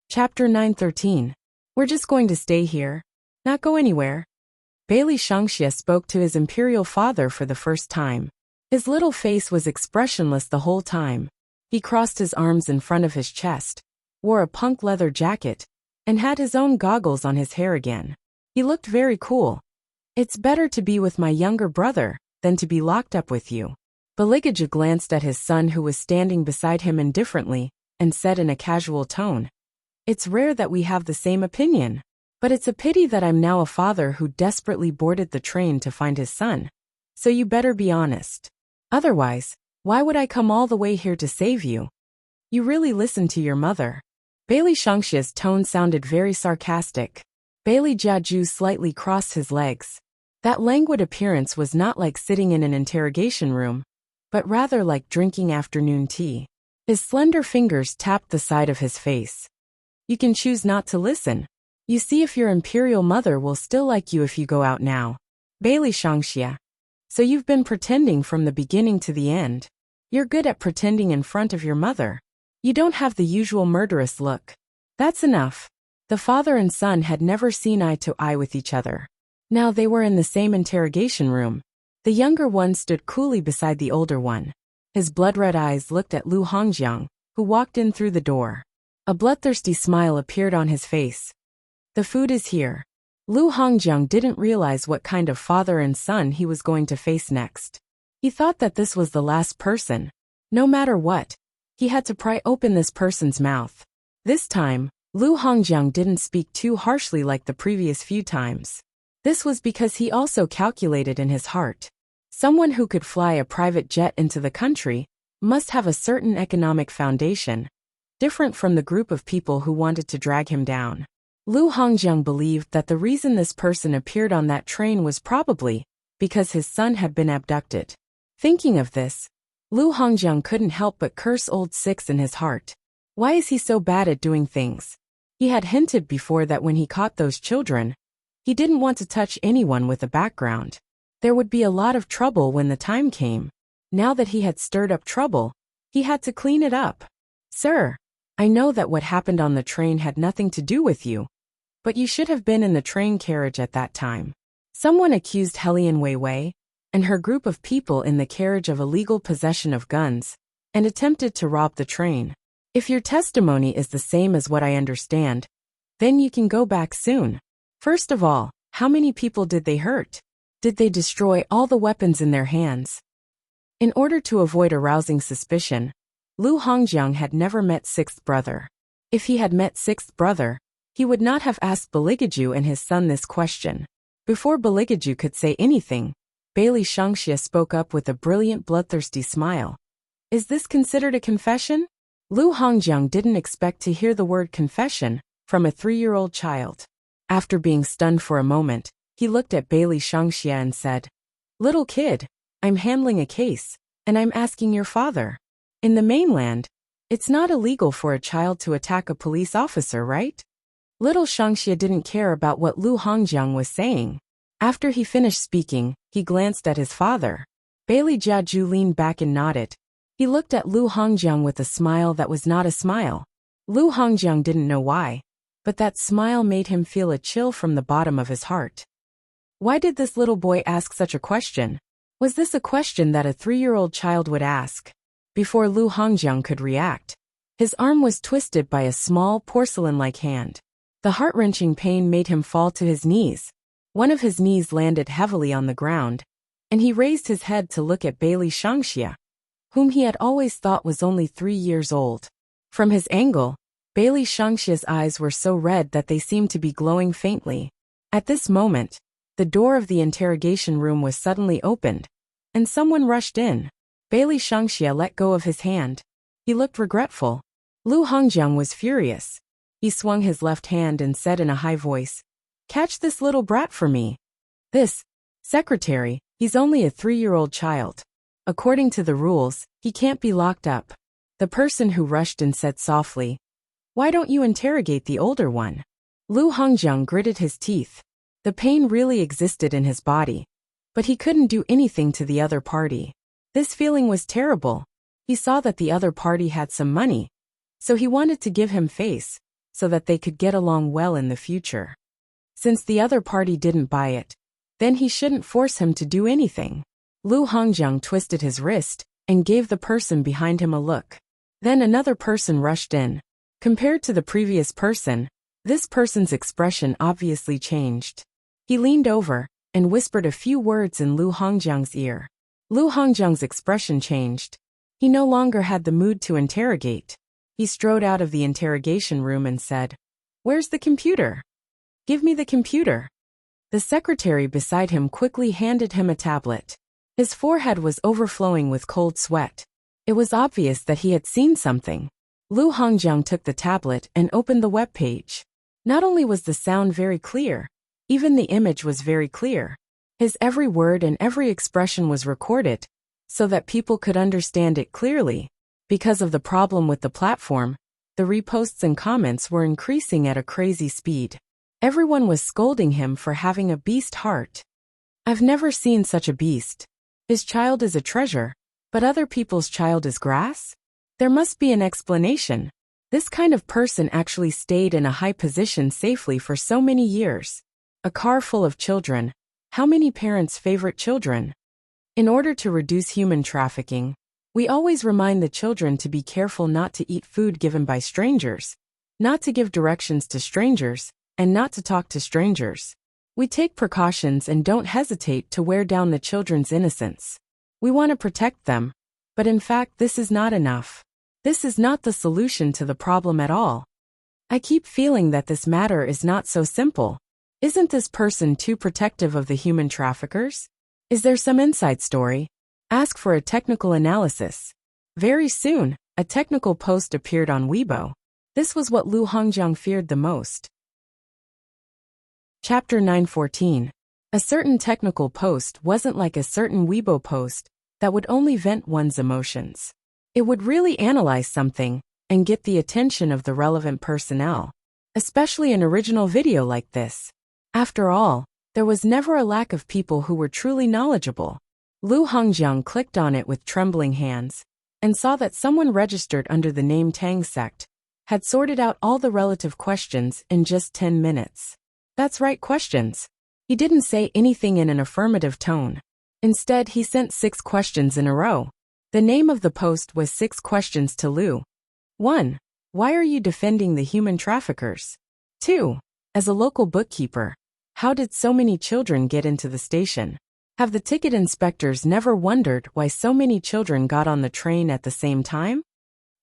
Chapter 913. We're just going to stay here. Not go anywhere. Bailey Shangxia spoke to his imperial father for the first time. His little face was expressionless the whole time. He crossed his arms in front of his chest, wore a punk leather jacket, and had his own goggles on his hair again. He looked very cool. It's better to be with my younger brother than to be locked up with you. Baligaju glanced at his son who was standing beside him indifferently, and said in a casual tone, "It's rare that we have the same opinion. But it's a pity that I'm now a father who desperately boarded the train to find his son. So you better be honest. Otherwise, why would I come all the way here to save you? You really listen to your mother." Bailey Shangxia's tone sounded very sarcastic. Bailey Jiaju slightly crossed his legs. That languid appearance was not like sitting in an interrogation room, but rather like drinking afternoon tea. His slender fingers tapped the side of his face. "You can choose not to listen. You see if your imperial mother will still like you if you go out now." Bailey Shangxia. "So you've been pretending from the beginning to the end. You're good at pretending in front of your mother. You don't have the usual murderous look. That's enough." The father and son had never seen eye to eye with each other. Now they were in the same interrogation room. The younger one stood coolly beside the older one. His blood-red eyes looked at Lu Hongjiang, who walked in through the door. A bloodthirsty smile appeared on his face. "The food is here." Lu Hongjiang didn't realize what kind of father and son he was going to face next. He thought that this was the last person. No matter what, he had to pry open this person's mouth. This time, Lu Hongjiang didn't speak too harshly like the previous few times. This was because he also calculated in his heart. Someone who could fly a private jet into the country must have a certain economic foundation, different from the group of people who wanted to drag him down. Lu Hongjiang believed that the reason this person appeared on that train was probably because his son had been abducted. Thinking of this, Lu Hongjiang couldn't help but curse old Six in his heart. Why is he so bad at doing things? He had hinted before that when he caught those children, he didn't want to touch anyone with a background. There would be a lot of trouble when the time came. Now that he had stirred up trouble, he had to clean it up. "Sir, I know that what happened on the train had nothing to do with you, but you should have been in the train carriage at that time." Someone accused Helian Weiwei and her group of people in the carriage of illegal possession of guns and attempted to rob the train. "If your testimony is the same as what I understand, then you can go back soon. First of all, how many people did they hurt? Did they destroy all the weapons in their hands?" In order to avoid arousing suspicion, Lu Hongjiang had never met Sixth Brother. If he had met Sixth Brother, he would not have asked Baligaju and his son this question. Before Baligaju could say anything, Bailey Shangxia spoke up with a brilliant bloodthirsty smile. "Is this considered a confession?" Lu Hongjiang didn't expect to hear the word confession from a 3-year-old child. After being stunned for a moment, he looked at Bailey Shangxia and said, "Little kid, I'm handling a case, and I'm asking your father. In the mainland, it's not illegal for a child to attack a police officer, right?" Little Shangxia didn't care about what Lu Hongjiang was saying. After he finished speaking, he glanced at his father. Bailey Jiaju leaned back and nodded. He looked at Lu Hongjiang with a smile that was not a smile. Lu Hongjiang didn't know why, but that smile made him feel a chill from the bottom of his heart. Why did this little boy ask such a question? Was this a question that a 3-year-old child would ask? Before Lu Hongjiang could react, his arm was twisted by a small porcelain-like hand. The heart-wrenching pain made him fall to his knees. One of his knees landed heavily on the ground, and he raised his head to look at Bailey Shangxia, whom he had always thought was only 3 years old. From his angle, Bailey Shangxia's eyes were so red that they seemed to be glowing faintly. At this moment, the door of the interrogation room was suddenly opened, and someone rushed in. Bailey Shangxia let go of his hand. He looked regretful. Lu Hongjiang was furious. He swung his left hand and said in a high voice, "Catch this little brat for me." "This secretary, he's only a 3-year-old child. According to the rules, he can't be locked up." The person who rushed in said softly, "Why don't you interrogate the older one?" Lu Hongjiang gritted his teeth. The pain really existed in his body, but he couldn't do anything to the other party. This feeling was terrible. He saw that the other party had some money, so he wanted to give him face, so that they could get along well in the future. Since the other party didn't buy it, then he shouldn't force him to do anything. Lu Hongjiang twisted his wrist and gave the person behind him a look. Then another person rushed in. Compared to the previous person, this person's expression obviously changed. He leaned over and whispered a few words in Lu Hongjiang's ear. Lu Hongjiang's expression changed. He no longer had the mood to interrogate. He strode out of the interrogation room and said, "Where's the computer? Give me the computer." The secretary beside him quickly handed him a tablet. His forehead was overflowing with cold sweat. It was obvious that he had seen something. Lu Hongjiang took the tablet and opened the web page. Not only was the sound very clear, even the image was very clear. His every word and every expression was recorded, so that people could understand it clearly. Because of the problem with the platform, the reposts and comments were increasing at a crazy speed. Everyone was scolding him for having a beast heart. "I've never seen such a beast. His child is a treasure, but other people's child is grass? There must be an explanation. This kind of person actually stayed in a high position safely for so many years. A car full of children. How many parents' favorite children?" In order to reduce human trafficking, we always remind the children to be careful not to eat food given by strangers, not to give directions to strangers, and not to talk to strangers. We take precautions and don't hesitate to wear down the children's innocence. We want to protect them, but in fact this is not enough. This is not the solution to the problem at all. I keep feeling that this matter is not so simple. Isn't this person too protective of the human traffickers? Is there some inside story? Ask for a technical analysis. Very soon, a technical post appeared on Weibo. This was what Lu Hongjiang feared the most. Chapter 914. A certain technical post wasn't like a certain Weibo post that would only vent one's emotions. It would really analyze something and get the attention of the relevant personnel, especially an original video like this. After all, there was never a lack of people who were truly knowledgeable. Lu Hongjiang clicked on it with trembling hands and saw that someone registered under the name Tang Sect had sorted out all the relative questions in just 10 minutes. That's right, questions. He didn't say anything in an affirmative tone. Instead, he sent 6 questions in a row. The name of the post was 6 questions to Lu. 1. Why are you defending the human traffickers? 2. As a local bookkeeper, how did so many children get into the station? Have the ticket inspectors never wondered why so many children got on the train at the same time?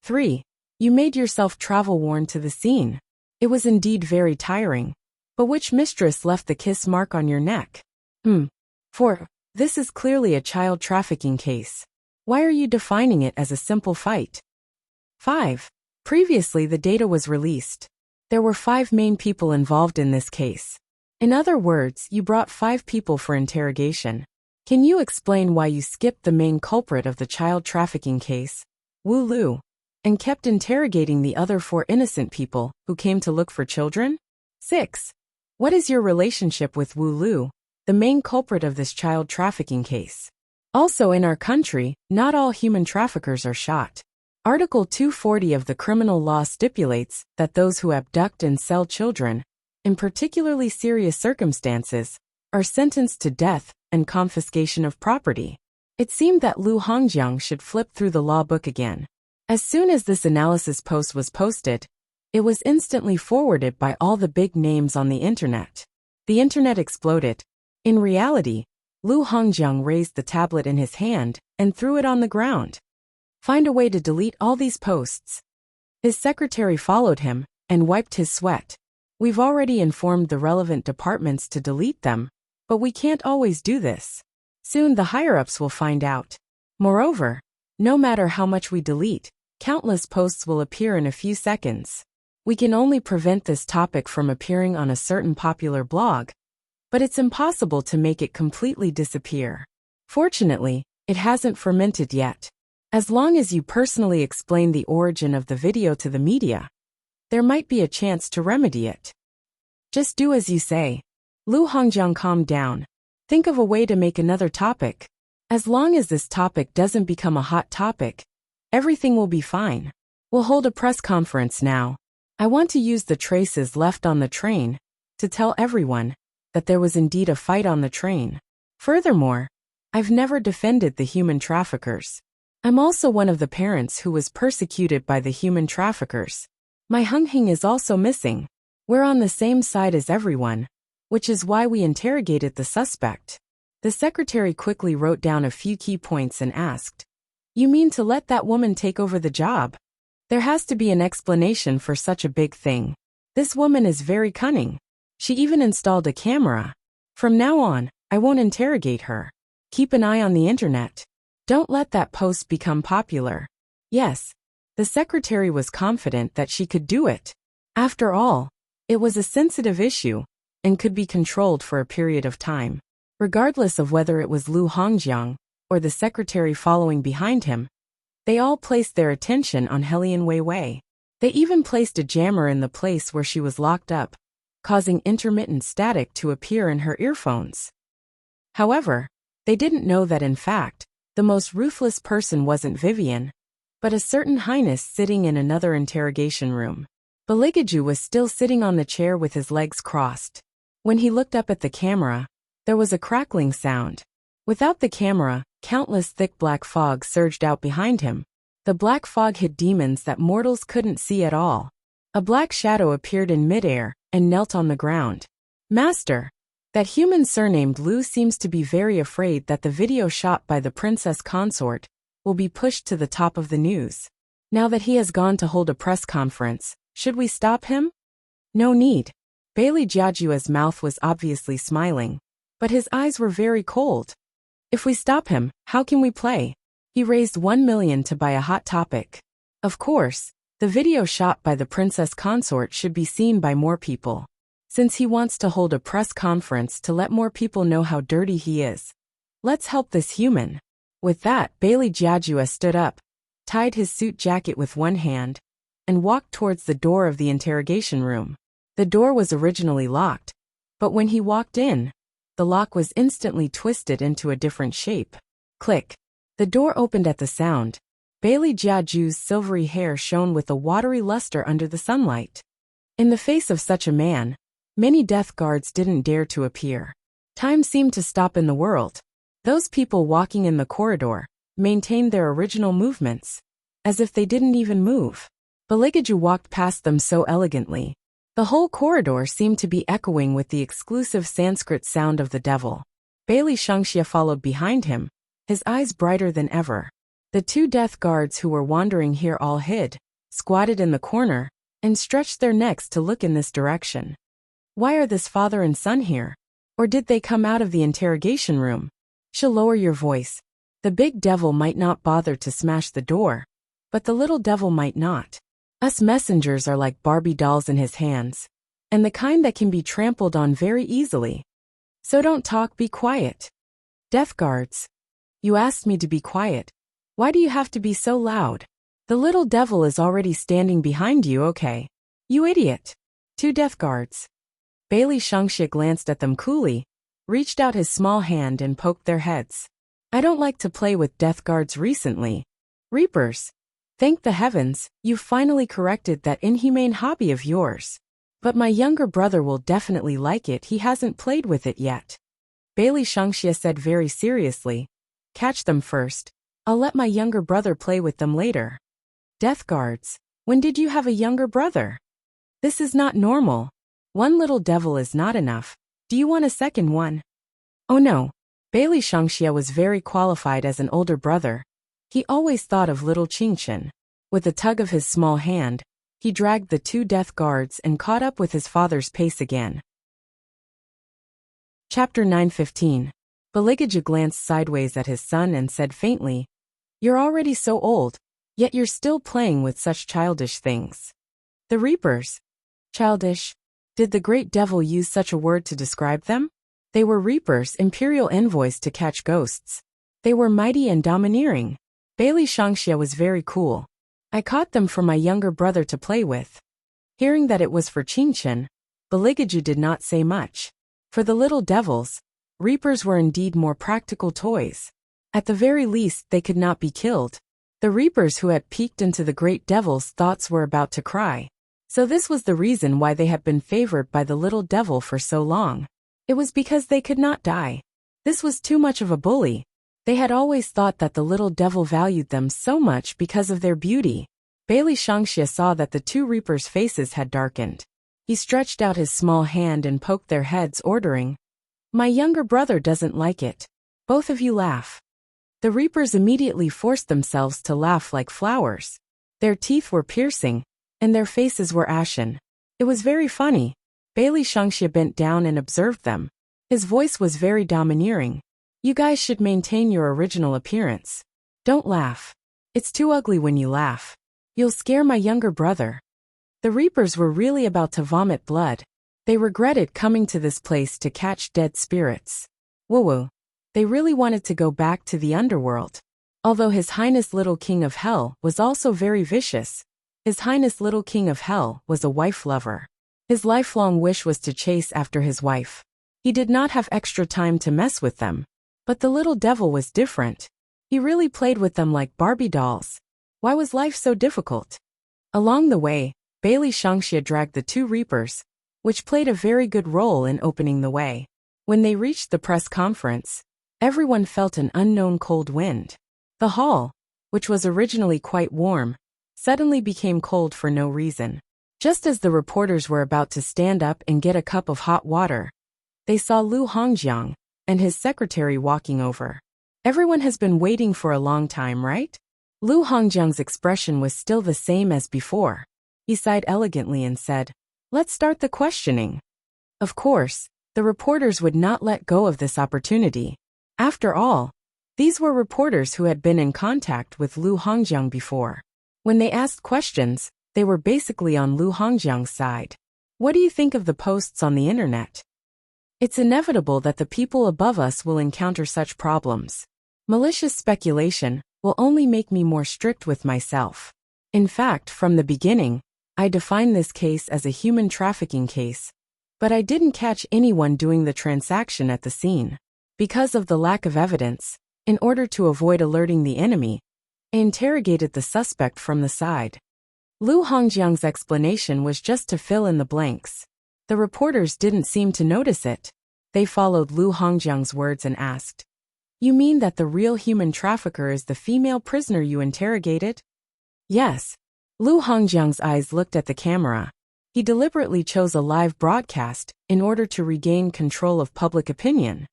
3. You made yourself travel-worn to the scene. It was indeed very tiring. But which mistress left the kiss mark on your neck? 4. This is clearly a child trafficking case. Why are you defining it as a simple fight? 5. Previously the data was released. There were 5 main people involved in this case. In other words, you brought 5 people for interrogation. Can you explain why you skipped the main culprit of the child trafficking case, Wu Lu, and kept interrogating the other 4 innocent people who came to look for children? 6. What is your relationship with Wu Lu, the main culprit of this child trafficking case? Also in our country, not all human traffickers are shot. Article 240 of the criminal law stipulates that those who abduct and sell children, in particularly serious circumstances, are sentenced to death and confiscation of property. It seemed that Lu Hongjiang should flip through the law book again. As soon as this analysis post was posted, it was instantly forwarded by all the big names on the internet. The internet exploded. In reality, Lu Hongjiang raised the tablet in his hand and threw it on the ground. Find a way to delete all these posts. His secretary followed him and wiped his sweat. We've already informed the relevant departments to delete them, but we can't always do this. Soon the higher-ups will find out. Moreover, no matter how much we delete, countless posts will appear in a few seconds. We can only prevent this topic from appearing on a certain popular blog, but it's impossible to make it completely disappear. Fortunately, it hasn't fermented yet. As long as you personally explain the origin of the video to the media, there might be a chance to remedy it. Just do as you say. Lu Hongjiang calmed down. Think of a way to make another topic. As long as this topic doesn't become a hot topic, everything will be fine. We'll hold a press conference now. I want to use the traces left on the train to tell everyone that there was indeed a fight on the train. Furthermore, I've never defended the human traffickers. I'm also one of the parents who was persecuted by the human traffickers. My Hunghing is also missing. We're on the same side as everyone, which is why we interrogated the suspect. The secretary quickly wrote down a few key points and asked, "You mean to let that woman take over the job? There has to be an explanation for such a big thing. This woman is very cunning. She even installed a camera. From now on, I won't interrogate her. Keep an eye on the internet. Don't let that post become popular." Yes, the secretary was confident that she could do it. After all, it was a sensitive issue and could be controlled for a period of time. Regardless of whether it was Lu Hongjiang or the secretary following behind him, they all placed their attention on Helian Weiwei. They even placed a jammer in the place where she was locked up, causing intermittent static to appear in her earphones. However, they didn't know that in fact, the most ruthless person wasn't Vivian, but a certain highness sitting in another interrogation room. Baligaju was still sitting on the chair with his legs crossed. When he looked up at the camera, there was a crackling sound. Without the camera, countless thick black fog surged out behind him. The black fog hid demons that mortals couldn't see at all. A black shadow appeared in midair and knelt on the ground. "Master, that human surnamed Lu seems to be very afraid that the video shot by the Princess Consort will be pushed to the top of the news. Now that he has gone to hold a press conference, should we stop him?" "No need." Bailey Jiajua's mouth was obviously smiling, but his eyes were very cold. "If we stop him, how can we play?" He raised 1 million to buy a hot topic. Of course, the video shot by the Princess Consort should be seen by more people. Since he wants to hold a press conference to let more people know how dirty he is. Let's help this human. With that, Bailey Jiajua stood up, tied his suit jacket with one hand, and walked towards the door of the interrogation room. The door was originally locked, but when he walked in, the lock was instantly twisted into a different shape. Click. The door opened at the sound. Bailey Jiaju's silvery hair shone with a watery luster under the sunlight. In the face of such a man, many death guards didn't dare to appear. Time seemed to stop in the world. Those people walking in the corridor maintained their original movements, as if they didn't even move. Baligaju walked past them so elegantly. The whole corridor seemed to be echoing with the exclusive Sanskrit sound of the devil. Bailey Shangxia followed behind him, his eyes brighter than ever. The two death guards who were wandering here all hid, squatted in the corner, and stretched their necks to look in this direction. Why are this father and son here? Or did they come out of the interrogation room? She'll lower your voice. The big devil might not bother to smash the door, but the little devil might not. Us messengers are like Barbie dolls in his hands, and the kind that can be trampled on very easily. So don't talk, be quiet. Death guards. You asked me to be quiet. Why do you have to be so loud? The little devil is already standing behind you, okay? You idiot. Two death guards. Bailey Shangxia glanced at them coolly, reached out his small hand and poked their heads. I don't like to play with death guards recently. Reapers. Thank the heavens, you've finally corrected that inhumane hobby of yours. But my younger brother will definitely like it, he hasn't played with it yet. Bailey Shangxia said very seriously. Catch them first. I'll let my younger brother play with them later. Death guards. When did you have a younger brother? This is not normal. One little devil is not enough. Do you want a second one? Oh no. Bailey Shangxia was very qualified as an older brother. He always thought of little Qingchen. With a tug of his small hand, he dragged the two death guards and caught up with his father's pace again. Chapter 9:15. Baligaju glanced sideways at his son and said faintly, You're already so old, yet you're still playing with such childish things. The Reapers. Childish. Did the great devil use such a word to describe them? They were Reapers, imperial envoys to catch ghosts. They were mighty and domineering. Bailey Shangxia was very cool. I caught them for my younger brother to play with. Hearing that it was for Qingchen, Baligaju did not say much. For the little devils, Reapers were indeed more practical toys. At the very least, they could not be killed. The Reapers who had peeked into the great devil's thoughts were about to cry. So this was the reason why they had been favored by the little devil for so long. It was because they could not die. This was too much of a bully. They had always thought that the little devil valued them so much because of their beauty. Bailey Shangxia saw that the two reapers' faces had darkened. He stretched out his small hand and poked their heads, ordering, "My younger brother doesn't like it. Both of you laugh." The reapers immediately forced themselves to laugh like flowers. Their teeth were piercing, and their faces were ashen. It was very funny. Bailey Shangxia bent down and observed them. His voice was very domineering. "You guys should maintain your original appearance. Don't laugh. It's too ugly when you laugh. You'll scare my younger brother." The reapers were really about to vomit blood. They regretted coming to this place to catch dead spirits. Woo-woo. They really wanted to go back to the underworld. Although His Highness Little King of Hell was also very vicious, His Highness Little King of Hell was a wife lover. His lifelong wish was to chase after his wife. He did not have extra time to mess with them. But the little devil was different. He really played with them like Barbie dolls. Why was life so difficult? Along the way, Bailey Shangxia dragged the two reapers, which played a very good role in opening the way. When they reached the press conference, everyone felt an unknown cold wind. The hall, which was originally quite warm, suddenly became cold for no reason. Just as the reporters were about to stand up and get a cup of hot water, they saw Lu Hongjiang and his secretary walking over. "Everyone has been waiting for a long time, right?" Lu Hongjiang's expression was still the same as before. He sighed elegantly and said, "Let's start the questioning." Of course, the reporters would not let go of this opportunity. After all, these were reporters who had been in contact with Lu Hongjiang before. When they asked questions, they were basically on Lu Hongjiang's side. "What do you think of the posts on the internet? It's inevitable that the people above us will encounter such problems. Malicious speculation will only make me more strict with myself. In fact, from the beginning, I defined this case as a human trafficking case, but I didn't catch anyone doing the transaction at the scene. Because of the lack of evidence, in order to avoid alerting the enemy, I interrogated the suspect from the side." Lu Hongjiang's explanation was just to fill in the blanks. The reporters didn't seem to notice it. They followed Lu Hongjiang's words and asked, "You mean that the real human trafficker is the female prisoner you interrogated?" "Yes." Lu Hongjiang's eyes looked at the camera. He deliberately chose a live broadcast in order to regain control of public opinion.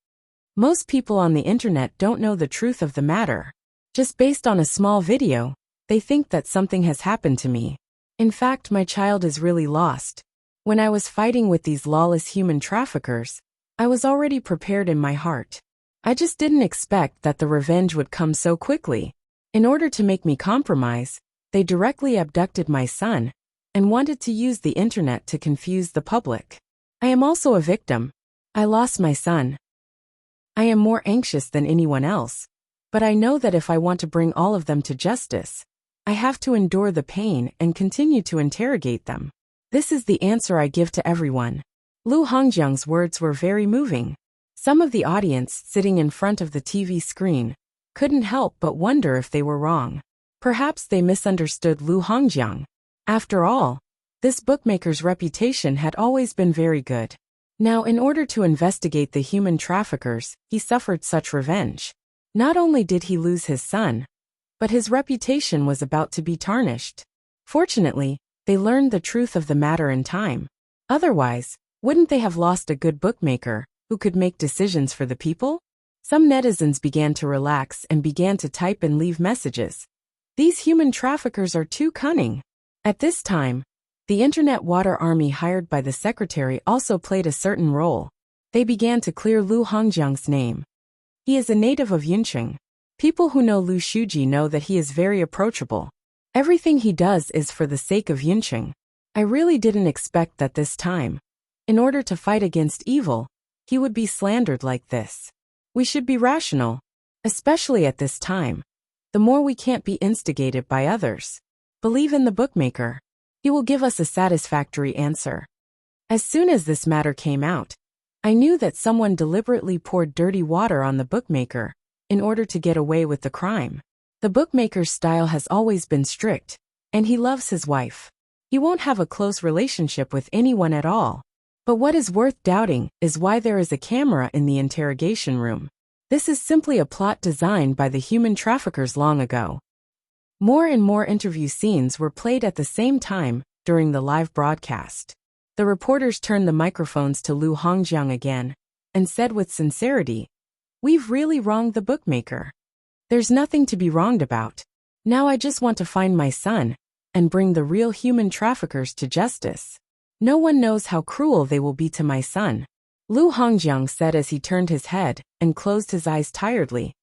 Most people on the internet don't know the truth of the matter. Just based on a small video, they think that something has happened to me. In fact, my child is really lost. When I was fighting with these lawless human traffickers, I was already prepared in my heart. I just didn't expect that the revenge would come so quickly. In order to make me compromise, they directly abducted my son and wanted to use the internet to confuse the public. I am also a victim. I lost my son. I am more anxious than anyone else, but I know that if I want to bring all of them to justice, I have to endure the pain and continue to interrogate them. This is the answer I give to everyone." Lu Hongjiang's words were very moving. Some of the audience sitting in front of the TV screen couldn't help but wonder if they were wrong. Perhaps they misunderstood Lu Hongjiang. After all, this bookmaker's reputation had always been very good. Now, in order to investigate the human traffickers, he suffered such revenge. Not only did he lose his son, but his reputation was about to be tarnished. Fortunately, they learned the truth of the matter in time. Otherwise, wouldn't they have lost a good bookmaker who could make decisions for the people? Some netizens began to relax and began to type and leave messages. "These human traffickers are too cunning." At this time, the Internet Water Army hired by the secretary also played a certain role. They began to clear Lu Hongjiang's name. He is a native of Yunqing. People who know Lu Shuji know that he is very approachable. Everything he does is for the sake of Yunqing. I really didn't expect that this time, in order to fight against evil, he would be slandered like this. We should be rational, especially at this time. The more we can't be instigated by others. Believe in the bookmaker. He will give us a satisfactory answer. As soon as this matter came out, I knew that someone deliberately poured dirty water on the bookmaker in order to get away with the crime. The bookmaker's style has always been strict, and he loves his wife. He won't have a close relationship with anyone at all. But what is worth doubting is why there is a camera in the interrogation room. This is simply a plot designed by the human traffickers long ago. More and more interview scenes were played at the same time during the live broadcast. The reporters turned the microphones to Lu Hongjiang again and said with sincerity, "We've really wronged the bookmaker. There's nothing to be wronged about. Now I just want to find my son and bring the real human traffickers to justice. No one knows how cruel they will be to my son," Lu Hongjiang said as he turned his head and closed his eyes tiredly,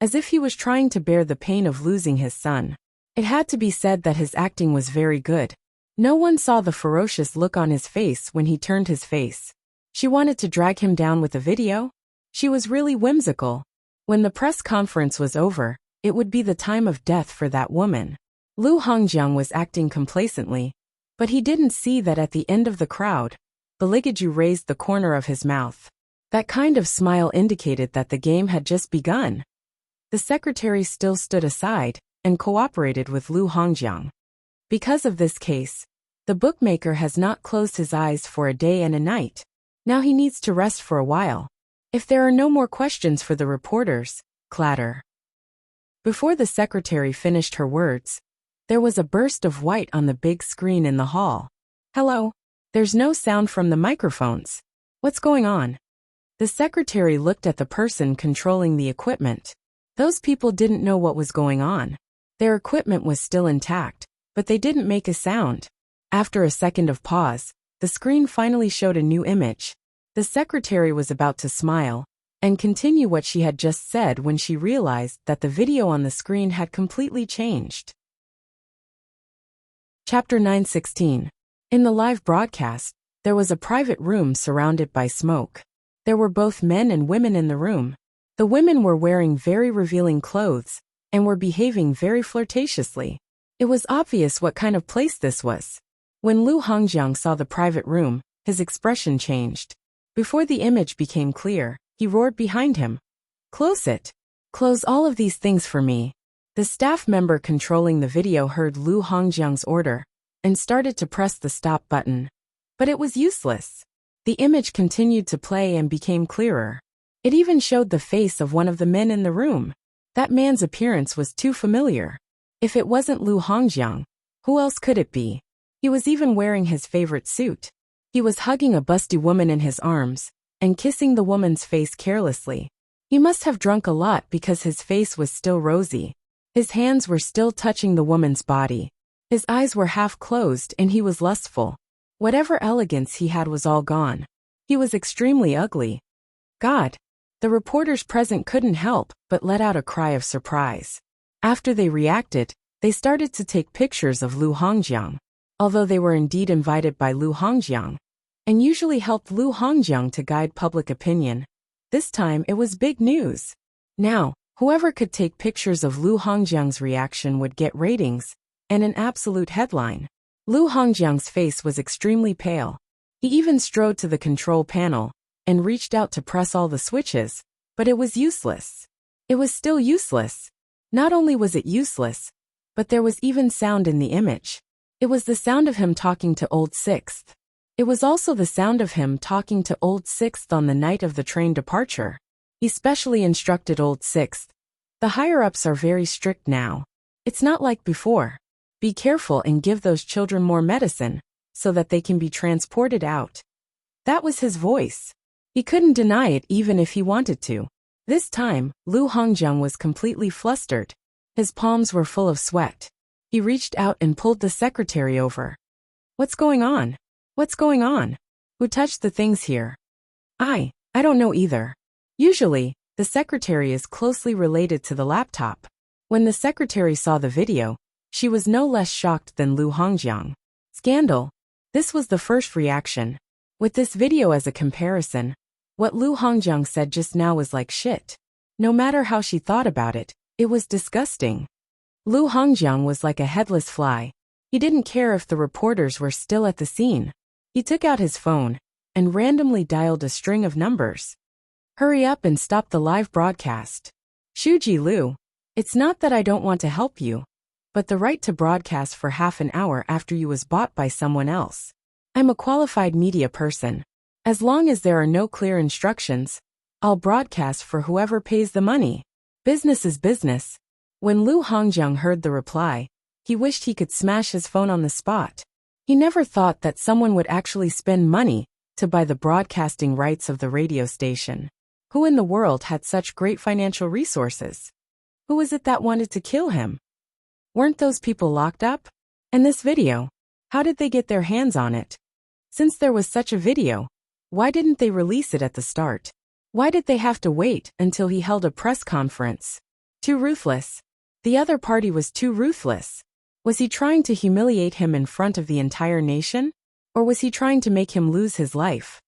as if he was trying to bear the pain of losing his son. It had to be said that his acting was very good. No one saw the ferocious look on his face when he turned his face. She wanted to drag him down with a video? She was really whimsical. When the press conference was over, it would be the time of death for that woman. Lu Hongjiang was acting complacently, but he didn't see that at the end of the crowd, Beligaju raised the corner of his mouth. That kind of smile indicated that the game had just begun. The secretary still stood aside and cooperated with Lu Hongjiang. Because of this case, the bookmaker has not closed his eyes for a day and a night. Now he needs to rest for a while. If there are no more questions for the reporters, clatter. Before the secretary finished her words, there was a burst of white on the big screen in the hall. "Hello? There's no sound from the microphones. What's going on?" The secretary looked at the person controlling the equipment. Those people didn't know what was going on. Their equipment was still intact, but they didn't make a sound. After a second of pause, the screen finally showed a new image. The secretary was about to smile and continue what she had just said when she realized that the video on the screen had completely changed. Chapter 9:16. In the live broadcast, there was a private room surrounded by smoke. There were both men and women in the room. The women were wearing very revealing clothes and were behaving very flirtatiously. It was obvious what kind of place this was. When Lu Hongjiang saw the private room, his expression changed. Before the image became clear, he roared behind him, "Close it! Close all of these things for me." The staff member controlling the video heard Lu Hongjiang's order and started to press the stop button. But it was useless. The image continued to play and became clearer. It even showed the face of one of the men in the room. That man's appearance was too familiar. If it wasn't Lu Hongjiang, who else could it be? He was even wearing his favorite suit. He was hugging a busty woman in his arms and kissing the woman's face carelessly. He must have drunk a lot because his face was still rosy. His hands were still touching the woman's body. His eyes were half closed and he was lustful. Whatever elegance he had was all gone. He was extremely ugly. God! The reporters present couldn't help but let out a cry of surprise. After they reacted, they started to take pictures of Lu Hongjiang. Although they were indeed invited by Lu Hongjiang, and usually helped Lu Hongjiang to guide public opinion, this time it was big news. Now, whoever could take pictures of Lu Hongjiang's reaction would get ratings and an absolute headline. Lu Hongjiang's face was extremely pale. He even strode to the control panel and reached out to press all the switches, but it was useless. It was still useless. Not only was it useless, but there was even sound in the image. It was the sound of him talking to Old Sixth. It was also the sound of him talking to Old Sixth on the night of the train departure. He specially instructed Old Sixth. "The higher-ups are very strict now. It's not like before. Be careful and give those children more medicine, so that they can be transported out." That was his voice. He couldn't deny it even if he wanted to. This time, Lu Hongjiang was completely flustered. His palms were full of sweat. He reached out and pulled the secretary over. "What's going on? What's going on? Who touched the things here?" I don't know either. Usually, the secretary is closely related to the laptop. When the secretary saw the video, she was no less shocked than Lu Hongjiang. Scandal. This was the first reaction. With this video as a comparison, what Lu Hongjiang said just now was like shit. No matter how she thought about it, it was disgusting. Lu Hongjiang was like a headless fly. He didn't care if the reporters were still at the scene. He took out his phone and randomly dialed a string of numbers. "Hurry up and stop the live broadcast. Shuji Lu, it's not that I don't want to help you. but the right to broadcast for half an hour after you was bought by someone else. I'm a qualified media person. As long as there are no clear instructions, I'll broadcast for whoever pays the money. Business is business. When Lu Hongjiang heard the reply, he wished he could smash his phone on the spot. He never thought that someone would actually spend money to buy the broadcasting rights of the radio station. Who in the world had such great financial resources? Who was it that wanted to kill him? Weren't those people locked up? And this video, how did they get their hands on it? Since there was such a video, why didn't they release it at the start? Why did they have to wait until he held a press conference? Too ruthless. The other party was too ruthless. Was he trying to humiliate him in front of the entire nation? Or was he trying to make him lose his life?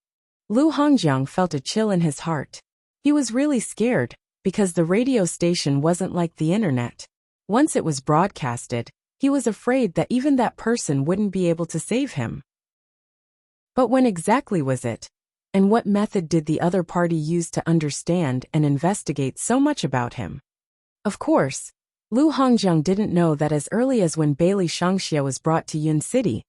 Lu Hongjiang felt a chill in his heart. He was really scared, because the radio station wasn't like the internet. Once it was broadcasted, he was afraid that even that person wouldn't be able to save him. But when exactly was it? And what method did the other party use to understand and investigate so much about him? Of course, Lu Hongjiang didn't know that as early as when Bailey Shangxia was brought to Yun City,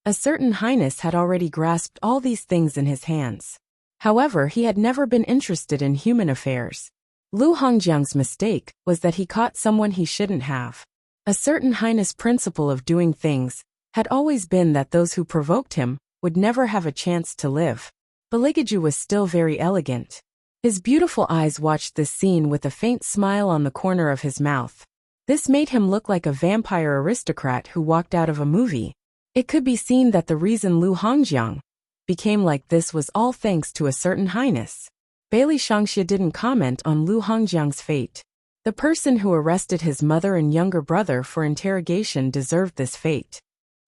a certain highness had already grasped all these things in his hands. However, he had never been interested in human affairs. Lu Hongjiang's mistake was that he caught someone he shouldn't have. A certain highness principle of doing things had always been that those who provoked him would never have a chance to live. Baligaju was still very elegant. His beautiful eyes watched this scene with a faint smile on the corner of his mouth. This made him look like a vampire aristocrat who walked out of a movie. It could be seen that the reason Lu Hongjiang became like this was all thanks to a certain highness. Bailey Shangxia didn't comment on Lu Hongjiang's fate. The person who arrested his mother and younger brother for interrogation deserved this fate.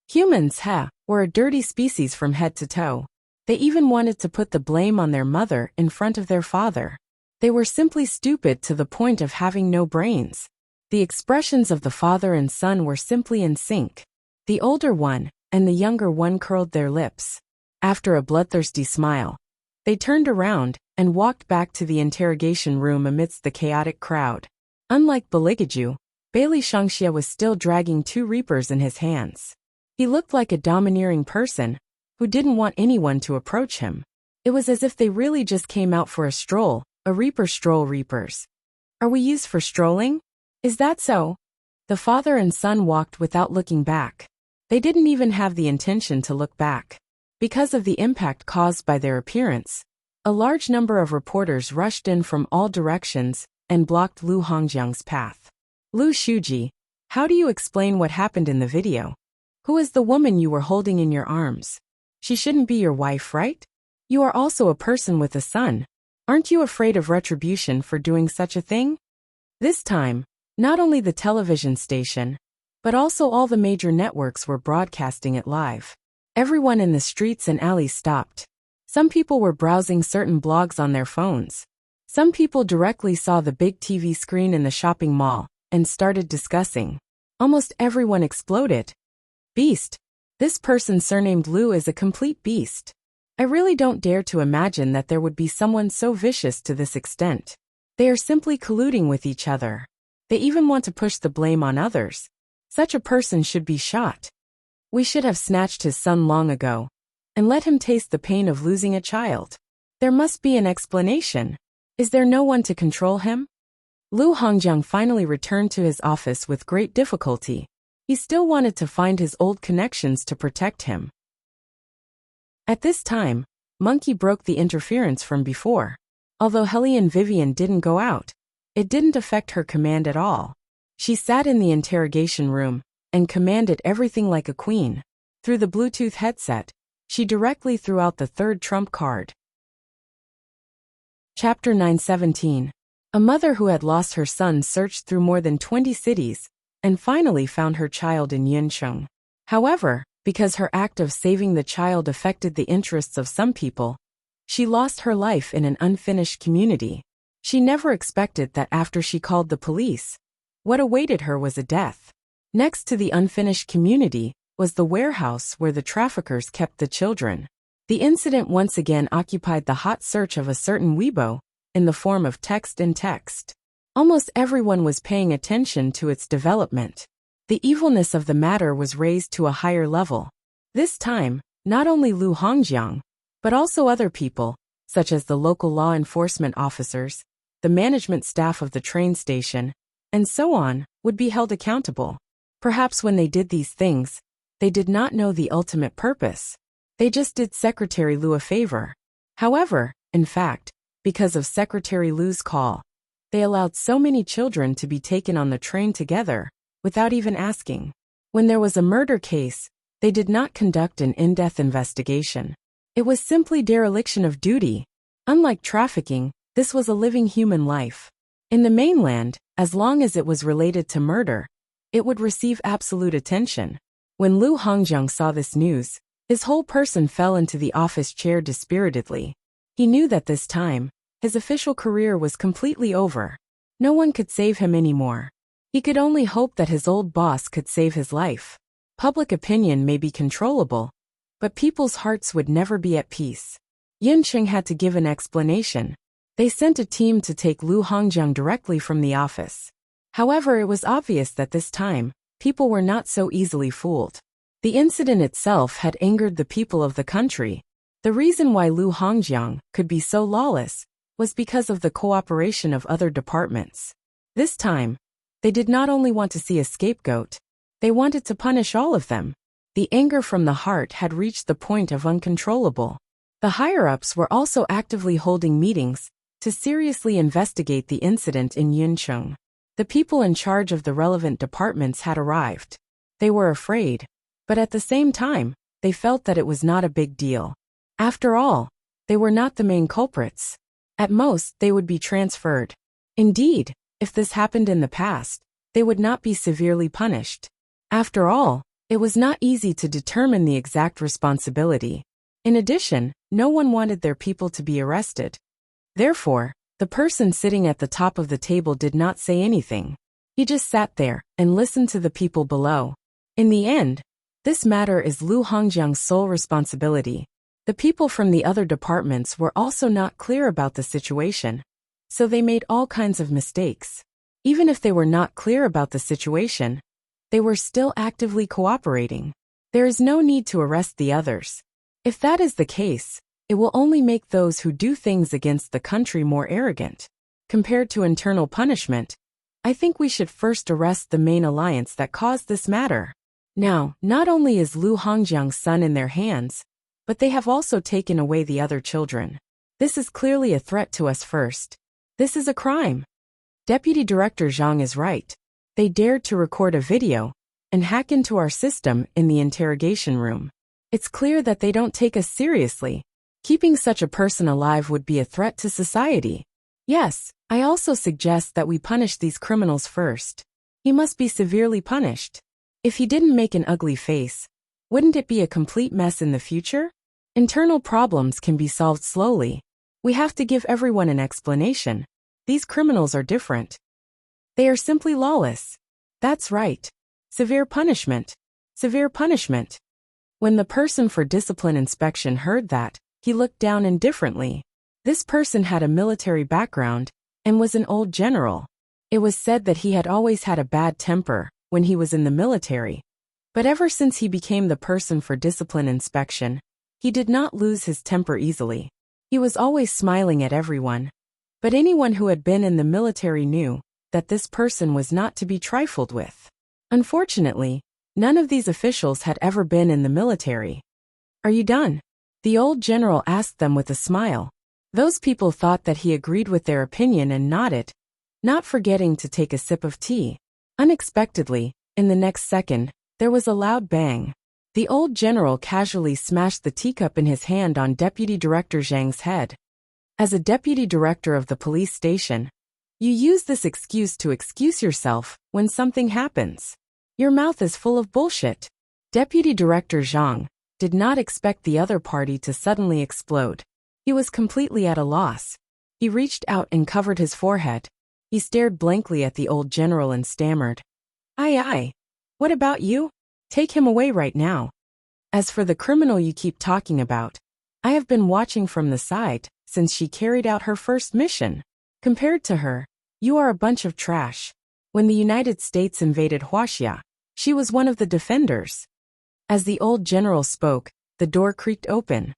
Humans, were a dirty species from head to toe. They even wanted to put the blame on their mother in front of their father. They were simply stupid to the point of having no brains. The expressions of the father and son were simply in sync. The older one and the younger one curled their lips. After a bloodthirsty smile, they turned around and walked back to the interrogation room amidst the chaotic crowd. Unlike Baligaju, Bailey Shangxia was still dragging two reapers in his hands. He looked like a domineering person who didn't want anyone to approach him. It was as if they really just came out for a stroll, a reaper stroll. Reapers. Are we used for strolling? Is that so? The father and son walked without looking back. They didn't even have the intention to look back. Because of the impact caused by their appearance, a large number of reporters rushed in from all directions and blocked Lu Hongjiang's path. Lu Shuji, how do you explain what happened in the video? Who is the woman you were holding in your arms? She shouldn't be your wife, right? You are also a person with a son. Aren't you afraid of retribution for doing such a thing? This time, not only the television station, but also all the major networks were broadcasting it live. Everyone in the streets and alleys stopped. Some people were browsing certain blogs on their phones. Some people directly saw the big TV screen in the shopping mall and started discussing. Almost everyone exploded. Beast. This person surnamed Lu is a complete beast. I really don't dare to imagine that there would be someone so vicious to this extent. They are simply colluding with each other. They even want to push the blame on others. Such a person should be shot. We should have snatched his son long ago and let him taste the pain of losing a child. There must be an explanation. Is there no one to control him? Lu Hongjiang finally returned to his office with great difficulty. He still wanted to find his old connections to protect him. At this time, Monkey broke the interference from before. Although Helene Vivian didn't go out, it didn't affect her command at all. She sat in the interrogation room and commanded everything like a queen. Through the Bluetooth headset, she directly threw out the third trump card. Chapter 917. A mother who had lost her son searched through more than 20 cities and finally found her child in Yuncheng. However, because her act of saving the child affected the interests of some people, she lost her life in an unfinished community. She never expected that after she called the police, what awaited her was a death. Next to the unfinished community was the warehouse where the traffickers kept the children. The incident once again occupied the hot search of a certain Weibo in the form of text in text. Almost everyone was paying attention to its development. The evilness of the matter was raised to a higher level. This time, not only Lu Hongjiang, but also other people, such as the local law enforcement officers, the management staff of the train station, and so on, would be held accountable. Perhaps when they did these things, they did not know the ultimate purpose. They just did Secretary Lu a favor. However, in fact, because of Secretary Lu's call, they allowed so many children to be taken on the train together, without even asking. When there was a murder case, they did not conduct an in-depth investigation. It was simply dereliction of duty. Unlike trafficking, this was a living human life. In the mainland, as long as it was related to murder, it would receive absolute attention. When Lu Hongjiang saw this news, his whole person fell into the office chair dispiritedly. He knew that this time, his official career was completely over. No one could save him anymore. He could only hope that his old boss could save his life. Public opinion may be controllable, but people's hearts would never be at peace. Yunqing had to give an explanation. They sent a team to take Lu Hongjiang directly from the office. However, it was obvious that this time, people were not so easily fooled. The incident itself had angered the people of the country. The reason why Lu Hongjiang could be so lawless was because of the cooperation of other departments. This time, they did not only want to see a scapegoat, they wanted to punish all of them. The anger from the heart had reached the point of uncontrollable. The higher-ups were also actively holding meetings to seriously investigate the incident in Yuncheng. The people in charge of the relevant departments had arrived. They were afraid, but at the same time, they felt that it was not a big deal. After all, they were not the main culprits. At most, they would be transferred. Indeed, if this happened in the past, they would not be severely punished. After all, it was not easy to determine the exact responsibility. In addition, no one wanted their people to be arrested. Therefore, the person sitting at the top of the table did not say anything. He just sat there and listened to the people below. In the end, this matter is Lu Hongjiang's sole responsibility. The people from the other departments were also not clear about the situation, so they made all kinds of mistakes. Even if they were not clear about the situation, they were still actively cooperating. There is no need to arrest the others. If that is the case, it will only make those who do things against the country more arrogant. Compared to internal punishment, I think we should first arrest the main alliance that caused this matter. Now, not only is Lu Hongjiang's son in their hands, but they have also taken away the other children. This is clearly a threat to us first. This is a crime. Deputy Director Zhang is right. They dared to record a video and hack into our system in the interrogation room. It's clear that they don't take us seriously. Keeping such a person alive would be a threat to society. Yes, I also suggest that we punish these criminals first. He must be severely punished. If he didn't make an ugly face, wouldn't it be a complete mess in the future? Internal problems can be solved slowly. We have to give everyone an explanation. These criminals are different. They are simply lawless. That's right. Severe punishment. Severe punishment. When the person for discipline inspection heard that, he looked down indifferently. This person had a military background and was an old general. It was said that he had always had a bad temper when he was in the military. But ever since he became the person for discipline inspection, he did not lose his temper easily. He was always smiling at everyone. But anyone who had been in the military knew that this person was not to be trifled with. Unfortunately, none of these officials had ever been in the military. Are you done? The old general asked them with a smile. Those people thought that he agreed with their opinion and nodded, not forgetting to take a sip of tea. Unexpectedly, in the next second, there was a loud bang. The old general casually smashed the teacup in his hand on Deputy Director Zhang's head. As a deputy director of the police station, you use this excuse to excuse yourself when something happens. Your mouth is full of bullshit. Deputy Director Zhang did not expect the other party to suddenly explode. He was completely at a loss. He reached out and covered his forehead. He stared blankly at the old general and stammered, Aye. What about you? Take him away right now. As for the criminal you keep talking about, I have been watching from the side since she carried out her first mission. Compared to her, you are a bunch of trash. When the United States invaded Huaxia, She was one of the defenders. As the old general spoke, the door creaked open.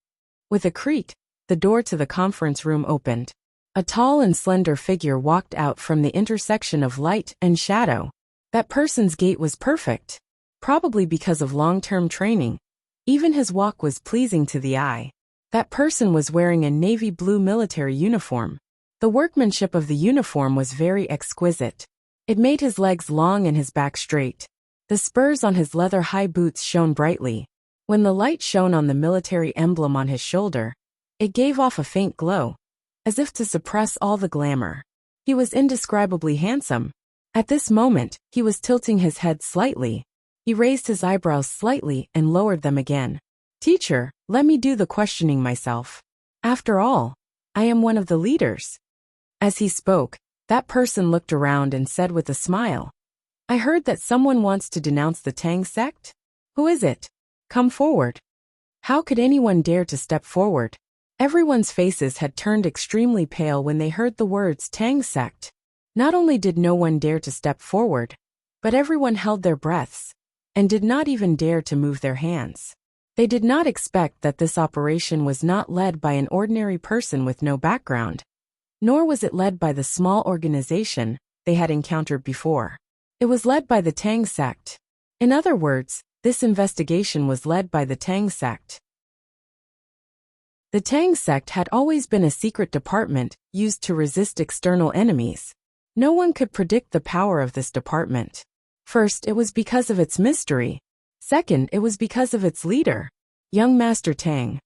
With a creak, the door to the conference room opened. A tall and slender figure walked out from the intersection of light and shadow. That person's gait was perfect. Probably because of long-term training. Even his walk was pleasing to the eye. That person was wearing a navy blue military uniform. The workmanship of the uniform was very exquisite. It made his legs long and his back straight. The spurs on his leather high boots shone brightly. When the light shone on the military emblem on his shoulder, it gave off a faint glow, as if to suppress all the glamour. He was indescribably handsome. At this moment, he was tilting his head slightly. He raised his eyebrows slightly and lowered them again. "Teacher, let me do the questioning myself. After all, I am one of the leaders." As he spoke, that person looked around and said with a smile, "I heard that someone wants to denounce the Tang sect? Who is it? Come forward." How could anyone dare to step forward? Everyone's faces had turned extremely pale when they heard the words Tang sect. Not only did no one dare to step forward, but everyone held their breaths, and did not even dare to move their hands. They did not expect that this operation was not led by an ordinary person with no background, nor was it led by the small organization they had encountered before. It was led by the Tang sect. In other words, this investigation was led by the Tang sect. The Tang sect had always been a secret department used to resist external enemies. No one could predict the power of this department. First, it was because of its mystery. Second, it was because of its leader, young Master Tang.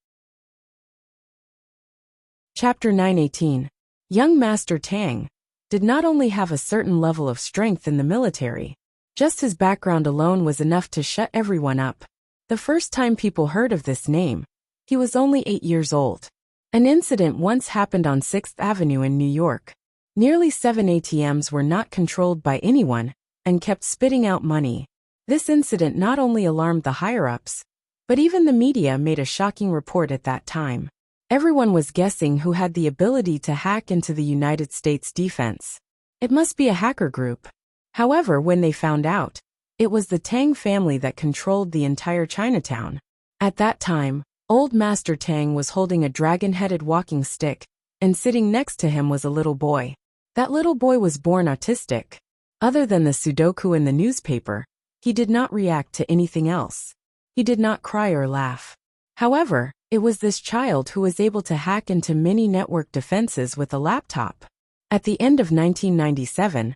Chapter 918. Young Master Tang did not only have a certain level of strength in the military, just his background alone was enough to shut everyone up. The first time people heard of this name, he was only 8 years old. An incident once happened on 6th Avenue in New York. Nearly 7 ATMs were not controlled by anyone and kept spitting out money. This incident not only alarmed the higher-ups, but even the media made a shocking report at that time. Everyone was guessing who had the ability to hack into the United States defense. It must be a hacker group. However, when they found out, it was the Tang family that controlled the entire Chinatown. At that time, old Master Tang was holding a dragon-headed walking stick, and sitting next to him was a little boy. That little boy was born autistic. Other than the Sudoku in the newspaper, he did not react to anything else. He did not cry or laugh. However, it was this child who was able to hack into many network defenses with a laptop. At the end of 1997,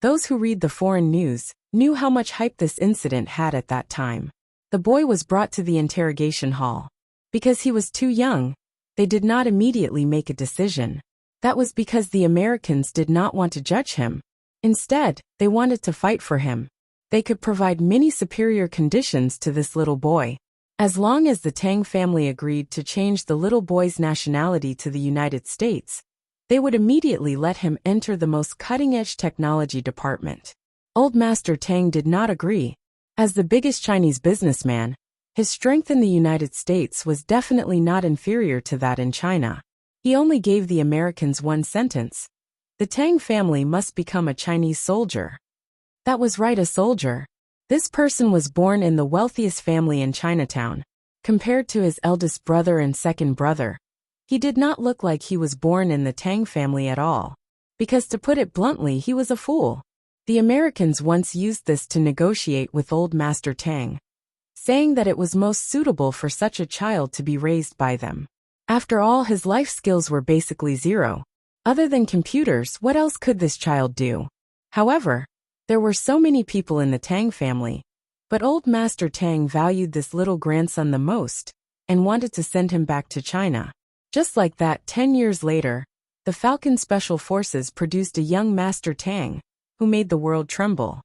those who read the foreign news knew how much hype this incident had at that time. The boy was brought to the interrogation hall. Because he was too young, they did not immediately make a decision. That was because the Americans did not want to judge him. Instead, they wanted to fight for him. They could provide many superior conditions to this little boy. As long as the Tang family agreed to change the little boy's nationality to the United States, they would immediately let him enter the most cutting-edge technology department. Old Master Tang did not agree. As the biggest Chinese businessman, his strength in the United States was definitely not inferior to that in China. He only gave the Americans one sentence: the Tang family must become a Chinese soldier. That was right, a soldier. This person was born in the wealthiest family in Chinatown. Compared to his eldest brother and second brother, he did not look like he was born in the Tang family at all. Because to put it bluntly, he was a fool. The Americans once used this to negotiate with old Master Tang, saying that it was most suitable for such a child to be raised by them. After all, his life skills were basically zero. Other than computers, what else could this child do? However, there were so many people in the Tang family, but old Master Tang valued this little grandson the most, and wanted to send him back to China. Just like that, 10 years later, the Falcon Special Forces produced a young Master Tang, who made the world tremble.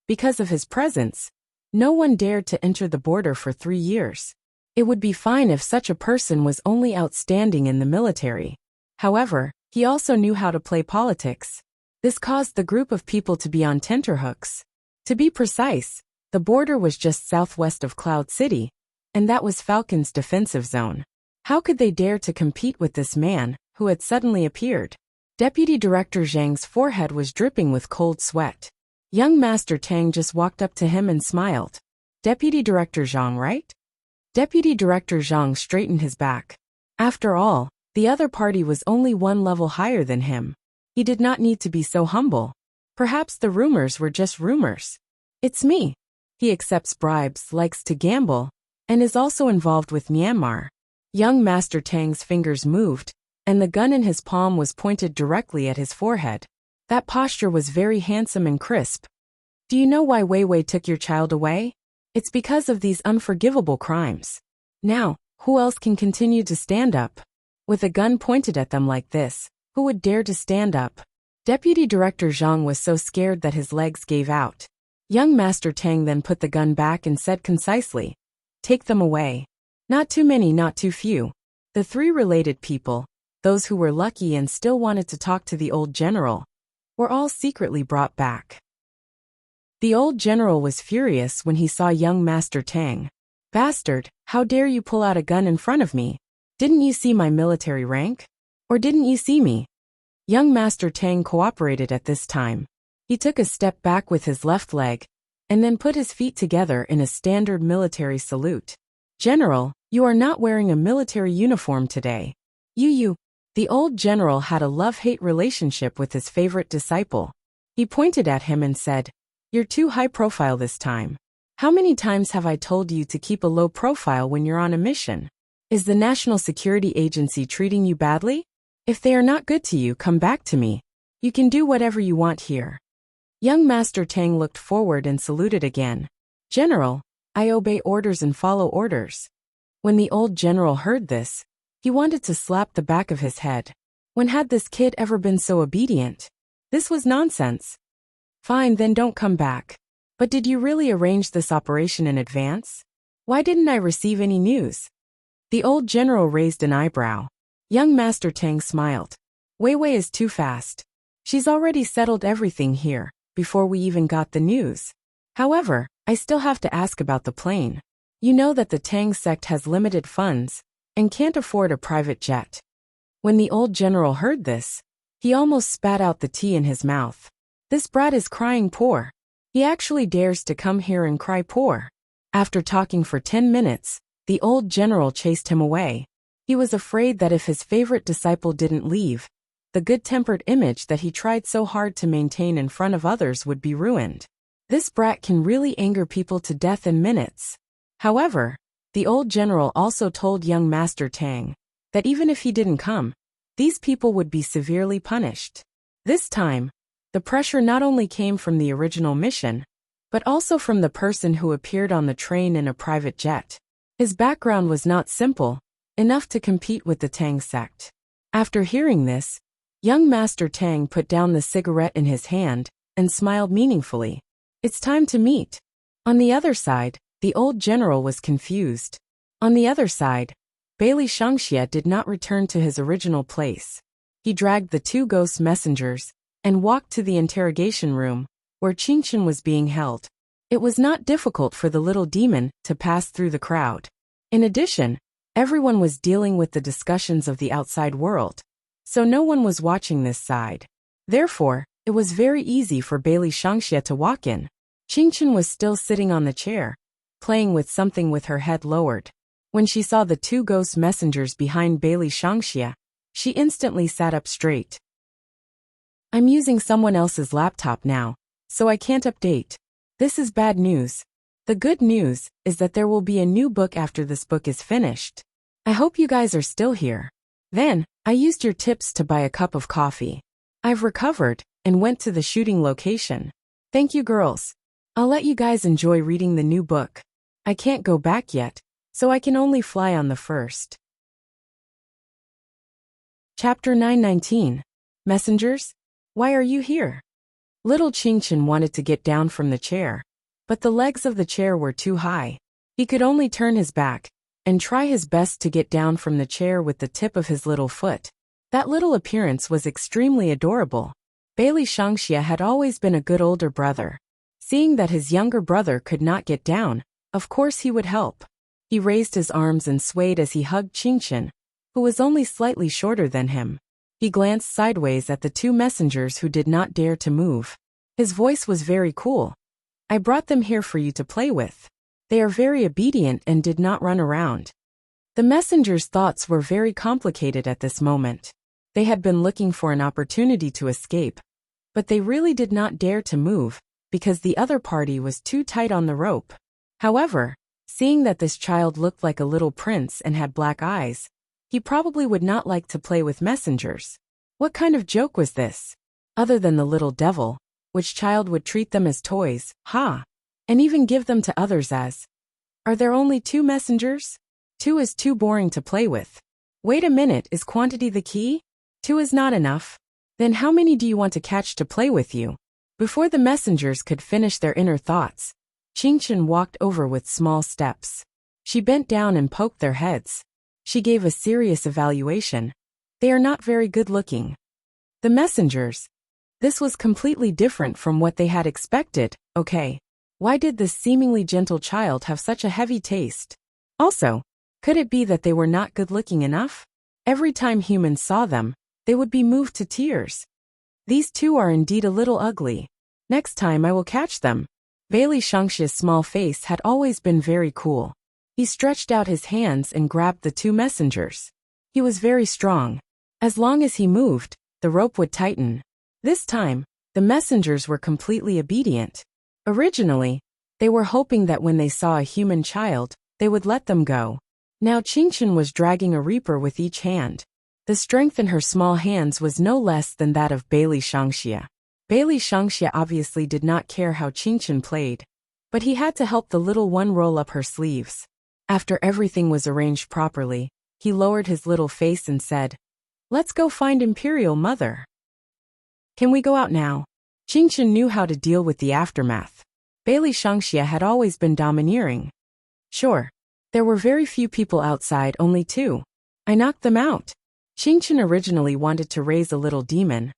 Because of his presence, no one dared to enter the border for 3 years. It would be fine if such a person was only outstanding in the military. However, he also knew how to play politics. This caused the group of people to be on tenterhooks. To be precise, the border was just southwest of Cloud City, and that was Falcon's defensive zone. How could they dare to compete with this man, who had suddenly appeared? Deputy Director Zhang's forehead was dripping with cold sweat. Young Master Tang just walked up to him and smiled. Deputy Director Zhang, right? Deputy Director Zhang straightened his back. After all, the other party was only one level higher than him. He did not need to be so humble. Perhaps the rumors were just rumors. It's me. He accepts bribes, likes to gamble, and is also involved with Myanmar. Young Master Tang's fingers moved, and the gun in his palm was pointed directly at his forehead. That posture was very handsome and crisp. Do you know why Wei Wei took your child away? It's because of these unforgivable crimes. Now, who else can continue to stand up? With a gun pointed at them like this, who would dare to stand up? Deputy Director Zhang was so scared that his legs gave out. Young Master Tang then put the gun back and said concisely, "Take them away. Not too many, not too few." The three related people, those who were lucky and still wanted to talk to the old general, were all secretly brought back. The old general was furious when he saw young Master Tang. "Bastard, how dare you pull out a gun in front of me? Didn't you see my military rank? Or didn't you see me?" Young Master Tang cooperated at this time. He took a step back with his left leg, and then put his feet together in a standard military salute. "General, you are not wearing a military uniform today. You. The old general had a love-hate relationship with his favorite disciple. He pointed at him and said, "You're too high profile this time. How many times have I told you to keep a low profile when you're on a mission? Is the National Security Agency treating you badly? If they are not good to you, come back to me. You can do whatever you want here." Young Master Tang looked forward and saluted again. "General, I obey orders and follow orders." When the old general heard this, he wanted to slap the back of his head. When had this kid ever been so obedient? This was nonsense. "Fine, then don't come back. But did you really arrange this operation in advance? Why didn't I receive any news?" The old general raised an eyebrow. Young Master Tang smiled. "Wei Wei is too fast. She's already settled everything here, before we even got the news. However, I still have to ask about the plane. You know that the Tang sect has limited funds, and can't afford a private jet." When the old general heard this, he almost spat out the tea in his mouth. This brat is crying poor. He actually dares to come here and cry poor. After talking for 10 minutes, the old general chased him away. He was afraid that if his favorite disciple didn't leave, the good-tempered image that he tried so hard to maintain in front of others would be ruined. This brat can really anger people to death in minutes. However, the old general also told young Master Tang that even if he didn't come, these people would be severely punished. This time, the pressure not only came from the original mission, but also from the person who appeared on the train in a private jet. His background was not simple enough to compete with the Tang sect. After hearing this, young Master Tang put down the cigarette in his hand and smiled meaningfully. "It's time to meet." On the other side, the old general was confused. On the other side, Bailey Shangxia did not return to his original place. He dragged the two ghost messengers and walked to the interrogation room, where Qingchen was being held. It was not difficult for the little demon to pass through the crowd. In addition, everyone was dealing with the discussions of the outside world, so no one was watching this side. Therefore, it was very easy for Bailey Shangxia to walk in. Qingchen was still sitting on the chair, playing with something with her head lowered. When she saw the two ghost messengers behind Bailey Shangxia, she instantly sat up straight. "I'm using someone else's laptop now, so I can't update. This is bad news. The good news is that there will be a new book after this book is finished. I hope you guys are still here." Then, I used your tips to buy a cup of coffee. I've recovered and went to the shooting location. Thank you, girls. I'll let you guys enjoy reading the new book. I can't go back yet, so I can only fly on the 1st. Chapter 919. Messengers? Why are you here? Little Qingchen wanted to get down from the chair, but the legs of the chair were too high. He could only turn his back and try his best to get down from the chair with the tip of his little foot. That little appearance was extremely adorable. Bailey Shangxia had always been a good older brother. Seeing that his younger brother could not get down, of course he would help. He raised his arms and swayed as he hugged Qingchen, who was only slightly shorter than him. He glanced sideways at the two messengers who did not dare to move. His voice was very cool. I brought them here for you to play with. They are very obedient and did not run around. The messenger's thoughts were very complicated at this moment. They had been looking for an opportunity to escape, but they really did not dare to move, because the other party was too tight on the rope. However, seeing that this child looked like a little prince and had black eyes, he probably would not like to play with messengers. What kind of joke was this? Other than the little devil, which child would treat them as toys, and even give them to others as, are there only 2 messengers? 2 is too boring to play with. Wait a minute, is quantity the key? 2 is not enough. Then how many do you want to catch to play with you? Before the messengers could finish their inner thoughts, Qingchen walked over with small steps. She bent down and poked their heads. She gave a serious evaluation. They are not very good looking. The messengers. This was completely different from what they had expected. Okay. Why did this seemingly gentle child have such a heavy taste? Also, could it be that they were not good looking enough? Every time humans saw them, they would be moved to tears. These 2 are indeed a little ugly. Next time I will catch them. Bailey Shangxia's small face had always been very cool. He stretched out his hands and grabbed the 2 messengers. He was very strong. As long as he moved, the rope would tighten. This time, the messengers were completely obedient. Originally, they were hoping that when they saw a human child, they would let them go. Now Qingchen was dragging a reaper with each hand. The strength in her small hands was no less than that of Bailey Shangxia. Bailey Shangxia obviously did not care how Qingchen played, but he had to help the little one roll up her sleeves. After everything was arranged properly, he lowered his little face and said, "Let's go find Imperial Mother. Can we go out now?" Qingchen knew how to deal with the aftermath. Bailey Shangxia had always been domineering. Sure. There were very few people outside, only 2. I knocked them out. Qingchen originally wanted to raise a little demon,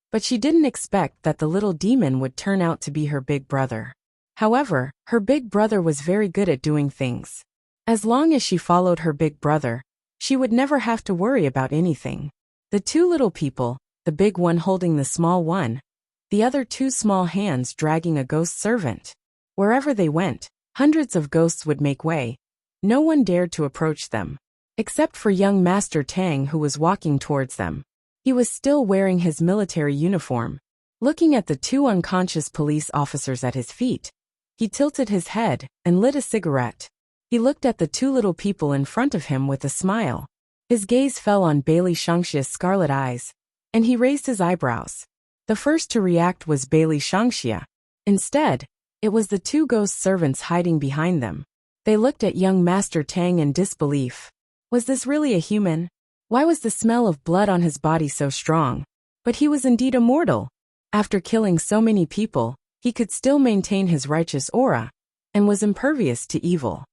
but she didn't expect that the little demon would turn out to be her big brother. However, her big brother was very good at doing things. As long as she followed her big brother, she would never have to worry about anything. The 2 little people, the big one holding the small one, the other 2 small hands dragging a ghost servant. Wherever they went, hundreds of ghosts would make way. No one dared to approach them, except for young Master Tang, who was walking towards them. He was still wearing his military uniform. Looking at the 2 unconscious police officers at his feet, he tilted his head and lit a cigarette. He looked at the 2 little people in front of him with a smile. His gaze fell on Bailey Shangxia's scarlet eyes, and he raised his eyebrows. The first to react was Bailey Shangxia. Instead, it was the 2 ghost servants hiding behind them. They looked at young Master Tang in disbelief. Was this really a human? Why was the smell of blood on his body so strong? But he was indeed immortal. After killing so many people, he could still maintain his righteous aura, and was impervious to evil.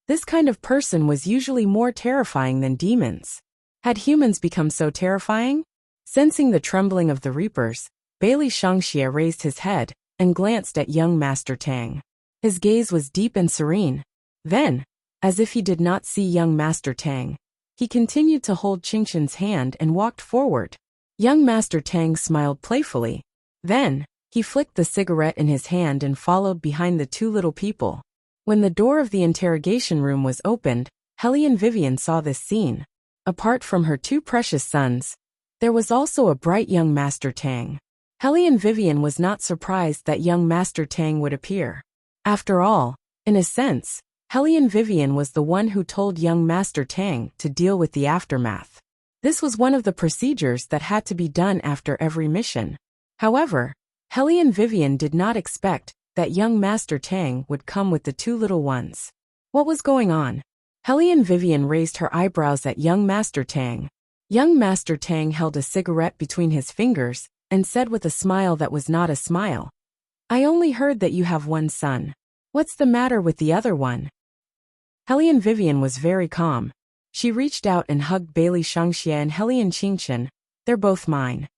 This kind of person was usually more terrifying than demons. Had humans become so terrifying? Sensing the trembling of the reapers, Bailey Shangxia raised his head and glanced at young Master Tang. His gaze was deep and serene. Then, as if he did not see young Master Tang, he continued to hold Qingchen's hand and walked forward. Young Master Tang smiled playfully. Then, he flicked the cigarette in his hand and followed behind the 2 little people. When the door of the interrogation room was opened, Hellion Vivian saw this scene. Apart from her 2 precious sons, there was also a bright young Master Tang. Hellion Vivian was not surprised that young Master Tang would appear. After all, in a sense, Hellion Vivian was the one who told young Master Tang to deal with the aftermath. This was one of the procedures that had to be done after every mission. However, Hellion Vivian did not expect that young Master Tang would come with the 2 little ones. What was going on? Hellion Vivian raised her eyebrows at young Master Tang. Young Master Tang held a cigarette between his fingers and said with a smile that was not a smile, "I only heard that you have 1 son. What's the matter with the other one?" Hellion Vivian was very calm. She reached out and hugged Bailey Shangxia and Hellion Qingchen. "They're both mine."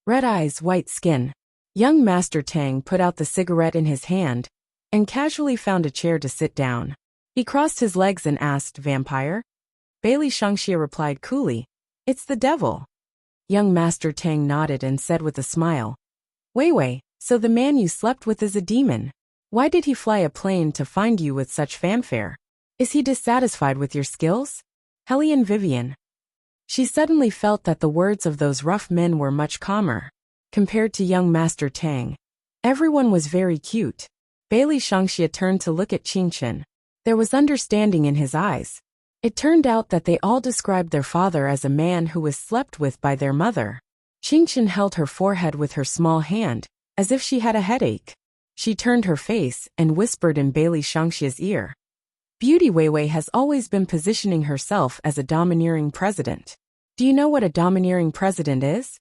Red eyes, white skin. Young Master Tang put out the cigarette in his hand and casually found a chair to sit down. He crossed his legs and asked, "Vampire?" Bailey Shangxia replied coolly, "It's the devil." Young Master Tang nodded and said with a smile, Wei Wei, so the man you slept with is a demon. Why did he fly a plane to find you with such fanfare? Is he dissatisfied with your skills? Hellion Vivian. She suddenly felt that the words of those rough men were much calmer. Compared to young Master Tang, everyone was very cute. Bailey Shangxia turned to look at Qingchen. There was understanding in his eyes. It turned out that they all described their father as a man who was slept with by their mother. Qingchen held her forehead with her small hand, as if she had a headache. She turned her face and whispered in Bailey Shangxia's ear. Beauty Weiwei has always been positioning herself as a domineering president. Do you know what a domineering president is?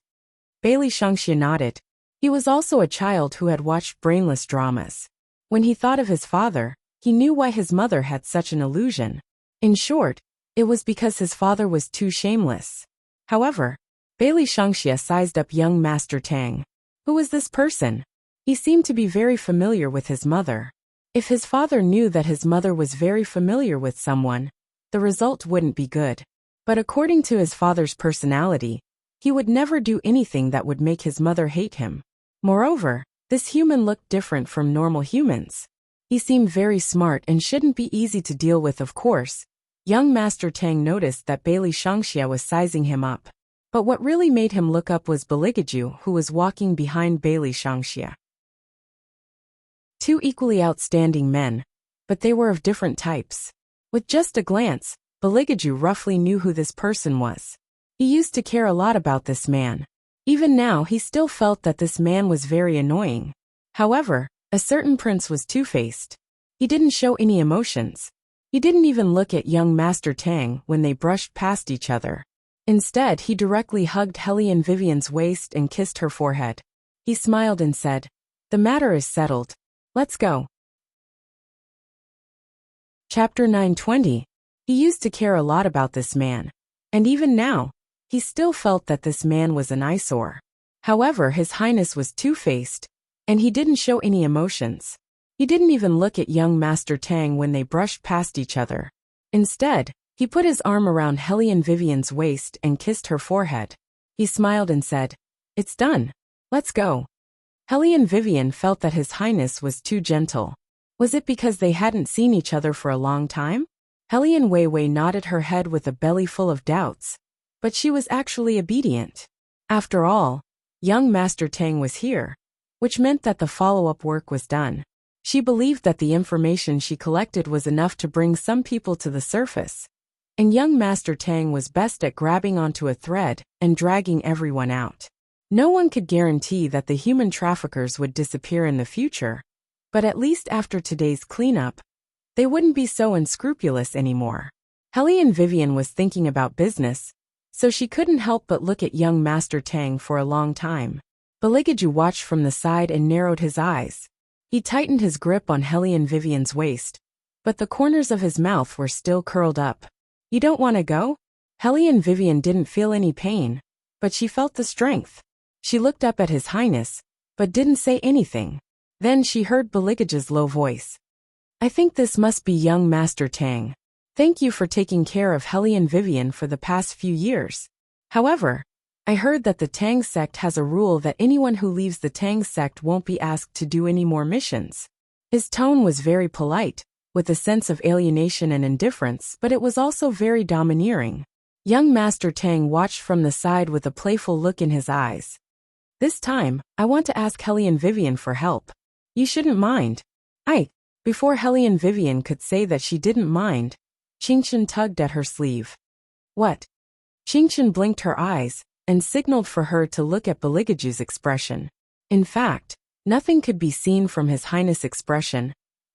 Bailey Shangxia nodded. He was also a child who had watched brainless dramas. When he thought of his father, he knew why his mother had such an illusion. In short, it was because his father was too shameless. However, Bailey Shangxia sized up young Master Tang. Who was this person? He seemed to be very familiar with his mother. If his father knew that his mother was very familiar with someone, the result wouldn't be good. But according to his father's personality, he would never do anything that would make his mother hate him. Moreover, this human looked different from normal humans. He seemed very smart and shouldn't be easy to deal with, of course. Young Master Tang noticed that Bailey Shangxia was sizing him up. But what really made him look up was Beligaju, who was walking behind Bailey Shangxia. Two equally outstanding men, but they were of different types. With just a glance, Beligaju roughly knew who this person was. He used to care a lot about this man. Even now he still felt that this man was very annoying. However, a certain prince was two-faced. He didn't show any emotions. He didn't even look at young Master Tang when they brushed past each other. Instead, he directly hugged Hellion Vivian's waist and kissed her forehead. He smiled and said, "The matter is settled. Let's go." Chapter 920. He used to care a lot about this man. And even now, he still felt that this man was an eyesore. However, His Highness was two-faced, and he didn't show any emotions. He didn't even look at young Master Tang when they brushed past each other. Instead, he put his arm around Hellion Vivian's waist and kissed her forehead. He smiled and said, "It's done. Let's go." Hellion Vivian felt that His Highness was too gentle. Was it because they hadn't seen each other for a long time? Hellion Weiwei nodded her head with a belly full of doubts. But she was actually obedient. After all, young Master Tang was here, which meant that the follow-up work was done. She believed that the information she collected was enough to bring some people to the surface. And young Master Tang was best at grabbing onto a thread and dragging everyone out. No one could guarantee that the human traffickers would disappear in the future, but at least after today's cleanup, they wouldn't be so unscrupulous anymore. Hellion Vivian was thinking about business, so she couldn't help but look at young Master Tang for a long time. Beligaju watched from the side and narrowed his eyes. He tightened his grip on Hellion Vivian's waist, but the corners of his mouth were still curled up. "You don't want to go?" Hellion Vivian didn't feel any pain, but she felt the strength. She looked up at His Highness, but didn't say anything. Then she heard Beligaju's low voice. "I think this must be young Master Tang. Thank you for taking care of Hellion Vivian for the past few years. However, I heard that the Tang sect has a rule that anyone who leaves the Tang sect won't be asked to do any more missions." His tone was very polite, with a sense of alienation and indifference, but it was also very domineering. Young Master Tang watched from the side with a playful look in his eyes. "This time, I want to ask Hellion Vivian for help. You shouldn't mind." Before Hellion Vivian could say that she didn't mind, Qingchen tugged at her sleeve. "What?" Qingchen blinked her eyes and signaled for her to look at Beligaju's expression. In fact, nothing could be seen from His Highness' expression,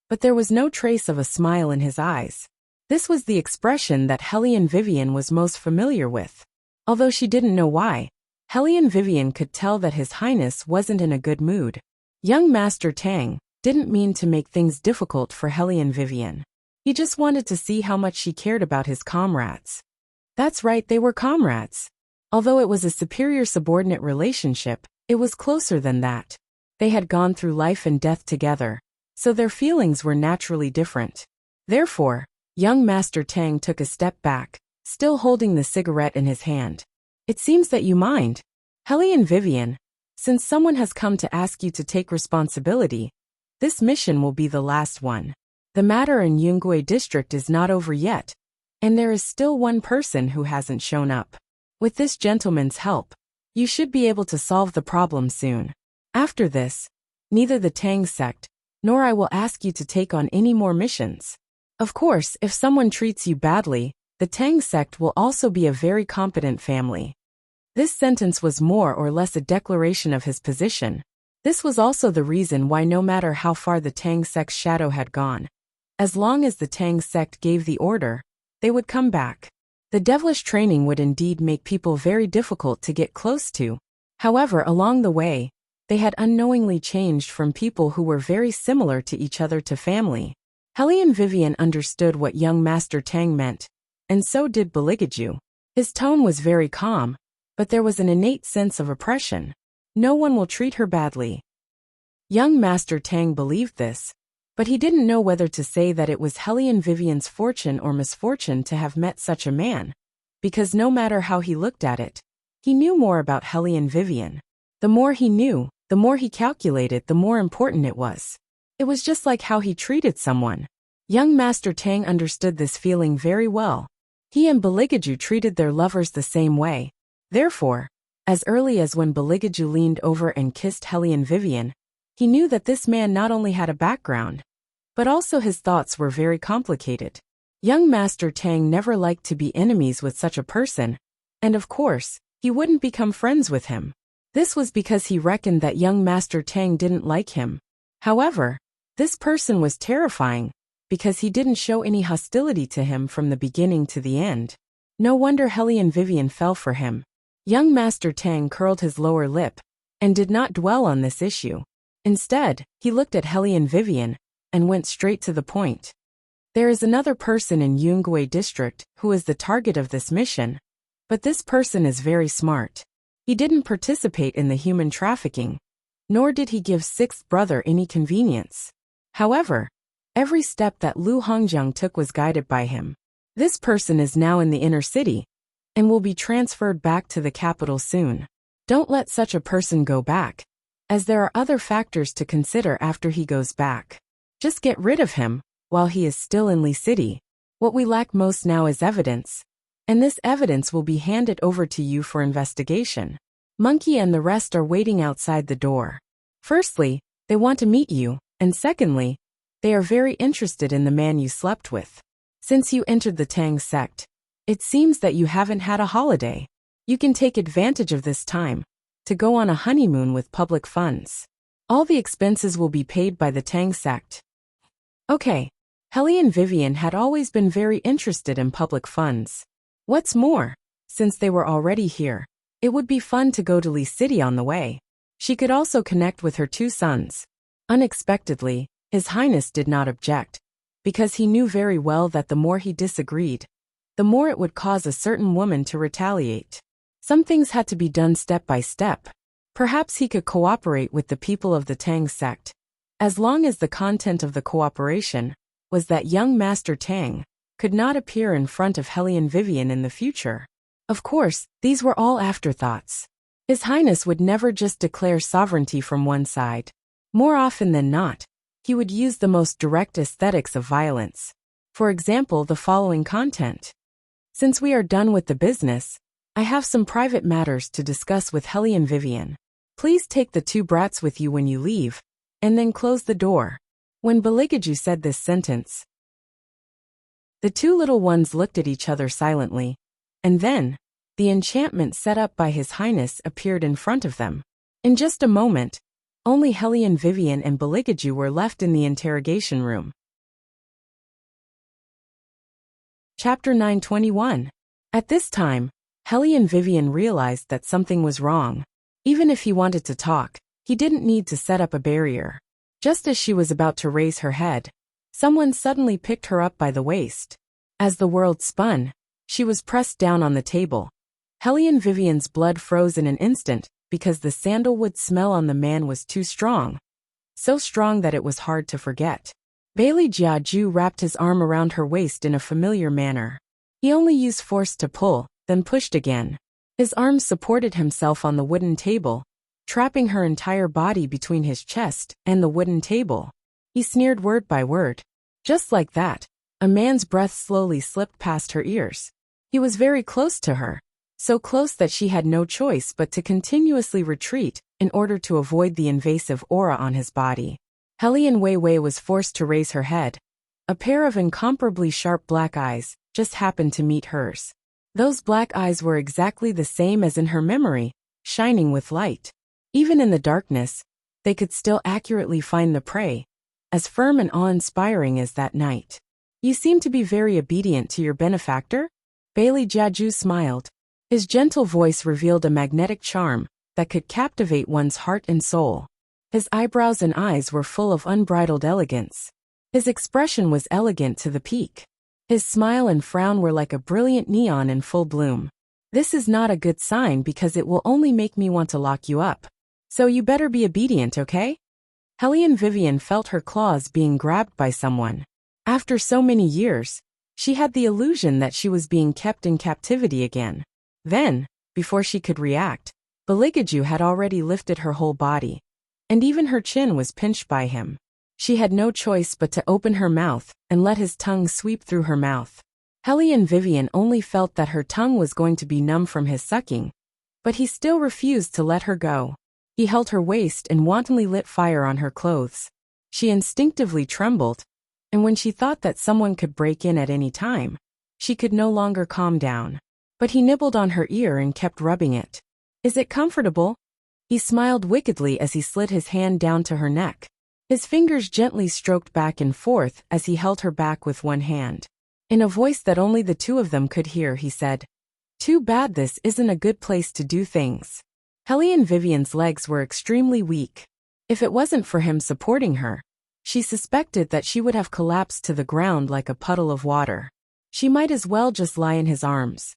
but there was no trace of a smile in his eyes. This was the expression that Hellion Vivian was most familiar with. Although she didn't know why, Hellion Vivian could tell that His Highness wasn't in a good mood. Young Master Tang didn't mean to make things difficult for Hellion Vivian. He just wanted to see how much she cared about his comrades. That's right, they were comrades. Although it was a superior-subordinate relationship, it was closer than that. They had gone through life and death together, so their feelings were naturally different. Therefore, young Master Tang took a step back, still holding the cigarette in his hand. "It seems that you mind." Hellion Vivian, Since someone has come to ask you to take responsibility, this mission will be the last one. The matter in Yunggui district is not over yet, and there is still one person who hasn't shown up. With this gentleman's help, you should be able to solve the problem soon. After this, neither the Tang sect nor I will ask you to take on any more missions. Of course, if someone treats you badly, the Tang sect will also be a very competent family. This sentence was more or less a declaration of his position. This was also the reason why no matter how far the Tang sect's shadow had gone, as long as the Tang sect gave the order, they would come back. The devilish training would indeed make people very difficult to get close to. However, along the way, they had unknowingly changed from people who were very similar to each other to family. Hellion Vivian understood what young Master Tang meant, and so did Beligaju. His tone was very calm, but there was an innate sense of oppression. No one will treat her badly. Young Master Tang believed this, but he didn't know whether to say that it was Hellion Vivian's fortune or misfortune to have met such a man, because no matter how he looked at it, he knew more about Hellion Vivian. The more he knew, the more he calculated, the more important it was. It was just like how he treated someone. Young Master Tang understood this feeling very well. He and Beligaju treated their lovers the same way. Therefore, as early as when Beligaju leaned over and kissed Hellion Vivian, he knew that this man not only had a background, but also his thoughts were very complicated. Young Master Tang never liked to be enemies with such a person, and of course, he wouldn't become friends with him. This was because he reckoned that young Master Tang didn't like him. However, this person was terrifying, because he didn't show any hostility to him from the beginning to the end. No wonder Hellion Vivian fell for him. Young Master Tang curled his lower lip, and did not dwell on this issue. Instead, he looked at Hellion Vivian, and went straight to the point. There is another person in Yunggui district who is the target of this mission, but this person is very smart. He didn't participate in the human trafficking, nor did he give sixth brother any convenience. However, every step that Lu Hongjiang took was guided by him. This person is now in the inner city, and will be transferred back to the capital soon. Don't let such a person go back, as there are other factors to consider after he goes back. Just get rid of him, while he is still in Li City. What we lack most now is evidence, and this evidence will be handed over to you for investigation. Monkey and the rest are waiting outside the door. Firstly, they want to meet you, and secondly, they are very interested in the man you slept with. Since you entered the Tang sect, it seems that you haven't had a holiday. You can take advantage of this time to go on a honeymoon with public funds. All the expenses will be paid by the Tang sect. Okay, Hellion Vivian had always been very interested in public funds. What's more, since they were already here, it would be fun to go to Li City on the way. She could also connect with her two sons. Unexpectedly, His Highness did not object, because he knew very well that the more he disagreed, the more it would cause a certain woman to retaliate. Some things had to be done step by step. Perhaps he could cooperate with the people of the Tang sect, as long as the content of the cooperation was that young Master Tang could not appear in front of Hellion Vivian in the future. Of course, these were all afterthoughts. His Highness would never just declare sovereignty from one side. More often than not, he would use the most direct aesthetics of violence. For example, the following content. Since we are done with the business, I have some private matters to discuss with Hellion Vivian. Please take the two brats with you when you leave, and then close the door. When Beligaju said this sentence, the two little ones looked at each other silently, and then, the enchantment set up by His Highness appeared in front of them. In just a moment, only Hellion Vivian and Beligaju were left in the interrogation room. Chapter 921. At this time, Hellion Vivian realized that something was wrong. Even if he wanted to talk, he didn't need to set up a barrier. Just as she was about to raise her head, someone suddenly picked her up by the waist. As the world spun, she was pressed down on the table. Hellion Vivian's blood froze in an instant, because the sandalwood smell on the man was too strong. So strong that it was hard to forget. Bailey Jiaju wrapped his arm around her waist in a familiar manner. He only used force to pull, then pushed again. His arms supported himself on the wooden table, trapping her entire body between his chest and the wooden table. He sneered word by word. Just like that, a man's breath slowly slipped past her ears. He was very close to her, so close that she had no choice but to continuously retreat in order to avoid the invasive aura on his body. Helian Weiwei was forced to raise her head. A pair of incomparably sharp black eyes just happened to meet hers. Those black eyes were exactly the same as in her memory, shining with light. Even in the darkness, they could still accurately find the prey, as firm and awe-inspiring as that night. You seem to be very obedient to your benefactor? Bailey Jiaju smiled. His gentle voice revealed a magnetic charm that could captivate one's heart and soul. His eyebrows and eyes were full of unbridled elegance. His expression was elegant to the peak. His smile and frown were like a brilliant neon in full bloom. This is not a good sign because it will only make me want to lock you up. So you better be obedient, okay? Helian Vivian felt her claws being grabbed by someone. After so many years, she had the illusion that she was being kept in captivity again. Then, before she could react, Beligaju had already lifted her whole body, and even her chin was pinched by him. She had no choice but to open her mouth and let his tongue sweep through her mouth. Helian Vivian only felt that her tongue was going to be numb from his sucking, but he still refused to let her go. He held her waist and wantonly lit fire on her clothes. She instinctively trembled, and when she thought that someone could break in at any time, she could no longer calm down. But he nibbled on her ear and kept rubbing it. Is it comfortable? He smiled wickedly as he slid his hand down to her neck. His fingers gently stroked back and forth as he held her back with one hand. In a voice that only the two of them could hear, he said, "Too bad this isn't a good place to do things." Helian Vivian's legs were extremely weak. If it wasn't for him supporting her, she suspected that she would have collapsed to the ground like a puddle of water. She might as well just lie in his arms.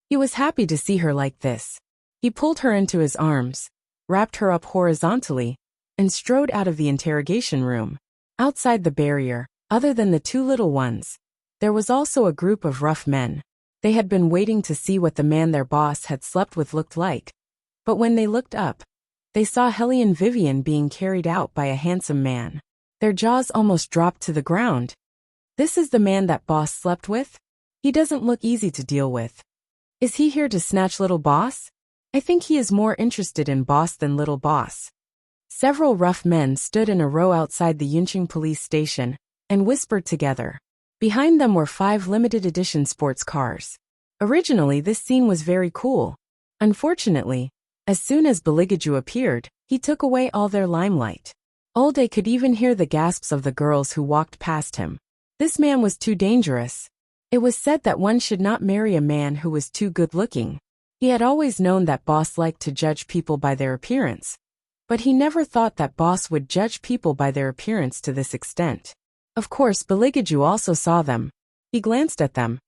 He was happy to see her like this. He pulled her into his arms, wrapped her up horizontally, and strode out of the interrogation room. Outside the barrier, other than the two little ones, there was also a group of rough men. They had been waiting to see what the man their boss had slept with looked like. But when they looked up, they saw Helian Vivian being carried out by a handsome man. Their jaws almost dropped to the ground. This is the man that boss slept with? He doesn't look easy to deal with. Is he here to snatch little boss? I think he is more interested in boss than little boss. Several rough men stood in a row outside the Yunqing police station and whispered together. Behind them were 5 limited edition sports cars. Originally, this scene was very cool. Unfortunately, as soon as Beligaju appeared, he took away all their limelight. Alde could even hear the gasps of the girls who walked past him. This man was too dangerous. It was said that one should not marry a man who was too good-looking. He had always known that boss liked to judge people by their appearance, but he never thought that boss would judge people by their appearance to this extent. Of course, Beligaju also saw them. He glanced at them.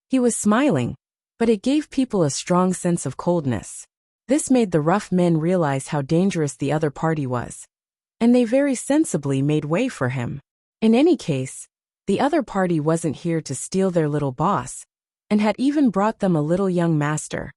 He was smiling, but it gave people a strong sense of coldness. This made the rough men realize how dangerous the other party was, and they very sensibly made way for him. In any case, the other party wasn't here to steal their little boss, and had even brought them a little young master.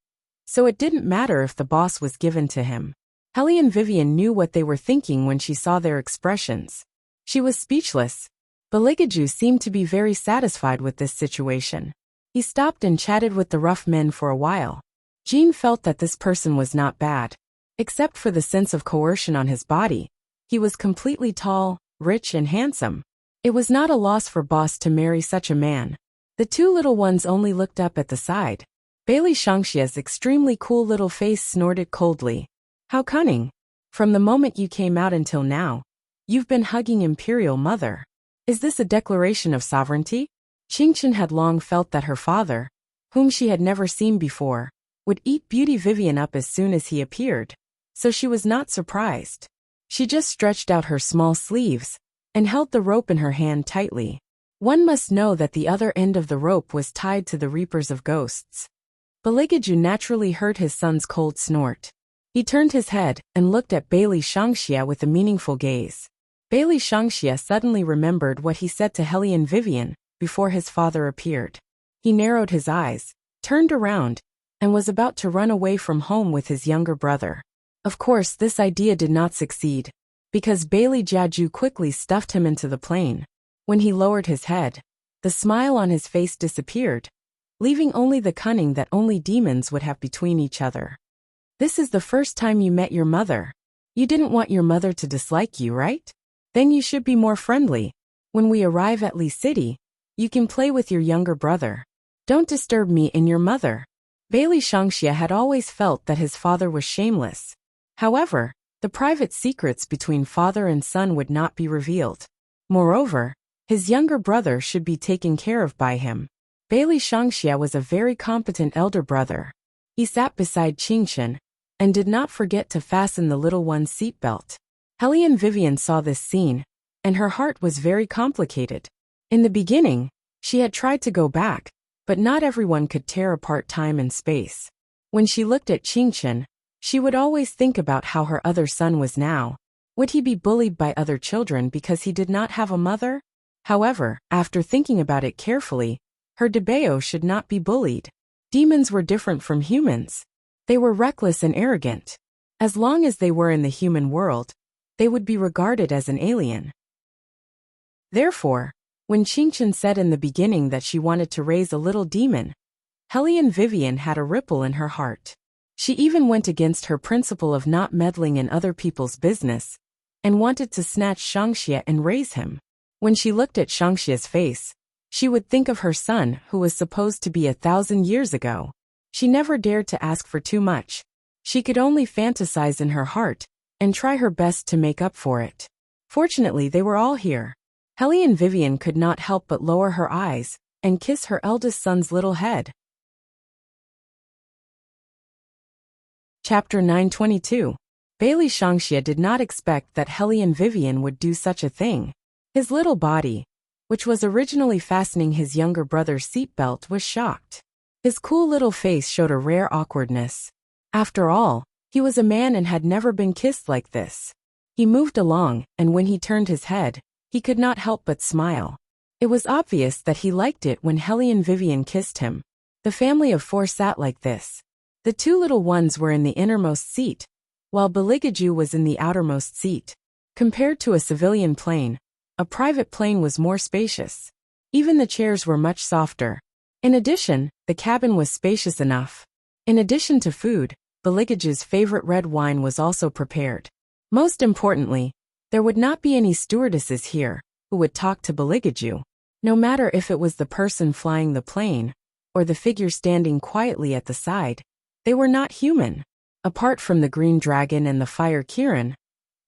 So it didn't matter if the boss was given to him. Helian Vivian knew what they were thinking when she saw their expressions. She was speechless. Beligaju seemed to be very satisfied with this situation. He stopped and chatted with the rough men for a while. Jean felt that this person was not bad. Except for the sense of coercion on his body, he was completely tall, rich and handsome. It was not a loss for boss to marry such a man. The two little ones only looked up at the side. Bailey Shangxia's extremely cool little face snorted coldly. How cunning. From the moment you came out until now, you've been hugging Imperial Mother. Is this a declaration of sovereignty? Qingchen had long felt that her father, whom she had never seen before, would eat Beauty Vivian up as soon as he appeared, so she was not surprised. She just stretched out her small sleeves and held the rope in her hand tightly. One must know that the other end of the rope was tied to the Reapers of Ghosts. Beligaju naturally heard his son's cold snort. He turned his head and looked at Bailey Shangxia with a meaningful gaze. Bailey Shangxia suddenly remembered what he said to Helian Vivian before his father appeared. He narrowed his eyes, turned around, and was about to run away from home with his younger brother. Of course, this idea did not succeed, because Bailey Jiaju quickly stuffed him into the plane. When he lowered his head, the smile on his face disappeared, leaving only the cunning that only demons would have between each other. This is the first time you met your mother. You didn't want your mother to dislike you, right? Then you should be more friendly. When we arrive at Lee City, you can play with your younger brother. Don't disturb me and your mother. Bailey Shangxia had always felt that his father was shameless. However, the private secrets between father and son would not be revealed. Moreover, his younger brother should be taken care of by him. Bailey Shangxia was a very competent elder brother. He sat beside Qingchen and did not forget to fasten the little one's seatbelt. Hellion Vivian saw this scene, and her heart was very complicated. In the beginning, she had tried to go back, but not everyone could tear apart time and space. When she looked at Qingchen, she would always think about how her other son was now. Would he be bullied by other children because he did not have a mother? However, after thinking about it carefully, her Debeo should not be bullied. Demons were different from humans. They were reckless and arrogant. As long as they were in the human world, they would be regarded as an alien. Therefore, when Qingchen said in the beginning that she wanted to raise a little demon, Hellion Vivian had a ripple in her heart. She even went against her principle of not meddling in other people's business, and wanted to snatch Shangxia and raise him. When she looked at Shangxia's face, she would think of her son who was supposed to be 1,000 years ago. She never dared to ask for too much. She could only fantasize in her heart and try her best to make up for it. Fortunately, they were all here. Hellion Vivian could not help but lower her eyes and kiss her eldest son's little head. Chapter 922. Bailey Shangxia did not expect that Hellion Vivian would do such a thing. His little body, which was originally fastening his younger brother's seatbelt, was shocked. His cool little face showed a rare awkwardness. After all, he was a man and had never been kissed like this. He moved along, and when he turned his head, he could not help but smile. It was obvious that he liked it when Hellion Vivian kissed him. The family of 4 sat like this. The 2 little ones were in the innermost seat, while Beligaju was in the outermost seat. Compared to a civilian plane, a private plane was more spacious. Even the chairs were much softer. In addition, the cabin was spacious enough. In addition to food, Beligaju's favorite red wine was also prepared. Most importantly, there would not be any stewardesses here who would talk to Beligaju. No matter if it was the person flying the plane or the figure standing quietly at the side, they were not human. Apart from the green dragon and the fire Kirin,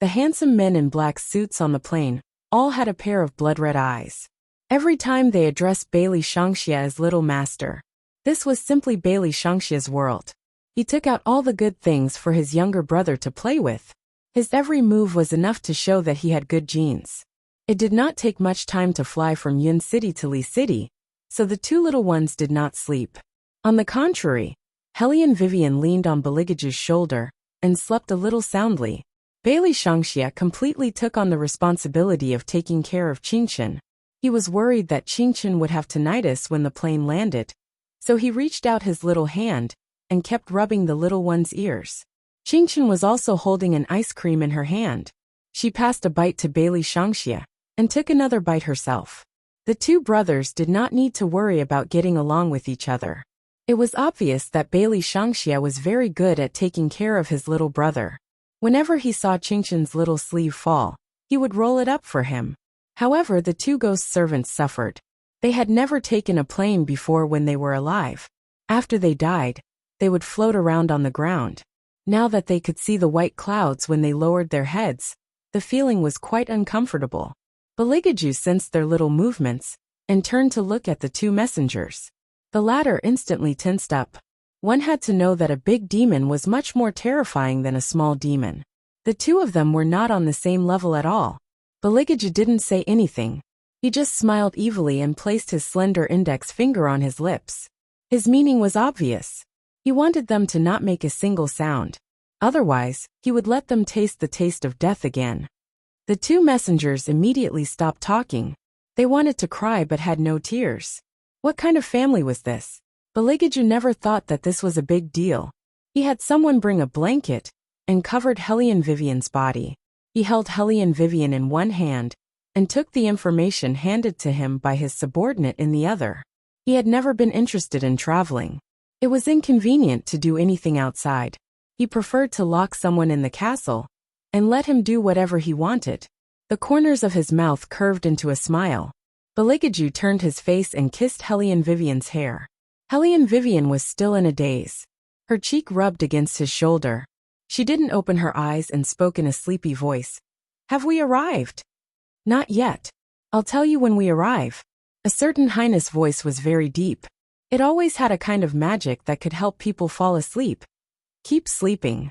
the handsome men in black suits on the plane all had a pair of blood-red eyes. Every time they addressed Bailey Shangxia as Little Master. This was simply Bailey Shangxia's world. He took out all the good things for his younger brother to play with. His every move was enough to show that he had good genes. It did not take much time to fly from Yun City to Lee City, so the 2 little ones did not sleep. On the contrary, Hellion Vivian leaned on Beligaju's shoulder and slept a little soundly. Bailey Shangxia completely took on the responsibility of taking care of Qingchen. He was worried that Qingchen would have tinnitus when the plane landed, so he reached out his little hand and kept rubbing the little one's ears. Qingchen was also holding an ice cream in her hand. She passed a bite to Bailey Shangxia and took another bite herself. The 2 brothers did not need to worry about getting along with each other. It was obvious that Bailey Shangxia was very good at taking care of his little brother. Whenever he saw Qingchen's little sleeve fall, he would roll it up for him. However, the 2 ghost servants suffered. They had never taken a plane before when they were alive. After they died, they would float around on the ground. Now that they could see the white clouds when they lowered their heads, the feeling was quite uncomfortable. Beligaju sensed their little movements and turned to look at the 2 messengers. The latter instantly tensed up. One had to know that a big demon was much more terrifying than a small demon. The 2 of them were not on the same level at all. Beligaju didn't say anything. He just smiled evilly and placed his slender index finger on his lips. His meaning was obvious. He wanted them to not make a single sound. Otherwise, he would let them taste the taste of death again. The 2 messengers immediately stopped talking. They wanted to cry but had no tears. What kind of family was this? Baligaju never thought that this was a big deal. He had someone bring a blanket and covered Hellion Vivian's body. He held Hellion Vivian in one hand and took the information handed to him by his subordinate in the other. He had never been interested in traveling. It was inconvenient to do anything outside. He preferred to lock someone in the castle and let him do whatever he wanted. The corners of his mouth curved into a smile. Baligaju turned his face and kissed Hellion Vivian's hair. Hellion Vivian was still in a daze. Her cheek rubbed against his shoulder. She didn't open her eyes and spoke in a sleepy voice. "Have we arrived?" "Not yet. I'll tell you when we arrive." A certain highness voice was very deep. It always had a kind of magic that could help people fall asleep. "Keep sleeping."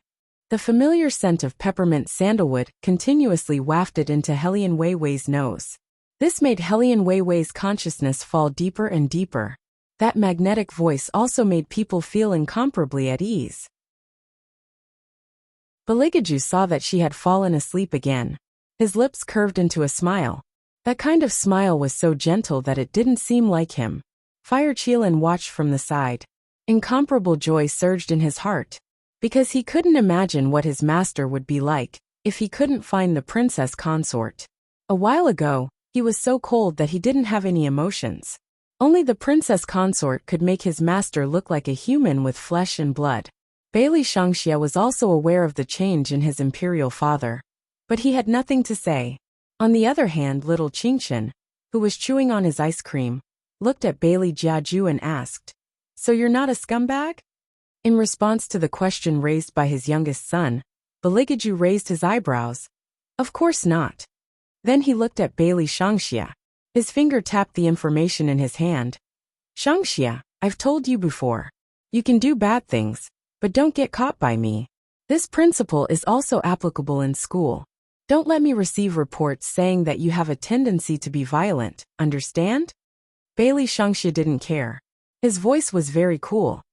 The familiar scent of peppermint sandalwood continuously wafted into Hellion Weiwei's nose. This made Hellion Weiwei's consciousness fall deeper and deeper. That magnetic voice also made people feel incomparably at ease. Baligaju saw that she had fallen asleep again. His lips curved into a smile. That kind of smile was so gentle that it didn't seem like him. Fire Qilin watched from the side. Incomparable joy surged in his heart, because he couldn't imagine what his master would be like if he couldn't find the princess consort. A while ago, he was so cold that he didn't have any emotions. Only the princess consort could make his master look like a human with flesh and blood. Bailey Shangxia was also aware of the change in his imperial father, but he had nothing to say. On the other hand, little Qingchen, who was chewing on his ice cream, looked at Bailey Jiaju and asked, "So you're not a scumbag?" In response to the question raised by his youngest son, Baligaju raised his eyebrows. "Of course not." Then he looked at Bailey Shangxia. His finger tapped the information in his hand. "Shangxia, I've told you before. You can do bad things, but don't get caught by me. This principle is also applicable in school. Don't let me receive reports saying that you have a tendency to be violent, understand?" Bailey Shangxia didn't care. His voice was very cool.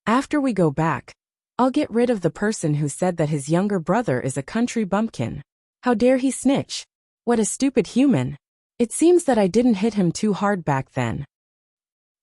"After we go back, I'll get rid of the person who said that his younger brother is a country bumpkin. How dare he snitch? What a stupid human. It seems that I didn't hit him too hard back then."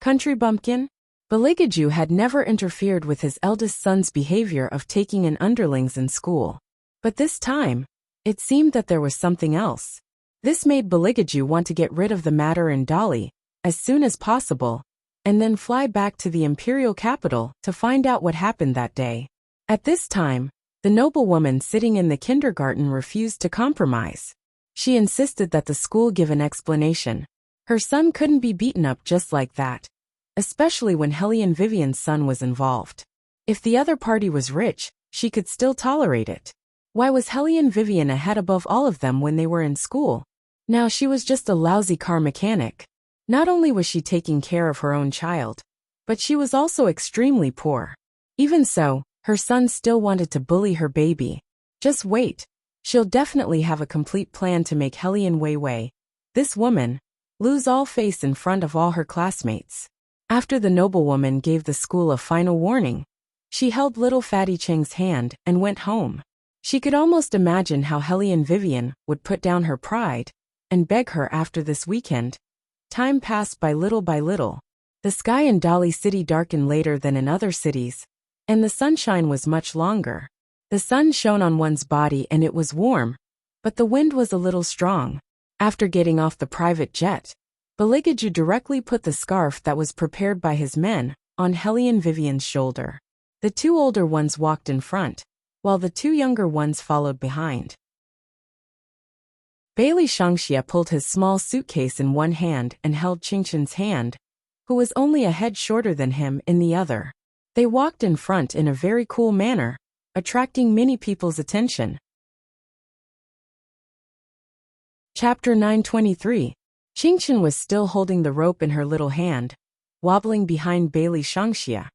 Country bumpkin? Baligaju had never interfered with his eldest son's behavior of taking in underlings in school. But this time, it seemed that there was something else. This made Baligaju want to get rid of the matter in Dali as soon as possible, and then fly back to the imperial capital to find out what happened that day. At this time, the noblewoman sitting in the kindergarten refused to compromise. She insisted that the school give an explanation. Her son couldn't be beaten up just like that, especially when Hellion Vivian's son was involved. If the other party was rich, she could still tolerate it. Why was Hellion Vivian ahead above all of them when they were in school? Now she was just a lousy car mechanic. Not only was she taking care of her own child, but she was also extremely poor. Even so, her son still wanted to bully her baby. Just wait. She'll definitely have a complete plan to make Hellion Weiwei, this woman, lose all face in front of all her classmates. After the noblewoman gave the school a final warning, she held little Fatty Cheng's hand and went home. She could almost imagine how Hellion Vivian would put down her pride and beg her after this weekend. Time passed by little by little. The sky in Dali City darkened later than in other cities, and the sunshine was much longer. The sun shone on one's body and it was warm, but the wind was a little strong. After getting off the private jet, Baligaju directly put the scarf that was prepared by his men on Hellion Vivian's shoulder. The two older ones walked in front, while the two younger ones followed behind. Bailey Shangxia pulled his small suitcase in one hand and held Qingchen's hand, who was only a head shorter than him, in the other. They walked in front in a very cool manner, attracting many people's attention. Chapter 923. Qingchen was still holding the rope in her little hand, wobbling behind Bailey Shangxia,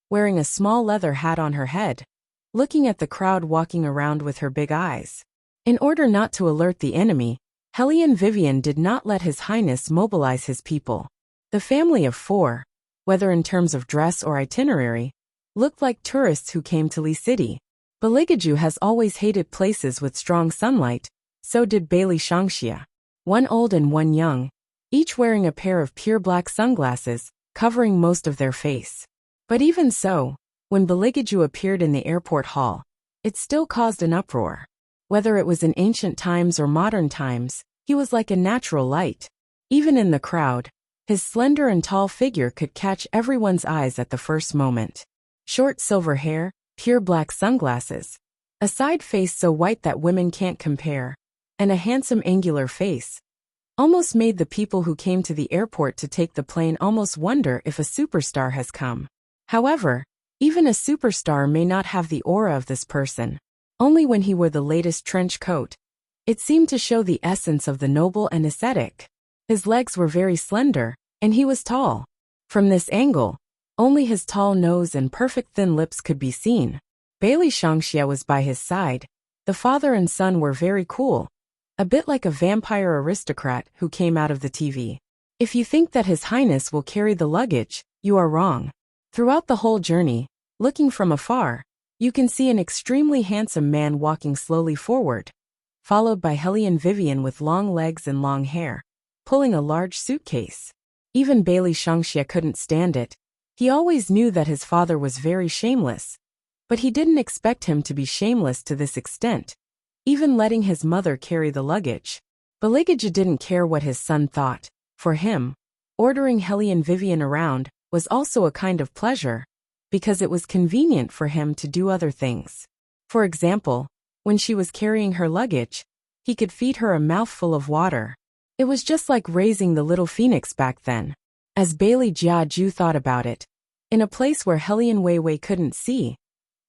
wearing a small leather hat on her head, looking at the crowd walking around with her big eyes. In order not to alert the enemy, Hellion Vivian did not let His Highness mobilize his people. The family of four, whether in terms of dress or itinerary, looked like tourists who came to Li City. Baligaju has always hated places with strong sunlight, so did Bailey Shangxia. One old and one young, each wearing a pair of pure black sunglasses, covering most of their face. But even so, when Baligaju appeared in the airport hall, it still caused an uproar. Whether it was in ancient times or modern times, he was like a natural light. Even in the crowd, his slender and tall figure could catch everyone's eyes at the first moment. Short silver hair, pure black sunglasses, a side face so white that women can't compare, and a handsome angular face, almost made the people who came to the airport to take the plane almost wonder if a superstar has come. However, even a superstar may not have the aura of this person. Only when he wore the latest trench coat, it seemed to show the essence of the noble and ascetic. His legs were very slender, and he was tall. From this angle, only his tall nose and perfect thin lips could be seen. Bailey Shangxia was by his side. The father and son were very cool, a bit like a vampire aristocrat who came out of the TV. If you think that His Highness will carry the luggage, you are wrong. Throughout the whole journey, looking from afar, you can see an extremely handsome man walking slowly forward, followed by Hellion Vivian with long legs and long hair, pulling a large suitcase. Even Bailey Shangxia couldn't stand it. He always knew that his father was very shameless, but he didn't expect him to be shameless to this extent, even letting his mother carry the luggage. Baligaju didn't care what his son thought. For him, ordering Hellion Vivian around was also a kind of pleasure, because it was convenient for him to do other things. For example, when she was carrying her luggage, he could feed her a mouthful of water. It was just like raising the little phoenix back then. As Bailey Jiaju thought about it, in a place where Hellion Weiwei couldn't see,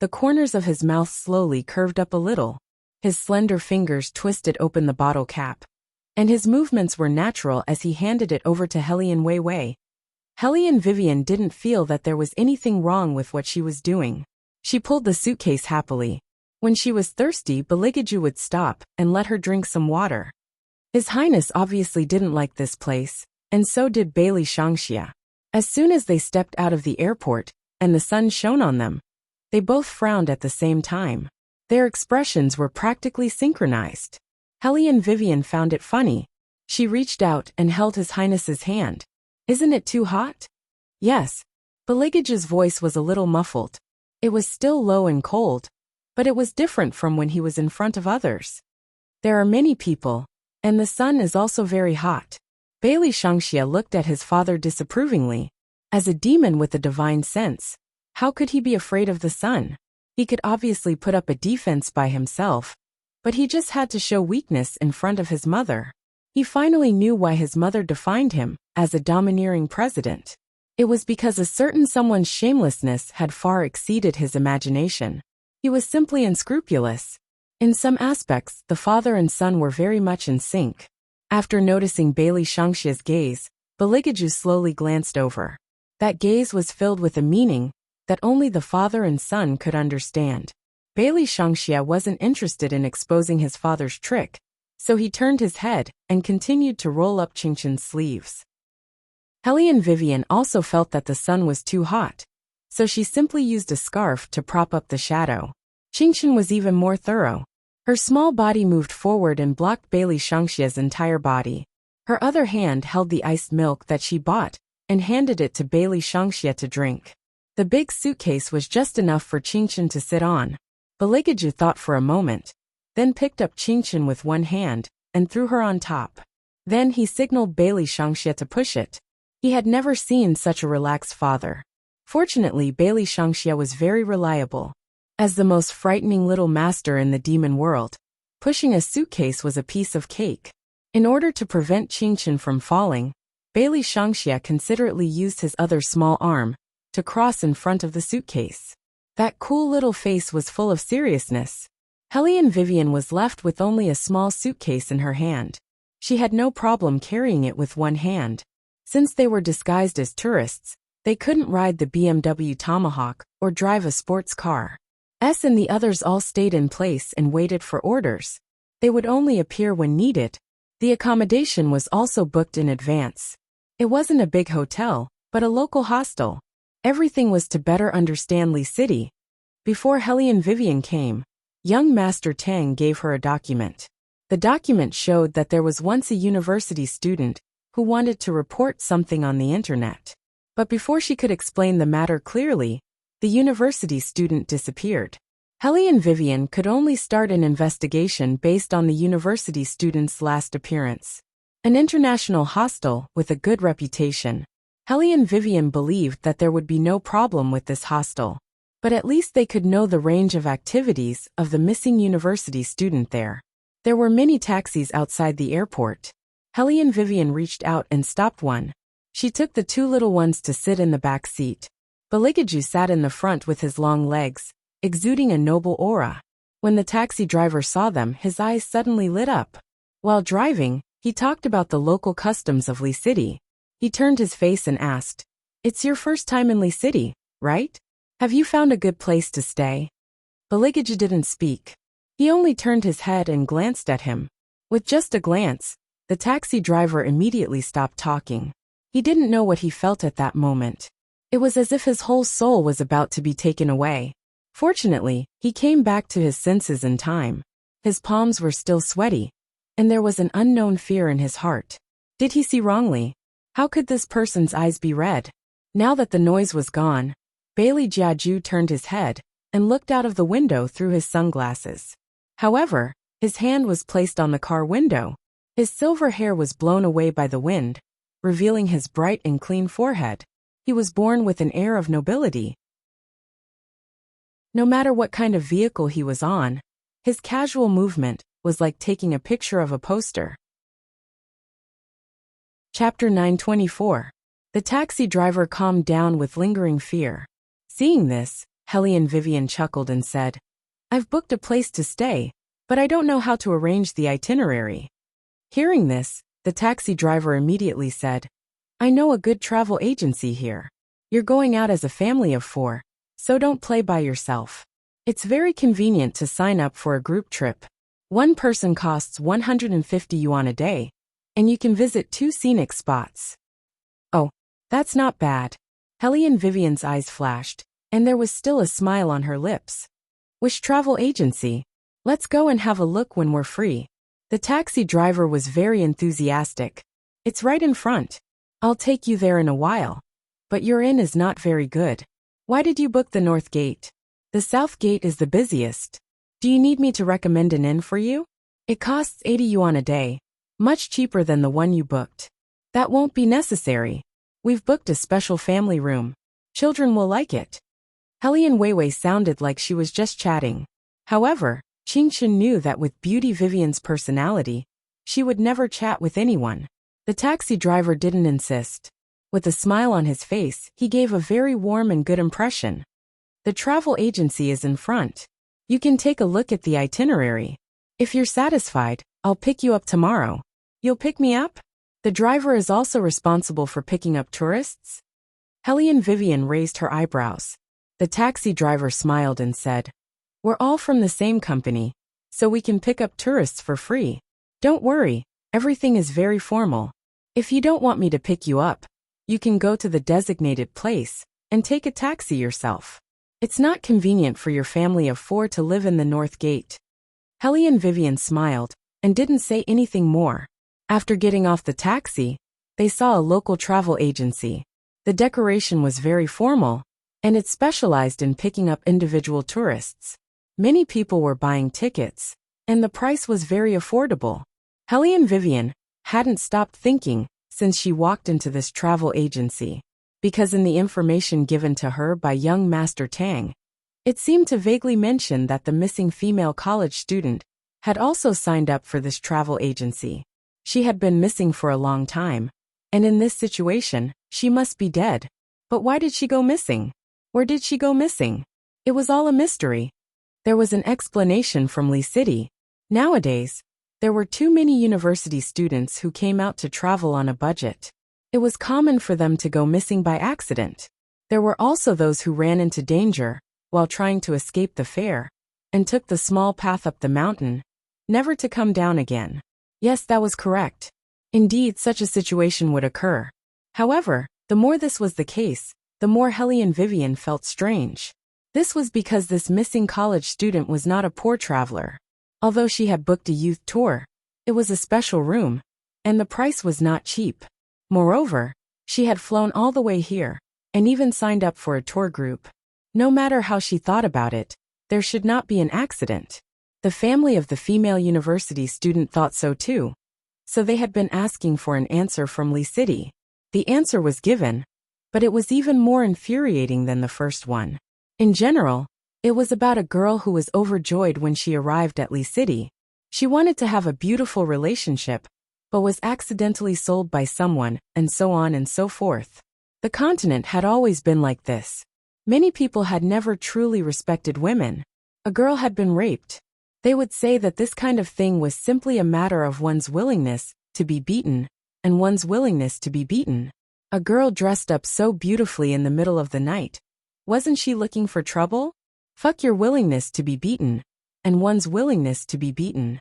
the corners of his mouth slowly curved up a little. His slender fingers twisted open the bottle cap, and his movements were natural as he handed it over to Hellion Weiwei. Hellion Vivian didn't feel that there was anything wrong with what she was doing. She pulled the suitcase happily. When she was thirsty, Baligaju would stop and let her drink some water. His Highness obviously didn't like this place, and so did Bailey Shangxia. As soon as they stepped out of the airport, and the sun shone on them, they both frowned at the same time. Their expressions were practically synchronized. Hellion Vivian found it funny. She reached out and held His Highness's hand. "Isn't it too hot?" "Yes." Baligaju's voice was a little muffled. It was still low and cold, but it was different from when he was in front of others. "There are many people, and the sun is also very hot." Bailey Shangxia looked at his father disapprovingly. As a demon with a divine sense, how could he be afraid of the sun? He could obviously put up a defense by himself, but he just had to show weakness in front of his mother. He finally knew why his mother defined him as a domineering president. It was because a certain someone's shamelessness had far exceeded his imagination. He was simply unscrupulous. In some aspects, the father and son were very much in sync. After noticing Bailey Shangxia's gaze, Baligaju slowly glanced over. That gaze was filled with a meaning that only the father and son could understand. Bailey Shangxia wasn't interested in exposing his father's trick, so he turned his head and continued to roll up Qingqin's sleeves. Hellion Vivian also felt that the sun was too hot, so she simply used a scarf to prop up the shadow. Qingqin was even more thorough. Her small body moved forward and blocked Bailey Shangxia's entire body. Her other hand held the iced milk that she bought and handed it to Bailey Shangxia to drink. The big suitcase was just enough for Qingqin to sit on. Baligaju thought for a moment, then picked up Qingqin with one hand and threw her on top. Then he signaled Bailey Shangxia to push it. He had never seen such a relaxed father. Fortunately, Bailey Shangxia was very reliable. As the most frightening little master in the demon world, pushing a suitcase was a piece of cake. In order to prevent Qingqin from falling, Bailey Shangxia considerately used his other small arm to cross in front of the suitcase. That cool little face was full of seriousness. Hellion Vivian was left with only a small suitcase in her hand. She had no problem carrying it with one hand. Since they were disguised as tourists, they couldn't ride the BMW Tomahawk or drive a sports car. And the others all stayed in place and waited for orders. They would only appear when needed. The accommodation was also booked in advance. It wasn't a big hotel, but a local hostel. Everything was to better understand Li City. Before Hellion Vivian came, young Master Tang gave her a document. The document showed that there was once a university student who wanted to report something on the internet. But before she could explain the matter clearly, the university student disappeared. Helly and Vivian could only start an investigation based on the university student's last appearance. An international hostel with a good reputation. Helly and Vivian believed that there would be no problem with this hostel, but at least they could know the range of activities of the missing university student there. There were many taxis outside the airport. Helly and Vivian reached out and stopped one. She took the two little ones to sit in the back seat. Baligaju sat in the front with his long legs, exuding a noble aura. When the taxi driver saw them, his eyes suddenly lit up. While driving, he talked about the local customs of Lee City. He turned his face and asked, "It's your first time in Lee City, right? Have you found a good place to stay?" Baligaju didn't speak. He only turned his head and glanced at him. With just a glance, the taxi driver immediately stopped talking. He didn't know what he felt at that moment. It was as if his whole soul was about to be taken away. Fortunately, he came back to his senses in time. His palms were still sweaty, and there was an unknown fear in his heart. Did he see wrongly? How could this person's eyes be red? Now that the noise was gone, Bailey Jiaju turned his head and looked out of the window through his sunglasses. However, his hand was placed on the car window. His silver hair was blown away by the wind, revealing his bright and clean forehead. He was born with an air of nobility. No matter what kind of vehicle he was on, his casual movement was like taking a picture of a poster. Chapter 924. The taxi driver calmed down with lingering fear. Seeing this, Helly and Vivian chuckled and said, "I've booked a place to stay, but I don't know how to arrange the itinerary." Hearing this, the taxi driver immediately said, "I know a good travel agency here. You're going out as a family of 4, so don't play by yourself. It's very convenient to sign up for a group trip. One person costs 150 yuan a day, and you can visit 2 scenic spots." "Oh, that's not bad." Helly and Vivian's eyes flashed, and there was still a smile on her lips. "Which travel agency? Let's go and have a look when we're free." The taxi driver was very enthusiastic. "It's right in front. I'll take you there in a while. But your inn is not very good. Why did you book the North Gate? The South Gate is the busiest. Do you need me to recommend an inn for you? It costs 80 yuan a day, much cheaper than the one you booked." "That won't be necessary. We've booked a special family room. Children will like it." Helly and Weiwei sounded like she was just chatting. However, Qingxin knew that with Beauty Vivian's personality, she would never chat with anyone. The taxi driver didn't insist. With a smile on his face, he gave a very warm and good impression. "The travel agency is in front. You can take a look at the itinerary. If you're satisfied, I'll pick you up tomorrow." "You'll pick me up? The driver is also responsible for picking up tourists?" Helly and Vivian raised her eyebrows. The taxi driver smiled and said, "We're all from the same company, so we can pick up tourists for free. Don't worry, everything is very formal. If you don't want me to pick you up, you can go to the designated place and take a taxi yourself. It's not convenient for your family of 4 to live in the North Gate." Helly and Vivian smiled and didn't say anything more. After getting off the taxi, they saw a local travel agency. The decoration was very formal, and it specialized in picking up individual tourists. Many people were buying tickets, and the price was very affordable. Helly and Vivian hadn't stopped thinking since she walked into this travel agency, because in the information given to her by young Master Tang, it seemed to vaguely mention that the missing female college student had also signed up for this travel agency. She had been missing for a long time, and in this situation, she must be dead. But why did she go missing? Where did she go missing? It was all a mystery. There was an explanation from Lee City. Nowadays, there were too many university students who came out to travel on a budget. It was common for them to go missing by accident. There were also those who ran into danger while trying to escape the fair, and took the small path up the mountain, never to come down again. Yes, that was correct. Indeed, such a situation would occur. However, the more this was the case, the more Helly and Vivian felt strange. This was because this missing college student was not a poor traveler. Although she had booked a youth tour, it was a special room, and the price was not cheap. Moreover, she had flown all the way here, and even signed up for a tour group. No matter how she thought about it, there should not be an accident. The family of the female university student thought so too. So they had been asking for an answer from Lee City. The answer was given, but it was even more infuriating than the first one. In general, it was about a girl who was overjoyed when she arrived at Lee City. She wanted to have a beautiful relationship, but was accidentally sold by someone, and so on and so forth. The continent had always been like this. Many people had never truly respected women. A girl had been raped. They would say that this kind of thing was simply a matter of one's willingness to be beaten, and one's willingness to be beaten. A girl dressed up so beautifully in the middle of the night. Wasn't she looking for trouble? Fuck your willingness to be beaten, and one's willingness to be beaten.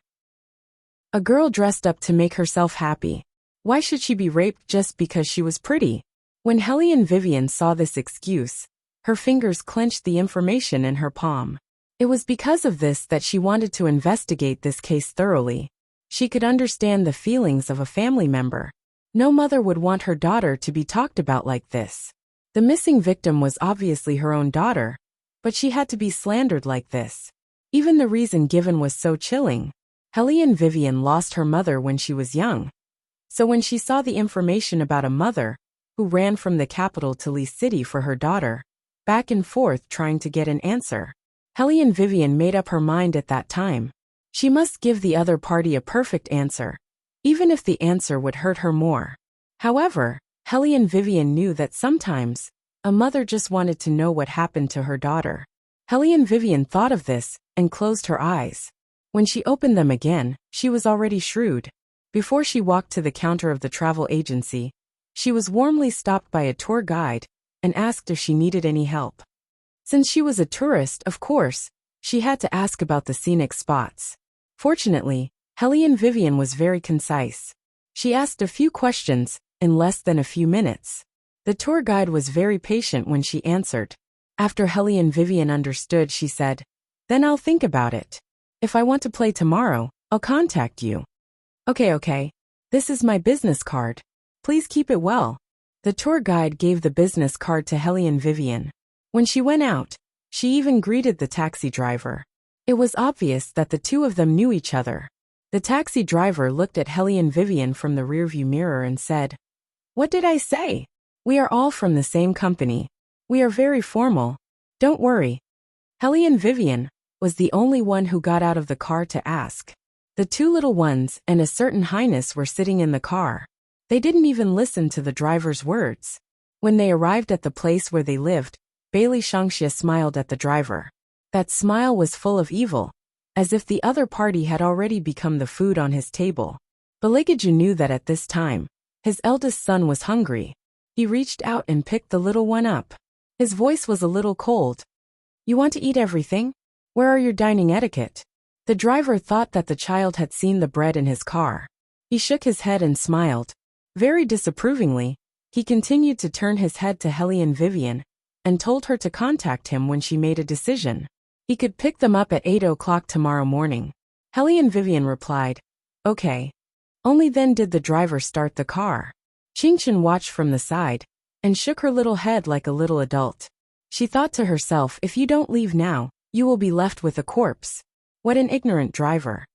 A girl dressed up to make herself happy. Why should she be raped just because she was pretty? When Helene Vivian saw this excuse, her fingers clenched the information in her palm. It was because of this that she wanted to investigate this case thoroughly. She could understand the feelings of a family member. No mother would want her daughter to be talked about like this. The missing victim was obviously her own daughter, but she had to be slandered like this. Even the reason given was so chilling. Helene Vivian lost her mother when she was young. So when she saw the information about a mother who ran from the capital to Lee City for her daughter, back and forth trying to get an answer, Helene Vivian made up her mind at that time. She must give the other party a perfect answer, even if the answer would hurt her more. However, Helene Vivian knew that sometimes a mother just wanted to know what happened to her daughter. Helene Vivian thought of this and closed her eyes. When she opened them again, she was already shrewd. Before she walked to the counter of the travel agency, she was warmly stopped by a tour guide and asked if she needed any help. Since she was a tourist, of course, she had to ask about the scenic spots. Fortunately, Helene Vivian was very concise. She asked a few questions in less than a few minutes. The tour guide was very patient when she answered. After Helene Vivian understood, she said, "Then I'll think about it. If I want to play tomorrow, I'll contact you." Okay. This is my business card. Please keep it well." The tour guide gave the business card to Helene Vivian. When she went out, she even greeted the taxi driver. It was obvious that the two of them knew each other. The taxi driver looked at Helene Vivian from the rearview mirror and said, "What did I say? We are all from the same company. We are very formal. Don't worry." Helene Vivian was the only one who got out of the car to ask. The two little ones and a certain highness were sitting in the car. They didn't even listen to the driver's words. When they arrived at the place where they lived, Bailey Shangxia smiled at the driver. That smile was full of evil, as if the other party had already become the food on his table. Baligaju knew that at this time, his eldest son was hungry. He reached out and picked the little one up. His voice was a little cold. "You want to eat everything? Where are your dining etiquette?" The driver thought that the child had seen the bread in his car. He shook his head and smiled. Very disapprovingly, he continued to turn his head to Helene Vivian and told her to contact him when she made a decision. He could pick them up at 8 o'clock tomorrow morning. Helene Vivian replied, "Okay." Only then did the driver start the car. Qingchen watched from the side and shook her little head like a little adult. She thought to herself, if you don't leave now, you will be left with a corpse. What an ignorant driver.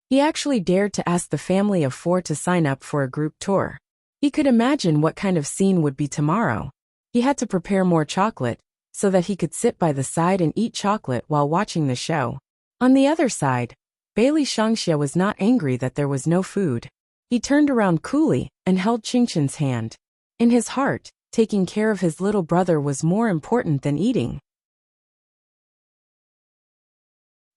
He actually dared to ask the family of 4 to sign up for a group tour. He could imagine what kind of scene would be tomorrow. He had to prepare more chocolate so that he could sit by the side and eat chocolate while watching the show. On the other side, Bailey Shangxia was not angry that there was no food. He turned around coolly and held Qingchen's hand. In his heart, taking care of his little brother was more important than eating.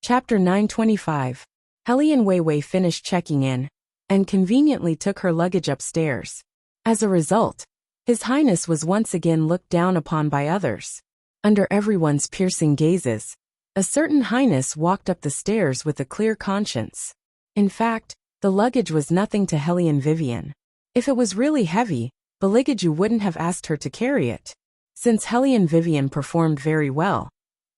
Chapter 925. Helene Weiwei finished checking in and conveniently took her luggage upstairs. As a result, His Highness was once again looked down upon by others. Under everyone's piercing gazes, a certain highness walked up the stairs with a clear conscience. In fact, the luggage was nothing to Helene Vivian. If it was really heavy, Baligaju wouldn't have asked her to carry it. Since Helene Vivian performed very well,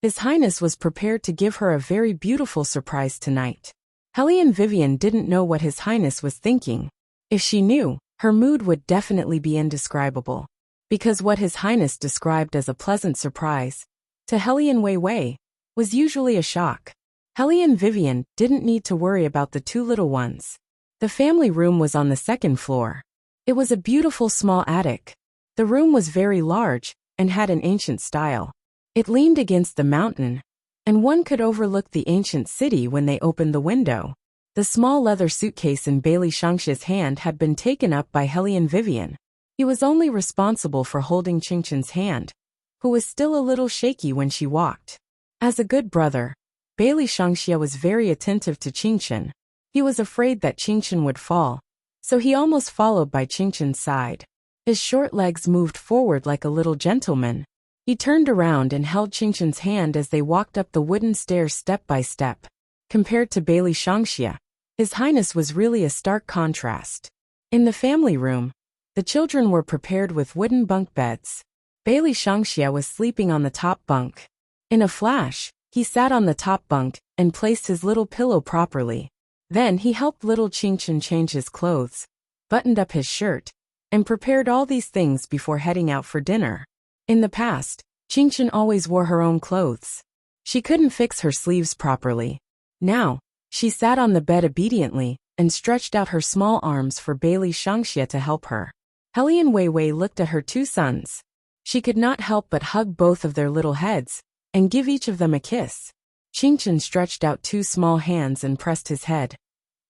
His Highness was prepared to give her a very beautiful surprise tonight. Helene Vivian didn't know what His Highness was thinking. If she knew, her mood would definitely be indescribable. because what His Highness described as a pleasant surprise, to Hellion Wei Wei, was usually a shock. Hellion Vivian didn't need to worry about the two little ones. The family room was on the second floor. It was a beautiful small attic. The room was very large and had an ancient style. It leaned against the mountain, and one could overlook the ancient city when they opened the window. The small leather suitcase in Bailey Shangxia's hand had been taken up by Hellion Vivian. He was only responsible for holding Qingqin's hand, who was still a little shaky when she walked. As a good brother, Bailey Shangxia was very attentive to Qingqin. He was afraid that Qingqin would fall, so he almost followed by Qingqin's side. His short legs moved forward like a little gentleman. He turned around and held Qingqin's hand as they walked up the wooden stairs step by step. Compared to Bailey Shangxia, His Highness was really a stark contrast. In the family room, the children were prepared with wooden bunk beds. Bailey Shangxia was sleeping on the top bunk. In a flash, he sat on the top bunk and placed his little pillow properly. Then he helped little Qingqin change his clothes, buttoned up his shirt, and prepared all these things before heading out for dinner. In the past, Qingqin always wore her own clothes. She couldn't fix her sleeves properly. Now, she sat on the bed obediently and stretched out her small arms for Bailey Shangxia to help her. Hellion Wei Wei looked at her two sons. She could not help but hug both of their little heads and give each of them a kiss. Qingqin stretched out two small hands and pressed his head.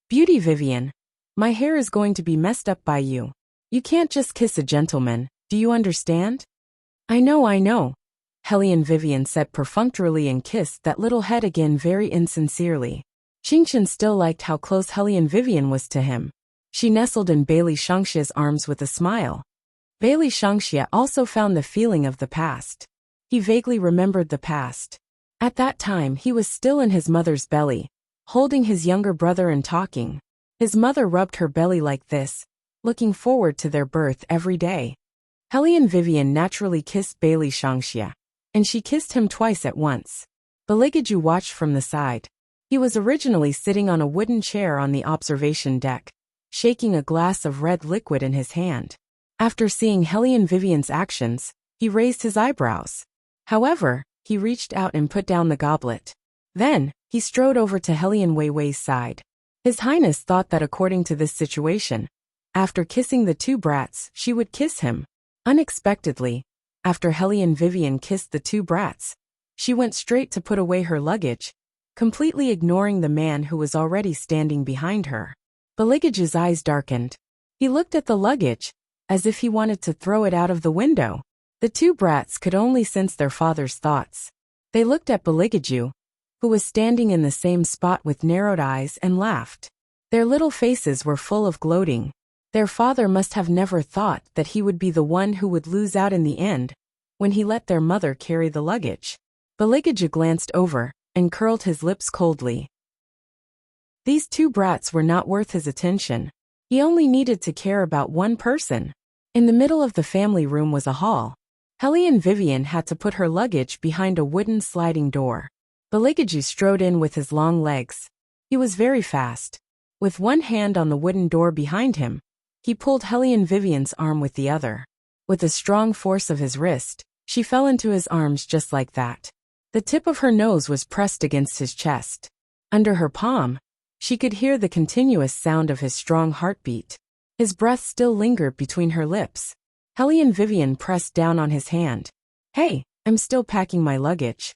"Beauty Vivian, my hair is going to be messed up by you. You can't just kiss a gentleman, do you understand?" I know, Hellion Vivian said perfunctorily and kissed that little head again very insincerely. Qingqin still liked how close Hellion Vivian was to him. She nestled in Bailey Shangxia's arms with a smile. Bailey Shangxia also found the feeling of the past. He vaguely remembered the past. At that time he was still in his mother's belly, holding his younger brother and talking. His mother rubbed her belly like this, looking forward to their birth every day. Hellion Vivian naturally kissed Bailey Shangxia, and she kissed him twice at once. Baligaju watched from the side. He was originally sitting on a wooden chair on the observation deck, shaking a glass of red liquid in his hand. After seeing Hellion Vivian's actions, he raised his eyebrows. However, he reached out and put down the goblet. Then, he strode over to Hellion Wei Wei's side. His Highness thought that according to this situation, after kissing the two brats, she would kiss him. Unexpectedly, after Hellion Vivian kissed the two brats, she went straight to put away her luggage, completely ignoring the man who was already standing behind her. Baligaju's eyes darkened. He looked at the luggage, as if he wanted to throw it out of the window. The two brats could only sense their father's thoughts. They looked at Baligaju, who was standing in the same spot with narrowed eyes, and laughed. Their little faces were full of gloating. Their father must have never thought that he would be the one who would lose out in the end, when he let their mother carry the luggage. Baligaju glanced over and curled his lips coldly. These two brats were not worth his attention. He only needed to care about one person. In the middle of the family room was a hall. Hellion Vivian had to put her luggage behind a wooden sliding door. Baligaju strode in with his long legs. He was very fast. With one hand on the wooden door behind him, he pulled Hellion Vivian's arm with the other. With the strong force of his wrist, she fell into his arms just like that. The tip of her nose was pressed against his chest. Under her palm, she could hear the continuous sound of his strong heartbeat. His breath still lingered between her lips. Hellion Vivian pressed down on his hand. "Hey, I'm still packing my luggage.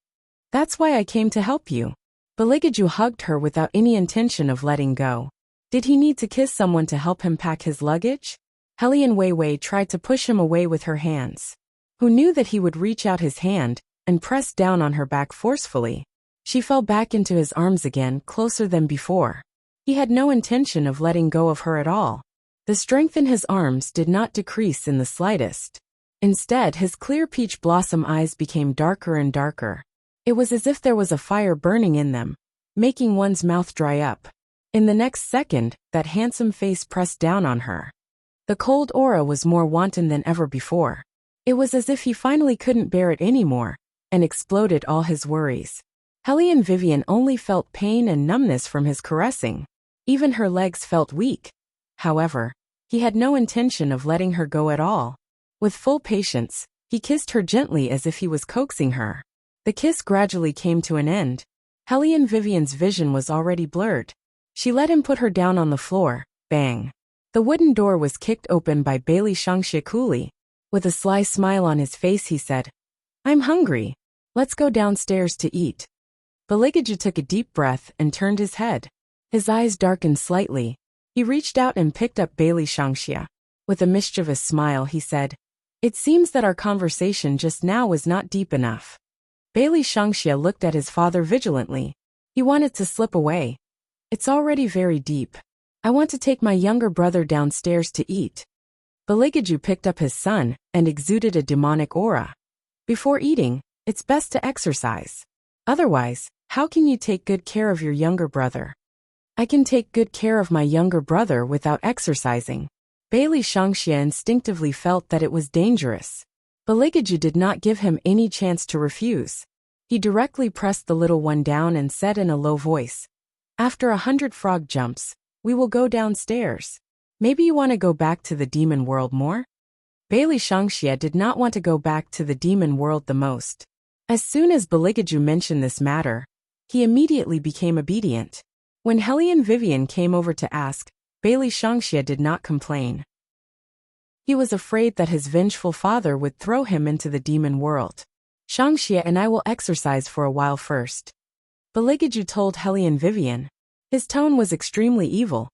That's why I came to help you." Baligaju hugged her without any intention of letting go. Did he need to kiss someone to help him pack his luggage? Hellion Wei Wei tried to push him away with her hands. Who knew that he would reach out his hand and press down on her back forcefully? She fell back into his arms again, closer than before. He had no intention of letting go of her at all. The strength in his arms did not decrease in the slightest. Instead, his clear peach blossom eyes became darker and darker. It was as if there was a fire burning in them, making one's mouth dry up. In the next second, that handsome face pressed down on her. The cold aura was more wanton than ever before. It was as if he finally couldn't bear it anymore, and exploded all his worries. Hellion Vivian only felt pain and numbness from his caressing. Even her legs felt weak. However, he had no intention of letting her go at all. With full patience, he kissed her gently as if he was coaxing her. The kiss gradually came to an end. Helene Vivian's vision was already blurred. She let him put her down on the floor. Bang. The wooden door was kicked open by Bailey Shangxie coolly. With a sly smile on his face he said, "I'm hungry. Let's go downstairs to eat." Baligaju took a deep breath and turned his head. His eyes darkened slightly. He reached out and picked up Bailey Shangxie. With a mischievous smile he said, "It seems that our conversation just now was not deep enough." Bailey Shangxie looked at his father vigilantly. He wanted to slip away. "It's already very deep. I want to take my younger brother downstairs to eat." Baligaju picked up his son and exuded a demonic aura. "Before eating, it's best to exercise. Otherwise, how can you take good care of your younger brother?" "I can take good care of my younger brother without exercising." Bailey Shangxie instinctively felt that it was dangerous. Baligaju did not give him any chance to refuse. He directly pressed the little one down and said in a low voice, "After 100 frog jumps, we will go downstairs. Maybe you want to go back to the demon world more?" Bailey Shangxie did not want to go back to the demon world the most. As soon as Baligaju mentioned this matter, he immediately became obedient. When Helene Vivian came over to ask, Bailey Shangxie did not complain. He was afraid that his vengeful father would throw him into the demon world. "Shangxie and I will exercise for a while first," Baligaju told Helene Vivian. His tone was extremely evil.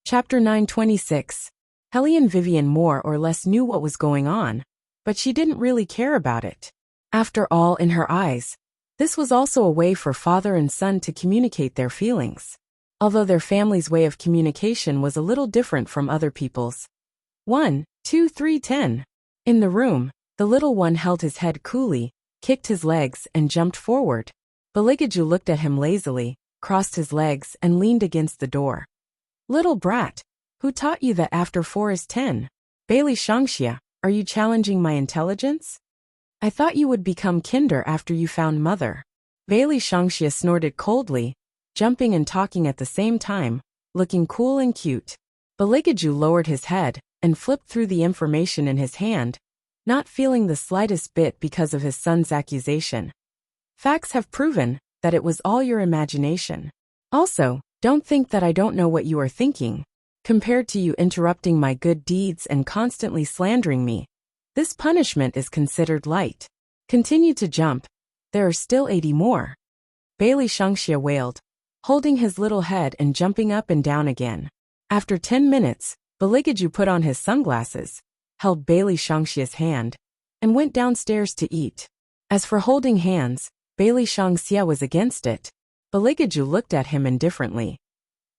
Chapter 926. Helene Vivian more or less knew what was going on, but she didn't really care about it. After all, in her eyes, this was also a way for father and son to communicate their feelings. Although their family's way of communication was a little different from other people's. 1, 2, 3, 10. In the room, the little one held his head coolly, kicked his legs and jumped forward. Baligaju looked at him lazily, crossed his legs and leaned against the door. "Little brat, who taught you that after 4 is 10? Bailey Shangxie, are you challenging my intelligence? I thought you would become kinder after you found mother." Bailey Shangxie snorted coldly, jumping and talking at the same time, looking cool and cute. Baligaju lowered his head and flipped through the information in his hand, not feeling the slightest bit because of his son's accusation. "Facts have proven that it was all your imagination. Also, don't think that I don't know what you are thinking. Compared to you interrupting my good deeds and constantly slandering me, this punishment is considered light. Continue to jump. There are still 80 more." Bailey Shangxie wailed, holding his little head and jumping up and down again. After 10 minutes, Baligaju put on his sunglasses, held Bailey Shangxie's hand, and went downstairs to eat. As for holding hands, Bailey Shangxie was against it. Baligaju looked at him indifferently.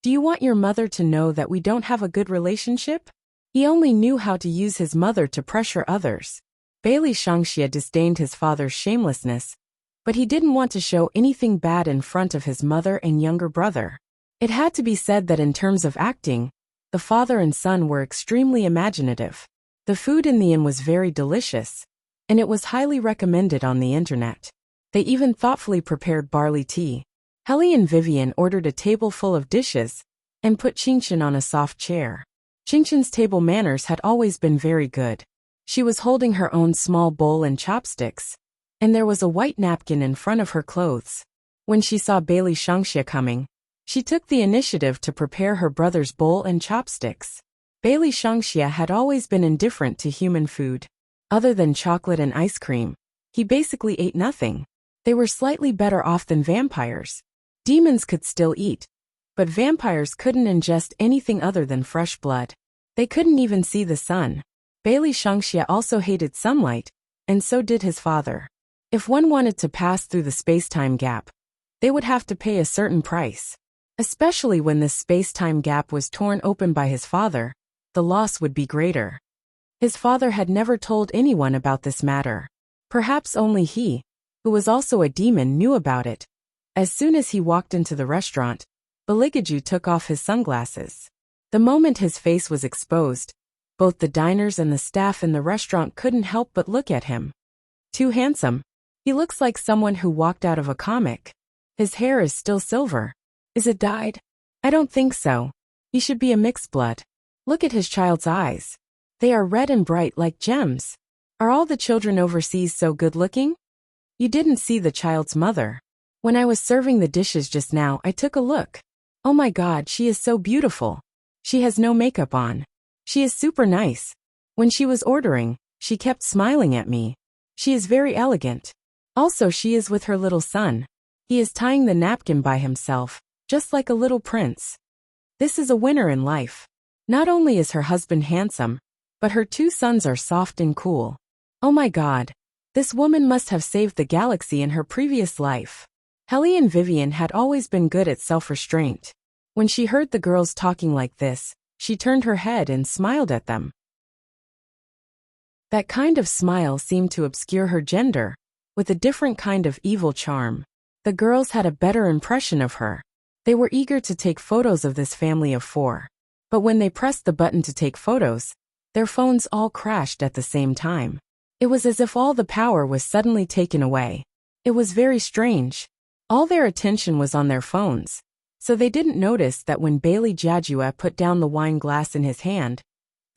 "Do you want your mother to know that we don't have a good relationship?" He only knew how to use his mother to pressure others. Bailey Shangxie disdained his father's shamelessness, but he didn't want to show anything bad in front of his mother and younger brother. It had to be said that in terms of acting, the father and son were extremely imaginative. The food in the inn was very delicious, and it was highly recommended on the internet. They even thoughtfully prepared barley tea. Helene Vivian ordered a table full of dishes and put Qingshan on a soft chair. Qingshan's table manners had always been very good. She was holding her own small bowl and chopsticks, and there was a white napkin in front of her clothes. When she saw Bailey Shangxie coming, she took the initiative to prepare her brother's bowl and chopsticks. Bailey Shangxie had always been indifferent to human food. Other than chocolate and ice cream, he basically ate nothing. They were slightly better off than vampires. Demons could still eat, but vampires couldn't ingest anything other than fresh blood. They couldn't even see the sun. Bailey Shangxie also hated sunlight, and so did his father. If one wanted to pass through the space-time gap, they would have to pay a certain price. Especially when this space-time gap was torn open by his father, the loss would be greater. His father had never told anyone about this matter. Perhaps only he, who was also a demon, knew about it. As soon as he walked into the restaurant, Baligaju took off his sunglasses. The moment his face was exposed, both the diners and the staff in the restaurant couldn't help but look at him. Too handsome. He looks like someone who walked out of a comic. His hair is still silver. Is it dyed? I don't think so. He should be a mixed blood. Look at his child's eyes. They are red and bright like gems. Are all the children overseas so good-looking? You didn't see the child's mother. When I was serving the dishes just now, I took a look. Oh my God, she is so beautiful. She has no makeup on. She is super nice. When she was ordering, she kept smiling at me. She is very elegant. Also, she is with her little son. He is tying the napkin by himself, just like a little prince. This is a winner in life. Not only is her husband handsome, but her 2 sons are soft and cool. Oh my God. This woman must have saved the galaxy in her previous life. Helene Vivian had always been good at self-restraint. When she heard the girls talking like this, she turned her head and smiled at them. That kind of smile seemed to obscure her gender, with a different kind of evil charm. The girls had a better impression of her. They were eager to take photos of this family of 4. But when they pressed the button to take photos, their phones all crashed at the same time. It was as if all the power was suddenly taken away. It was very strange. All their attention was on their phones, so they didn't notice that when Bailey Jadua put down the wine glass in his hand,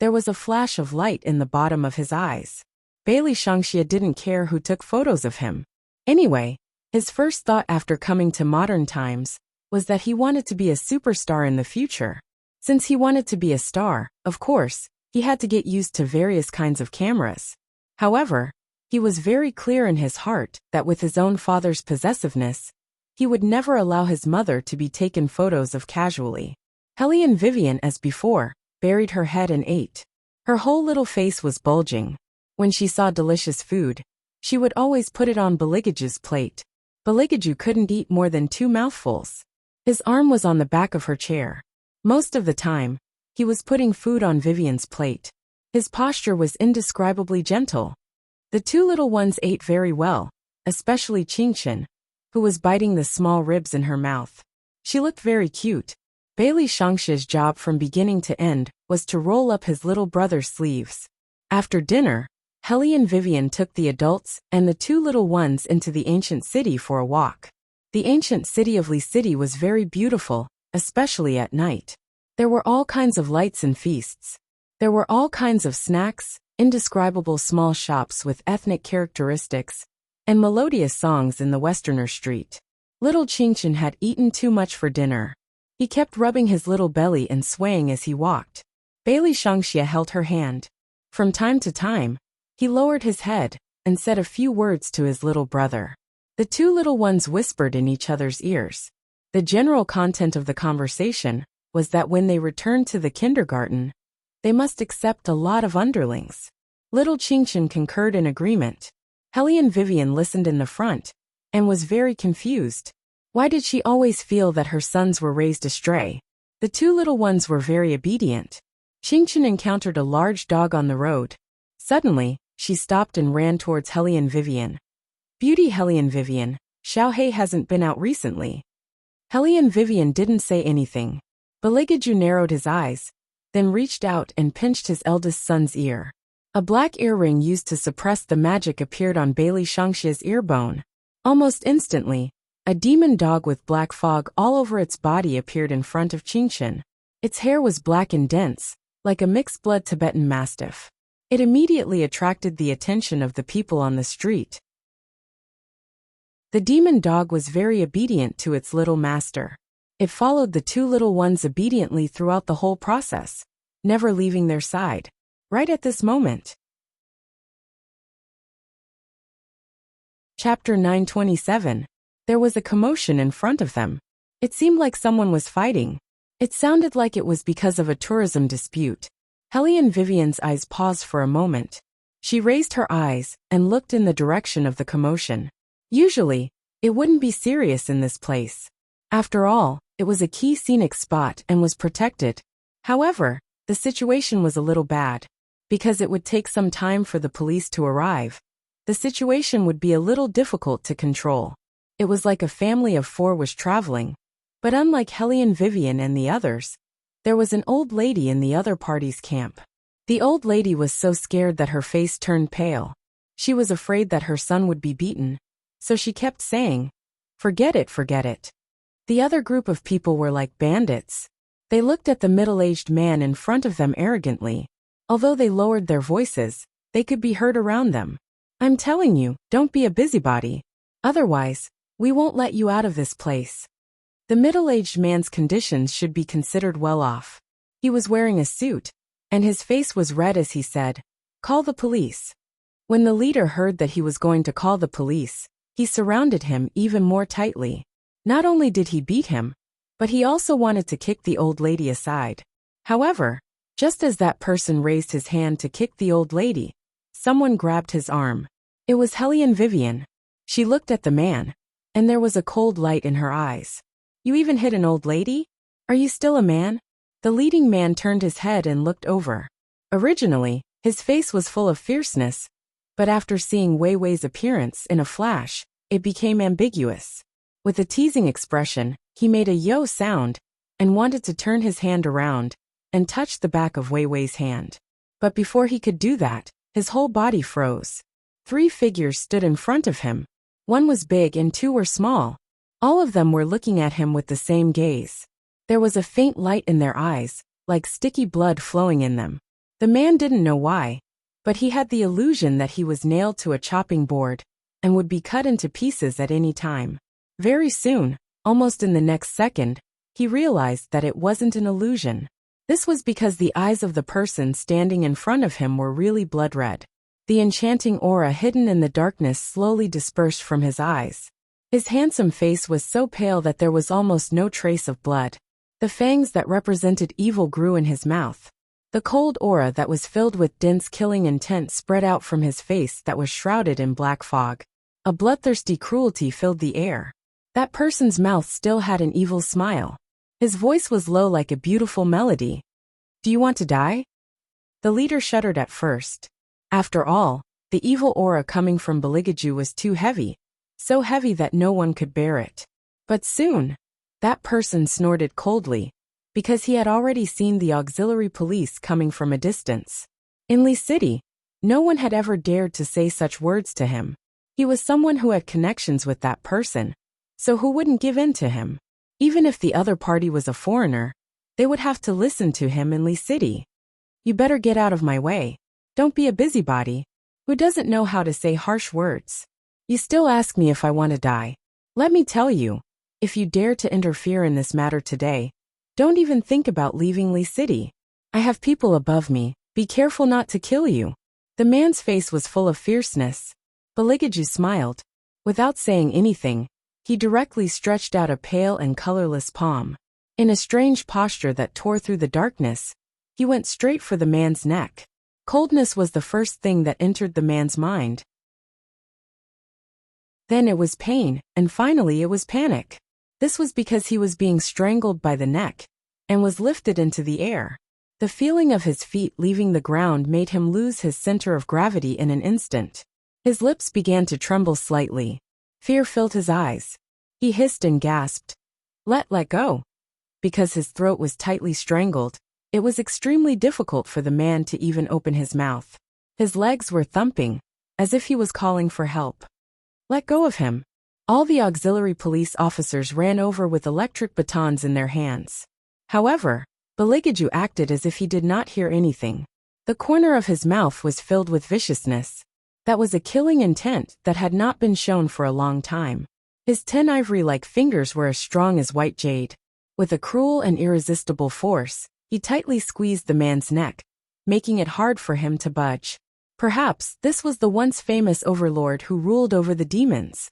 there was a flash of light in the bottom of his eyes. Bailey Shangxia didn't care who took photos of him. Anyway, his first thought after coming to modern times was that he wanted to be a superstar in the future. Since he wanted to be a star, of course, he had to get used to various kinds of cameras. However, he was very clear in his heart that with his own father's possessiveness, he would never allow his mother to be taken photos of casually. Helene Vivian, as before, buried her head and ate. Her whole little face was bulging. When she saw delicious food, she would always put it on Beligaju's plate. Beligaju couldn't eat more than 2 mouthfuls. His arm was on the back of her chair. Most of the time, he was putting food on Vivian's plate. His posture was indescribably gentle. The 2 little ones ate very well, especially Qingchen, who was biting the small ribs in her mouth. She looked very cute. Bailey Shangxia's job from beginning to end was to roll up his little brother's sleeves. After dinner, Helene Vivian took the adults and the 2 little ones into the ancient city for a walk. The ancient city of Li City was very beautiful, especially at night. There were all kinds of lights and feasts. There were all kinds of snacks, indescribable small shops with ethnic characteristics, and melodious songs in the Westerner street. Little Qingchen had eaten too much for dinner. He kept rubbing his little belly and swaying as he walked. Bailey Shangxia held her hand. From time to time, he lowered his head and said a few words to his little brother. The 2 little ones whispered in each other's ears. The general content of the conversation was that when they returned to the kindergarten, they must accept a lot of underlings. Little Qingchen concurred in agreement. Helene Vivian listened in the front and was very confused. Why did she always feel that her sons were raised astray? The 2 little ones were very obedient. Qingchen encountered a large dog on the road. Suddenly, she stopped and ran towards Helene Vivian. Beauty Helene Vivian, Xiaohei hasn't been out recently. Helene Vivian didn't say anything. Beligaju narrowed his eyes, then reached out and pinched his eldest son's ear. A black earring used to suppress the magic appeared on Bailey Shangxia's ear bone. Almost instantly, a demon dog with black fog all over its body appeared in front of Qingchen. Its hair was black and dense, like a mixed-blood Tibetan Mastiff. It immediately attracted the attention of the people on the street. The demon dog was very obedient to its little master. It followed the 2 little ones obediently throughout the whole process, never leaving their side. Right at this moment. Chapter 927. There was a commotion in front of them. It seemed like someone was fighting. It sounded like it was because of a tourism dispute. Helene Vivian's eyes paused for a moment. She raised her eyes and looked in the direction of the commotion. Usually, it wouldn't be serious in this place. After all, it was a key scenic spot and was protected. However, the situation was a little bad. Because it would take some time for the police to arrive, the situation would be a little difficult to control. It was like a family of 4 was traveling. But unlike Helene Vivian and the others, there was an old lady in the other party's camp. The old lady was so scared that her face turned pale. She was afraid that her son would be beaten, so she kept saying, "Forget it, forget it." The other group of people were like bandits. They looked at the middle-aged man in front of them arrogantly. Although they lowered their voices, they could be heard around them. I'm telling you, don't be a busybody. Otherwise, we won't let you out of this place. The middle-aged man's conditions should be considered well off. He was wearing a suit, and his face was red as he said, "Call the police." When the leader heard that he was going to call the police, he surrounded him even more tightly. Not only did he beat him, but he also wanted to kick the old lady aside. However, just as that person raised his hand to kick the old lady, someone grabbed his arm. It was Hellion Vivian. She looked at the man, and there was a cold light in her eyes. You even hit an old lady? Are you still a man? The leading man turned his head and looked over. Originally, his face was full of fierceness, but after seeing Wei Wei's appearance in a flash, it became ambiguous. With a teasing expression, he made a yo sound and wanted to turn his hand around and touch the back of Wei Wei's hand. But before he could do that, his whole body froze. 3 figures stood in front of him. 1 was big and 2 were small. All of them were looking at him with the same gaze. There was a faint light in their eyes, like sticky blood flowing in them. The man didn't know why, but he had the illusion that he was nailed to a chopping board and would be cut into pieces at any time. Very soon, almost in the next second, he realized that it wasn't an illusion. This was because the eyes of the person standing in front of him were really blood red. The enchanting aura hidden in the darkness slowly dispersed from his eyes. His handsome face was so pale that there was almost no trace of blood. The fangs that represented evil grew in his mouth. The cold aura that was filled with dense killing intent spread out from his face that was shrouded in black fog. A bloodthirsty cruelty filled the air. That person's mouth still had an evil smile. His voice was low like a beautiful melody. Do you want to die? The leader shuddered at first. After all, the evil aura coming from Beligaju was too heavy, so heavy that no one could bear it. But soon, that person snorted coldly, because he had already seen the auxiliary police coming from a distance. In Lee City, no one had ever dared to say such words to him. He was someone who had connections with that person, so who wouldn't give in to him? Even if the other party was a foreigner, they would have to listen to him in Lee City. You better get out of my way. Don't be a busybody who doesn't know how to say harsh words. You still ask me if I want to die. Let me tell you, if you dare to interfere in this matter today, don't even think about leaving Lee City. I have people above me. Be careful not to kill you. The man's face was full of fierceness. Beligaju smiled. Without saying anything, he directly stretched out a pale and colorless palm. In a strange posture that tore through the darkness, he went straight for the man's neck. Coldness was the first thing that entered the man's mind. Then it was pain, and finally it was panic. This was because he was being strangled by the neck and was lifted into the air. The feeling of his feet leaving the ground made him lose his center of gravity in an instant. His lips began to tremble slightly. Fear filled his eyes. He hissed and gasped. Let go. Because his throat was tightly strangled, it was extremely difficult for the man to even open his mouth. His legs were thumping, as if he was calling for help. Let go of him. All the auxiliary police officers ran over with electric batons in their hands. However, Beligaju acted as if he did not hear anything. The corner of his mouth was filled with viciousness. That was a killing intent that had not been shown for a long time. His 10 ivory-like fingers were as strong as white jade. With a cruel and irresistible force, he tightly squeezed the man's neck, making it hard for him to budge. Perhaps this was the once famous overlord who ruled over the demons.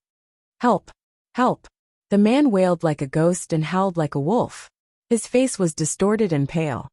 Help! Help! The man wailed like a ghost and howled like a wolf. His face was distorted and pale.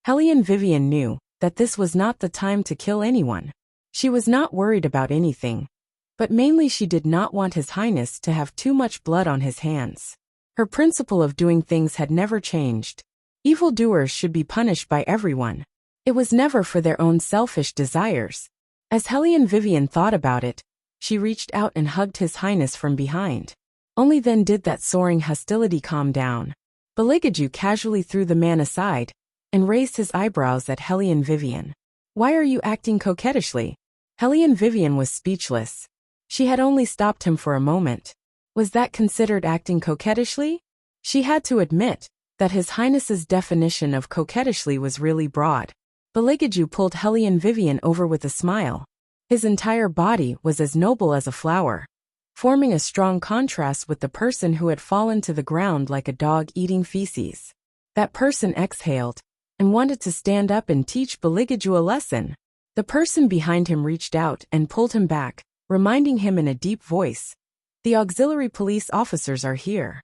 Hellion Vivian knew that this was not the time to kill anyone. She was not worried about anything, but mainly she did not want His Highness to have too much blood on his hands. Her principle of doing things had never changed. Evildoers should be punished by everyone. It was never for their own selfish desires. As Hellion Vivian thought about it, she reached out and hugged His Highness from behind. Only then did that soaring hostility calm down. Beligaju casually threw the man aside and raised his eyebrows at Hellion Vivian. Why are you acting coquettishly? Hellion Vivian was speechless. She had only stopped him for a moment. Was that considered acting coquettishly? She had to admit that His Highness's definition of coquettishly was really broad. Beligaju pulled Hellion Vivian over with a smile. His entire body was as noble as a flower, forming a strong contrast with the person who had fallen to the ground like a dog eating feces. That person exhaled and wanted to stand up and teach Beligaju a lesson. The person behind him reached out and pulled him back, reminding him in a deep voice, "The auxiliary police officers are here."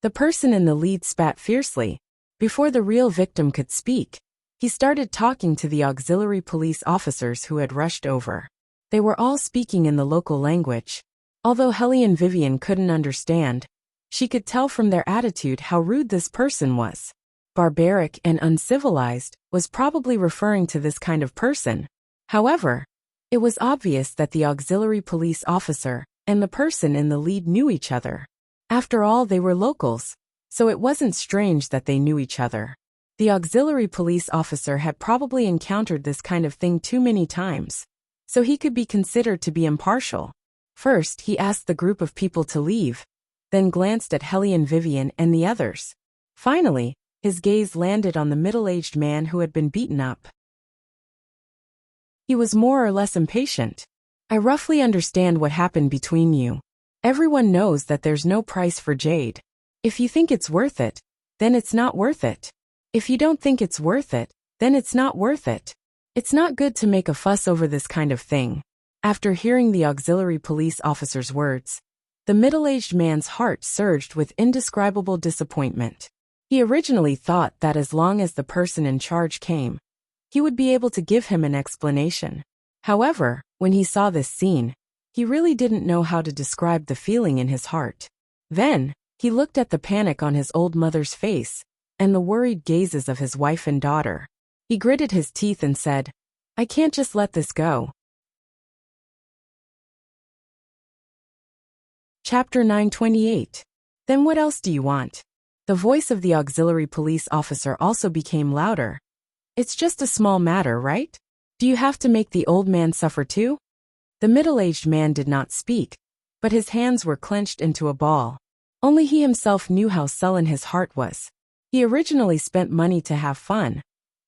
The person in the lead spat fiercely. Before the real victim could speak, he started talking to the auxiliary police officers who had rushed over. They were all speaking in the local language. Although Hellion Vivian couldn't understand, she could tell from their attitude how rude this person was. Barbaric and uncivilized was probably referring to this kind of person. However, it was obvious that the auxiliary police officer and the person in the lead knew each other. After all, they were locals, so it wasn't strange that they knew each other. The auxiliary police officer had probably encountered this kind of thing too many times, so he could be considered to be impartial. First, he asked the group of people to leave, then glanced at Hellion Vivian and the others. Finally, his gaze landed on the middle-aged man who had been beaten up. He was more or less impatient. "I roughly understand what happened between you. Everyone knows that there's no price for jade. If you think it's worth it, then it's not worth it. If you don't think it's worth it, then it's not worth it. It's not good to make a fuss over this kind of thing." After hearing the auxiliary police officer's words, the middle-aged man's heart surged with indescribable disappointment. He originally thought that as long as the person in charge came, he would be able to give him an explanation. However, when he saw this scene, he really didn't know how to describe the feeling in his heart. Then, he looked at the panic on his old mother's face and the worried gazes of his wife and daughter. He gritted his teeth and said, "I can't just let this go." Chapter 928. Then what else do you want? The voice of the auxiliary police officer also became louder. "It's just a small matter, right? Do you have to make the old man suffer too?" The middle-aged man did not speak, but his hands were clenched into a ball. Only he himself knew how sullen his heart was. He originally spent money to have fun.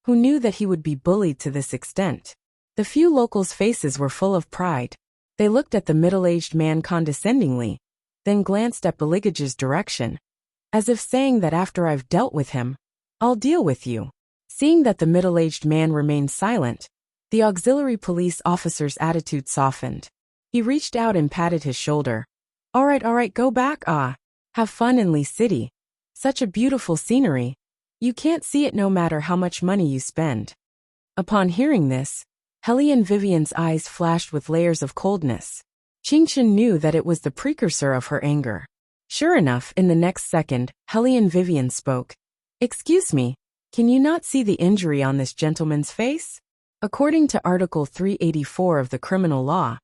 Who knew that he would be bullied to this extent? The few locals' faces were full of pride. They looked at the middle-aged man condescendingly, then glanced at Beligage's direction, as if saying that after I've dealt with him, I'll deal with you. Seeing that the middle-aged man remained silent, the auxiliary police officer's attitude softened. He reached out and patted his shoulder. All right, go back, have fun in Lee City. Such a beautiful scenery. You can't see it no matter how much money you spend." Upon hearing this, Hellion Vivian's eyes flashed with layers of coldness. Qingchen knew that it was the precursor of her anger. Sure enough, in the next second, Hellion Vivian spoke. "Excuse me, can you not see the injury on this gentleman's face? According to Article 384 of the criminal law,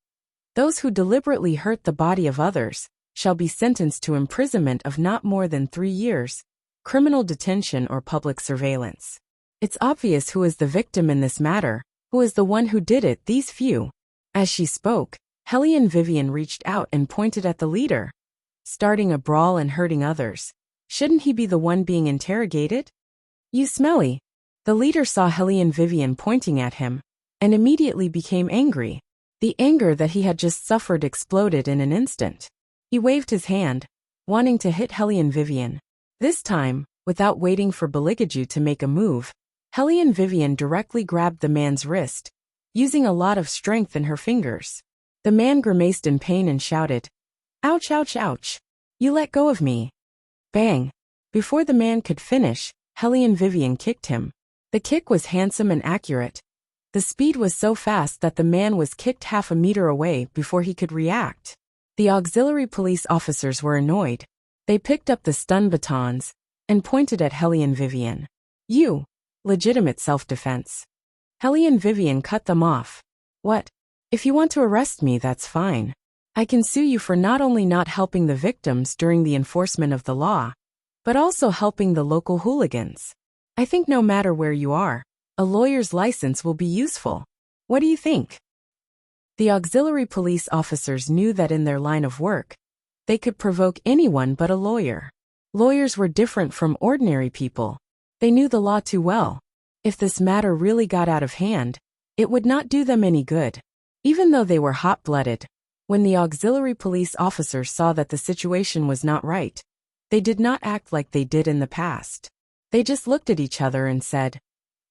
those who deliberately hurt the body of others shall be sentenced to imprisonment of not more than 3 years, criminal detention or public surveillance. It's obvious who is the victim in this matter, who is the one who did it, these few." As she spoke, Hellion Vivian reached out and pointed at the leader. Starting a brawl and hurting others. Shouldn't he be the one being interrogated? "You smelly." The leader saw Hellion Vivian pointing at him, and immediately became angry. The anger that he had just suffered exploded in an instant. He waved his hand, wanting to hit Hellion Vivian. This time, without waiting for Beligaju to make a move, Hellion Vivian directly grabbed the man's wrist, using a lot of strength in her fingers. The man grimaced in pain and shouted, "Ouch, ouch, ouch. You let go of me." Bang! Before the man could finish, Hellion Vivian kicked him. The kick was handsome and accurate. The speed was so fast that the man was kicked half a meter away before he could react. The auxiliary police officers were annoyed. They picked up the stun batons and pointed at Hellion Vivian. "You, legitimate self-defense." Hellion Vivian cut them off. "What? If you want to arrest me, that's fine. I can sue you for not only not helping the victims during the enforcement of the law, but also helping the local hooligans. I think no matter where you are, a lawyer's license will be useful. What do you think?" The auxiliary police officers knew that in their line of work, they could provoke anyone but a lawyer. Lawyers were different from ordinary people. They knew the law too well. If this matter really got out of hand, it would not do them any good. Even though they were hot-blooded, when the auxiliary police officers saw that the situation was not right, they did not act like they did in the past. They just looked at each other and said,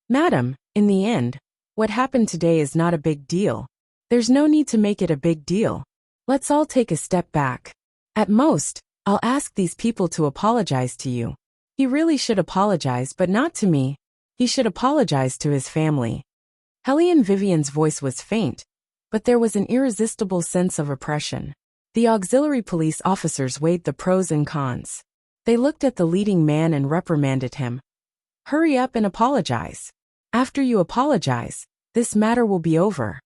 "Madam, in the end, what happened today is not a big deal. There's no need to make it a big deal. Let's all take a step back. At most, I'll ask these people to apologize to you. He really should apologize, but not to me. He should apologize to his family." Hellion Vivian's voice was faint, but there was an irresistible sense of oppression. The auxiliary police officers weighed the pros and cons. They looked at the leading man and reprimanded him. "Hurry up and apologize. After you apologize, this matter will be over."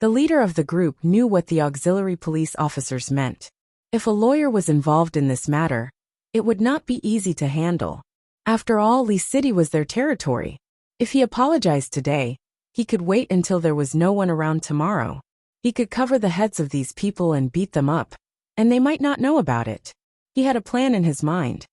The leader of the group knew what the auxiliary police officers meant. If a lawyer was involved in this matter, it would not be easy to handle. After all, Lee City was their territory. If he apologized today, he could wait until there was no one around tomorrow. He could cover the heads of these people and beat them up, and they might not know about it. He had a plan in his mind.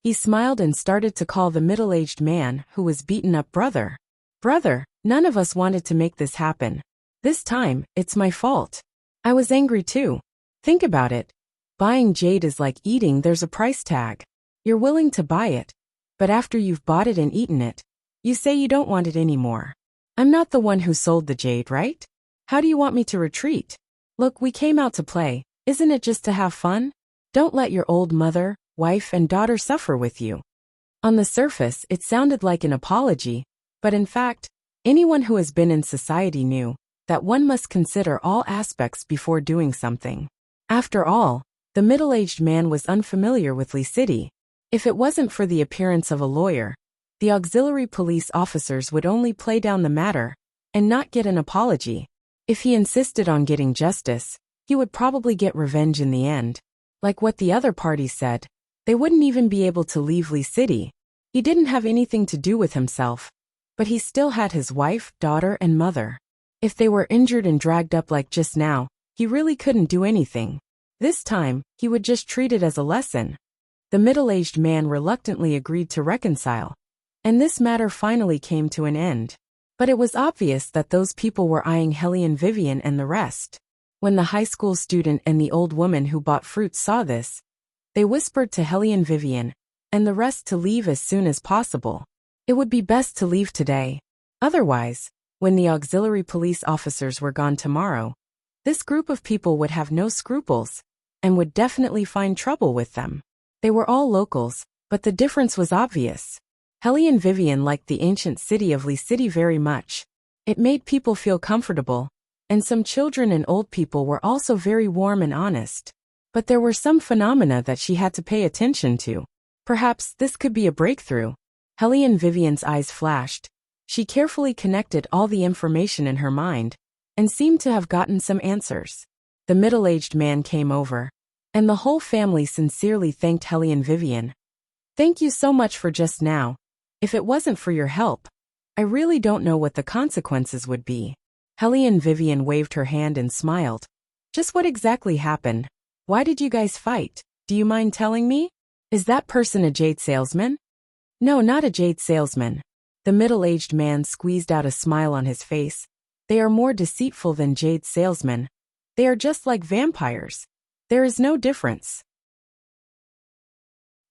He smiled and started to call the middle-aged man who was beaten up brother. "Brother, none of us wanted to make this happen. This time, it's my fault. I was angry too. Think about it. Buying jade is like eating. There's a price tag. You're willing to buy it, but after you've bought it and eaten it, you say you don't want it anymore. I'm not the one who sold the jade, right? How do you want me to retreat? Look, we came out to play. Isn't it just to have fun? Don't let your old mother, wife, and daughter suffer with you." On the surface, it sounded like an apology, but in fact, anyone who has been in society knew that one must consider all aspects before doing something. After all, the middle-aged man was unfamiliar with Lee City. If it wasn't for the appearance of a lawyer, the auxiliary police officers would only play down the matter and not get an apology. If he insisted on getting justice, he would probably get revenge in the end. Like what the other parties said, they wouldn't even be able to leave Lee City. He didn't have anything to do with himself, but he still had his wife, daughter, and mother. If they were injured and dragged up like just now, he really couldn't do anything. This time, he would just treat it as a lesson. The middle-aged man reluctantly agreed to reconcile, and this matter finally came to an end. But it was obvious that those people were eyeing Hellion Vivian and the rest. When the high school student and the old woman who bought fruits saw this, they whispered to Hellion Vivian and the rest to leave as soon as possible. It would be best to leave today. Otherwise, when the auxiliary police officers were gone tomorrow, this group of people would have no scruples and would definitely find trouble with them. They were all locals, but the difference was obvious. Hellion Vivian liked the ancient city of Lee City very much. It made people feel comfortable, and some children and old people were also very warm and honest. But there were some phenomena that she had to pay attention to. Perhaps this could be a breakthrough. Hellion Vivian's eyes flashed. She carefully connected all the information in her mind and seemed to have gotten some answers. The middle-aged man came over, and the whole family sincerely thanked Hellion Vivian. "Thank you so much for just now. If it wasn't for your help, I really don't know what the consequences would be." Hellion Vivian waved her hand and smiled. "Just what exactly happened? Why did you guys fight? Do you mind telling me? Is that person a jade salesman?" "No, not a jade salesman." The middle-aged man squeezed out a smile on his face. "They are more deceitful than jade salesmen. They are just like vampires. There is no difference.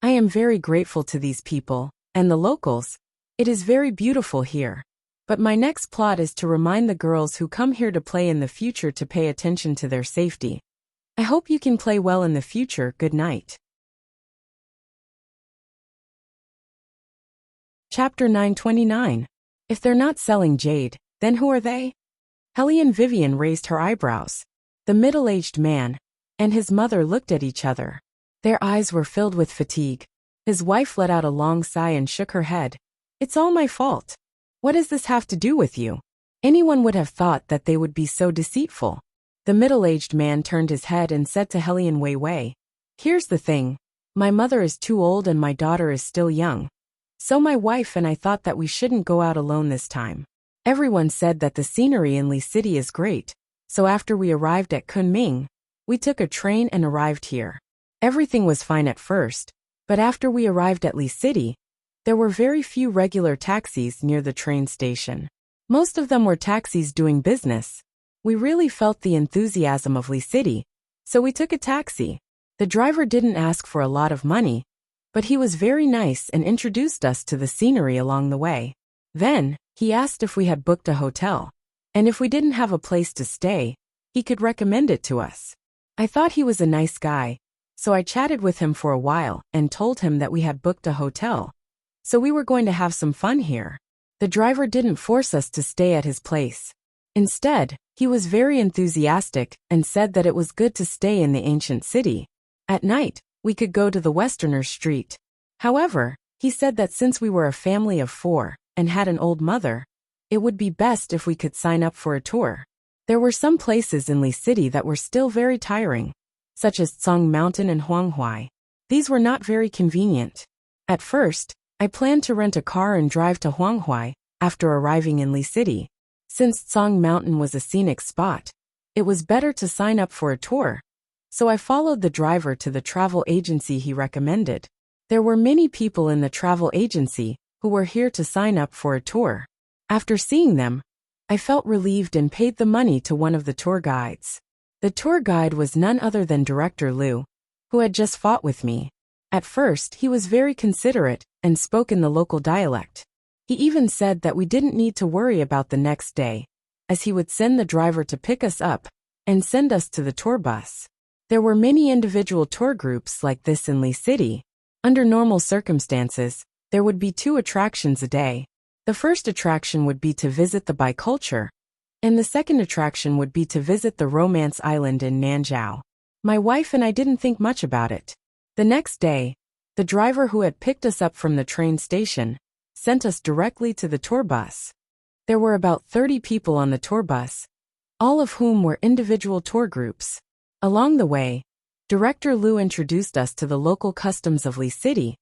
I am very grateful to these people, and the locals. It is very beautiful here. But my next plot is to remind the girls who come here to play in the future to pay attention to their safety. I hope you can play well in the future. Good night." Chapter 929. If they're not selling jade, then who are they? Hellion Vivian raised her eyebrows. The middle-aged man and his mother looked at each other. Their eyes were filled with fatigue. His wife let out a long sigh and shook her head. "It's all my fault. What does this have to do with you? Anyone would have thought that they would be so deceitful." The middle-aged man turned his head and said to Hellion Wei, "Here's the thing. My mother is too old and my daughter is still young. So my wife and I thought that we shouldn't go out alone this time. Everyone said that the scenery in Lee City is great, so after we arrived at Kunming, we took a train and arrived here. Everything was fine at first, but after we arrived at Lee City, there were very few regular taxis near the train station. Most of them were taxis doing business. We really felt the enthusiasm of Lee City, so we took a taxi. The driver didn't ask for a lot of money, but he was very nice and introduced us to the scenery along the way. Then, he asked if we had booked a hotel, and if we didn't have a place to stay, he could recommend it to us. I thought he was a nice guy, so I chatted with him for a while and told him that we had booked a hotel, so we were going to have some fun here. The driver didn't force us to stay at his place. Instead, he was very enthusiastic and said that it was good to stay in the ancient city. At night, we could go to the Westerners Street. However, he said that since we were a family of 4 and had an old mother, it would be best if we could sign up for a tour. There were some places in Lee City that were still very tiring, such as Tsang Mountain and Huanghuai. These were not very convenient. At first, I planned to rent a car and drive to Huanghuai after arriving in Lee City. Since Tsang Mountain was a scenic spot, it was better to sign up for a tour, so I followed the driver to the travel agency he recommended. There were many people in the travel agency who were here to sign up for a tour. After seeing them, I felt relieved and paid the money to one of the tour guides. The tour guide was none other than Director Liu, who had just fought with me. At first, he was very considerate and spoke in the local dialect. He even said that we didn't need to worry about the next day, as he would send the driver to pick us up and send us to the tour bus. There were many individual tour groups like this in Lee City. Under normal circumstances, there would be 2 attractions a day. The first attraction would be to visit the biculture, and the second attraction would be to visit the Romance Island in Nanzhao. My wife and I didn't think much about it. The next day, the driver who had picked us up from the train station sent us directly to the tour bus. There were about 30 people on the tour bus, all of whom were individual tour groups. Along the way, Director Liu introduced us to the local customs of Lee City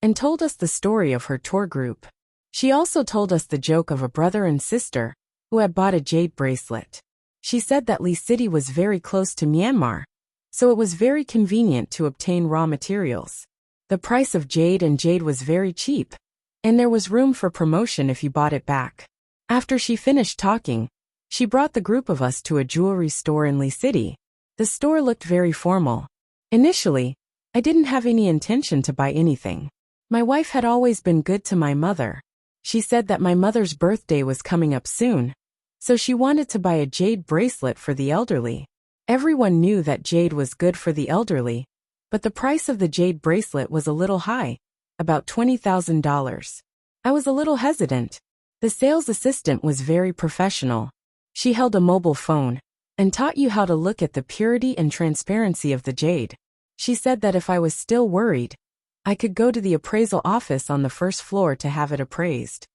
and told us the story of her tour group. She also told us the joke of a brother and sister who had bought a jade bracelet. She said that Lee City was very close to Myanmar, so it was very convenient to obtain raw materials. The price of jade was very cheap, and there was room for promotion if you bought it back. After she finished talking, she brought the group of us to a jewelry store in Lee City. The store looked very formal. Initially, I didn't have any intention to buy anything. My wife had always been good to my mother. She said that my mother's birthday was coming up soon, so she wanted to buy a jade bracelet for the elderly. Everyone knew that jade was good for the elderly, but the price of the jade bracelet was a little high, about $20,000. I was a little hesitant. The sales assistant was very professional. She held a mobile phone and taught you how to look at the purity and transparency of the jade. She said that if I was still worried, I could go to the appraisal office on the first floor to have it appraised.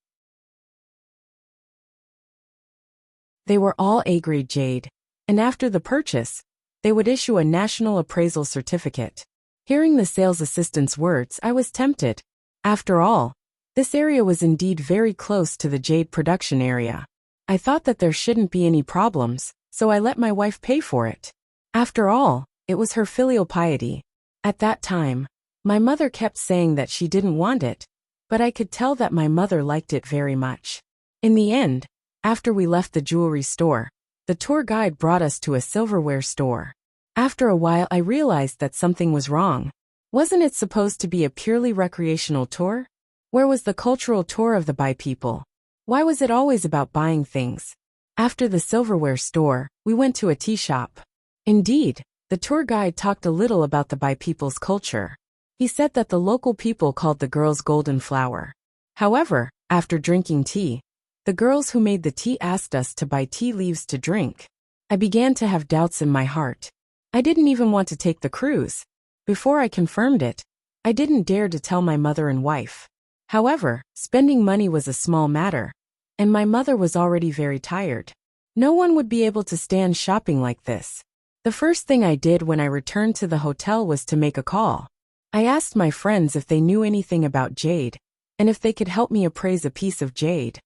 They were all A-grade jade, and after the purchase, they would issue a national appraisal certificate. Hearing the sales assistant's words, I was tempted. After all, this area was indeed very close to the jade production area. I thought that there shouldn't be any problems, so I let my wife pay for it. After all, it was her filial piety. At that time, my mother kept saying that she didn't want it, but I could tell that my mother liked it very much. In the end, after we left the jewelry store, the tour guide brought us to a silverware store. After a while, I realized that something was wrong. Wasn't it supposed to be a purely recreational tour? Where was the cultural tour of the Bai people? Why was it always about buying things? After the silverware store, we went to a tea shop. Indeed, the tour guide talked a little about the Bai people's culture. He said that the local people called the girls golden flower. However, after drinking tea, the girls who made the tea asked us to buy tea leaves to drink. I began to have doubts in my heart. I didn't even want to take the cruise. Before I confirmed it, I didn't dare to tell my mother and wife. However, spending money was a small matter, and my mother was already very tired. No one would be able to stand shopping like this. The first thing I did when I returned to the hotel was to make a call. I asked my friends if they knew anything about jade, and if they could help me appraise a piece of jade.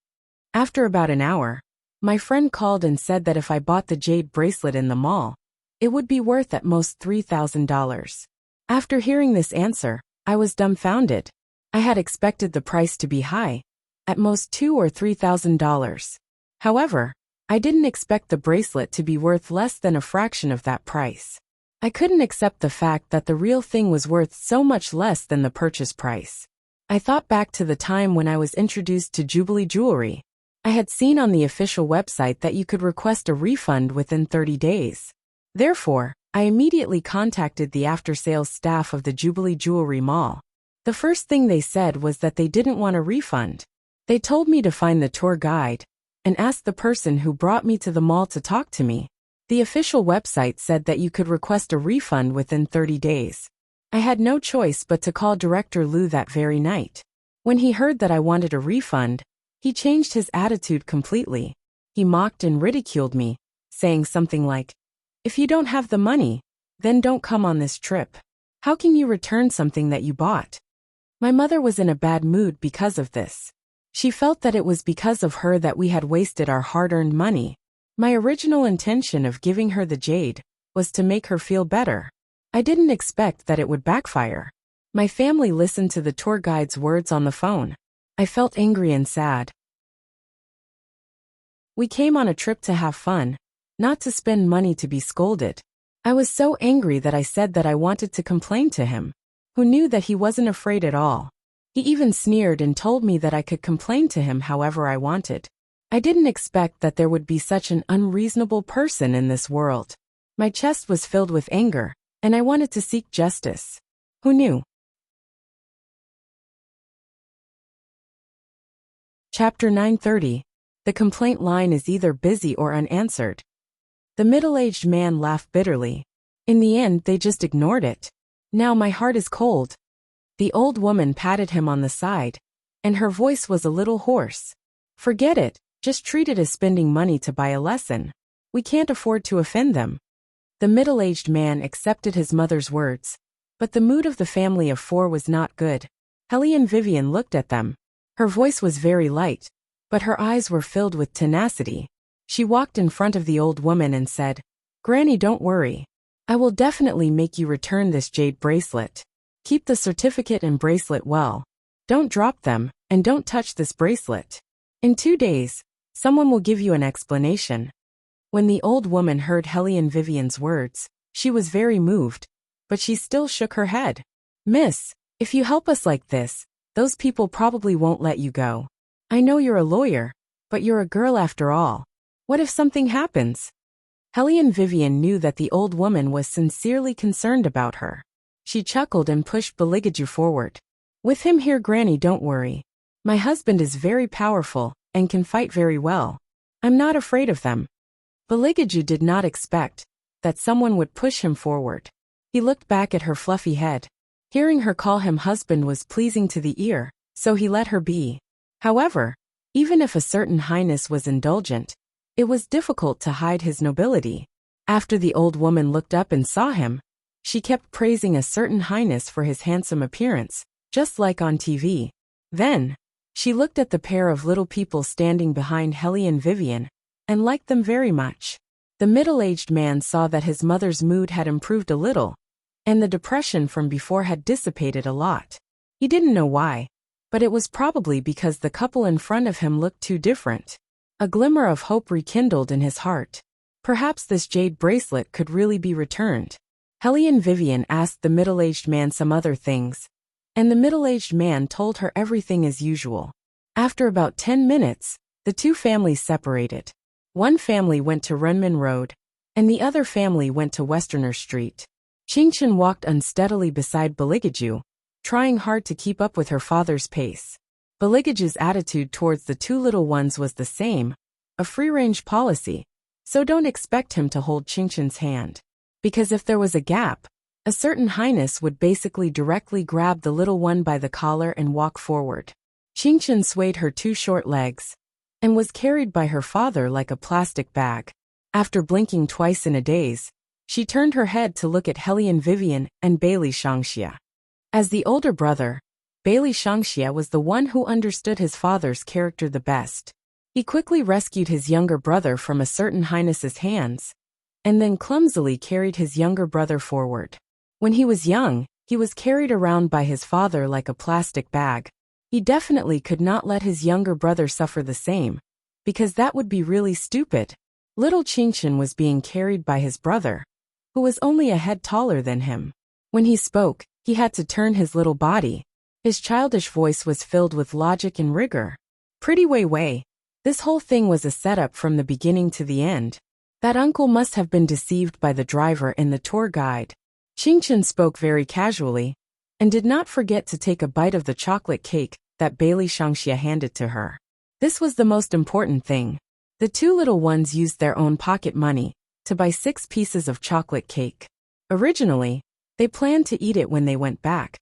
After about an hour, my friend called and said that if I bought the jade bracelet in the mall, it would be worth at most $3,000. After hearing this answer, I was dumbfounded. I had expected the price to be high, at most $2,000 or $3,000. However, I didn't expect the bracelet to be worth less than a fraction of that price. I couldn't accept the fact that the real thing was worth so much less than the purchase price. I thought back to the time when I was introduced to Jubilee jewelry. I had seen on the official website that you could request a refund within 30 days. Therefore, I immediately contacted the after-sales staff of the Jubilee Jewelry Mall. The first thing they said was that they didn't want a refund. They told me to find the tour guide and ask the person who brought me to the mall to talk to me. The official website said that you could request a refund within 30 days. I had no choice but to call Director Liu that very night. When he heard that I wanted a refund, he changed his attitude completely. He mocked and ridiculed me, saying something like, "If you don't have the money, then don't come on this trip. How can you return something that you bought?" My mother was in a bad mood because of this. She felt that it was because of her that we had wasted our hard-earned money. My original intention of giving her the jade was to make her feel better. I didn't expect that it would backfire. My family listened to the tour guide's words on the phone. I felt angry and sad. We came on a trip to have fun, not to spend money to be scolded. I was so angry that I said that I wanted to complain to him, who knew that he wasn't afraid at all. He even sneered and told me that I could complain to him however I wanted. I didn't expect that there would be such an unreasonable person in this world. My chest was filled with anger, and I wanted to seek justice. Who knew? Chapter 930. The complaint line is either busy or unanswered. The middle-aged man laughed bitterly. In the end, they just ignored it. Now my heart is cold. The old woman patted him on the side, and her voice was a little hoarse. Forget it, just treat it as spending money to buy a lesson. We can't afford to offend them. The middle-aged man accepted his mother's words, but the mood of the family of four was not good. Helene Vivian looked at them. Her voice was very light, but her eyes were filled with tenacity. She walked in front of the old woman and said, "Granny, don't worry. I will definitely make you return this jade bracelet. Keep the certificate and bracelet well. Don't drop them, and don't touch this bracelet. In 2 days, someone will give you an explanation." When the old woman heard Helene Vivian's words, she was very moved, but she still shook her head. "Miss, if you help us like this, those people probably won't let you go. I know you're a lawyer, but you're a girl after all. What if something happens?" Helene Vivian knew that the old woman was sincerely concerned about her. She chuckled and pushed Beligaju forward. "With him here, Granny, don't worry. My husband is very powerful and can fight very well. I'm not afraid of them." Beligaju did not expect that someone would push him forward. He looked back at her fluffy head. Hearing her call him husband was pleasing to the ear, so he let her be. However, even if a certain highness was indulgent, it was difficult to hide his nobility. After the old woman looked up and saw him, she kept praising a certain highness for his handsome appearance, just like on TV. Then, she looked at the pair of little people standing behind Helene Vivian, and liked them very much. The middle-aged man saw that his mother's mood had improved a little, and the depression from before had dissipated a lot. He didn't know why, but it was probably because the couple in front of him looked too different. A glimmer of hope rekindled in his heart. Perhaps this jade bracelet could really be returned. Helene Vivian asked the middle-aged man some other things, and the middle-aged man told her everything as usual. After about 10 minutes, the two families separated. One family went to Renmin Road, and the other family went to Westerner Street. Qingchen walked unsteadily beside Beligaju, trying hard to keep up with her father's pace. Beligaju's attitude towards the two little ones was the same, a free-range policy, so don't expect him to hold Qingchen's hand. Because if there was a gap, a certain highness would basically directly grab the little one by the collar and walk forward. Qingchen swayed her two short legs, and was carried by her father like a plastic bag. After blinking twice in a daze, she turned her head to look at Helene Vivian and Bailey Shangxia. As the older brother, Bailey Shangxia was the one who understood his father's character the best. He quickly rescued his younger brother from a certain highness's hands, and then clumsily carried his younger brother forward. When he was young, He was carried around by his father like a plastic bag. He definitely could not let his younger brother suffer the same, because that would be really stupid. Little Qingchen was being carried by his brother, who was only a head taller than him. When he spoke, he had to turn his little body. His childish voice was filled with logic and rigor. Pretty Wei Wei. This whole thing was a setup from the beginning to the end. That uncle must have been deceived by the driver and the tour guide. Qingchen spoke very casually, and did not forget to take a bite of the chocolate cake that Bailey Shangxia handed to her. This was the most important thing. The two little ones used their own pocket money to buy 6 pieces of chocolate cake. Originally, they planned to eat it when they went back,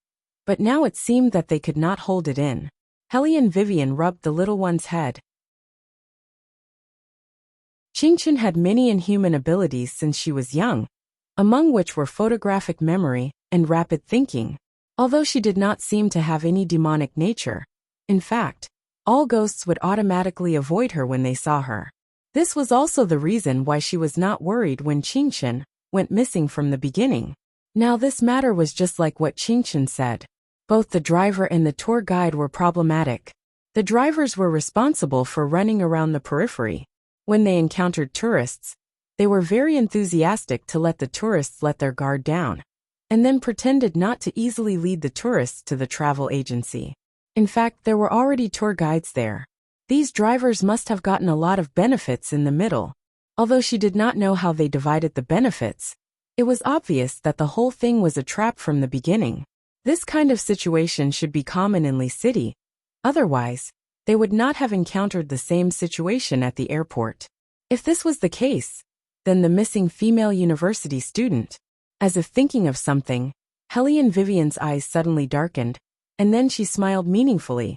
but now it seemed that they could not hold it in. Hellion Vivian rubbed the little one's head. Qingchen had many inhuman abilities since she was young, among which were photographic memory and rapid thinking. Although she did not seem to have any demonic nature, in fact, all ghosts would automatically avoid her when they saw her. This was also the reason why she was not worried when Qingchen went missing from the beginning. Now this matter was just like what Qingchen said. Both the driver and the tour guide were problematic. The drivers were responsible for running around the periphery. When they encountered tourists, they were very enthusiastic to let the tourists let their guard down, and then pretended not to easily lead the tourists to the travel agency. In fact, there were already tour guides there. These drivers must have gotten a lot of benefits in the middle. Although she did not know how they divided the benefits, it was obvious that the whole thing was a trap from the beginning. This kind of situation should be common in Li City. Otherwise, they would not have encountered the same situation at the airport. If this was the case, then the missing female university student. As if thinking of something, Hellion Vivian's eyes suddenly darkened, and then she smiled meaningfully.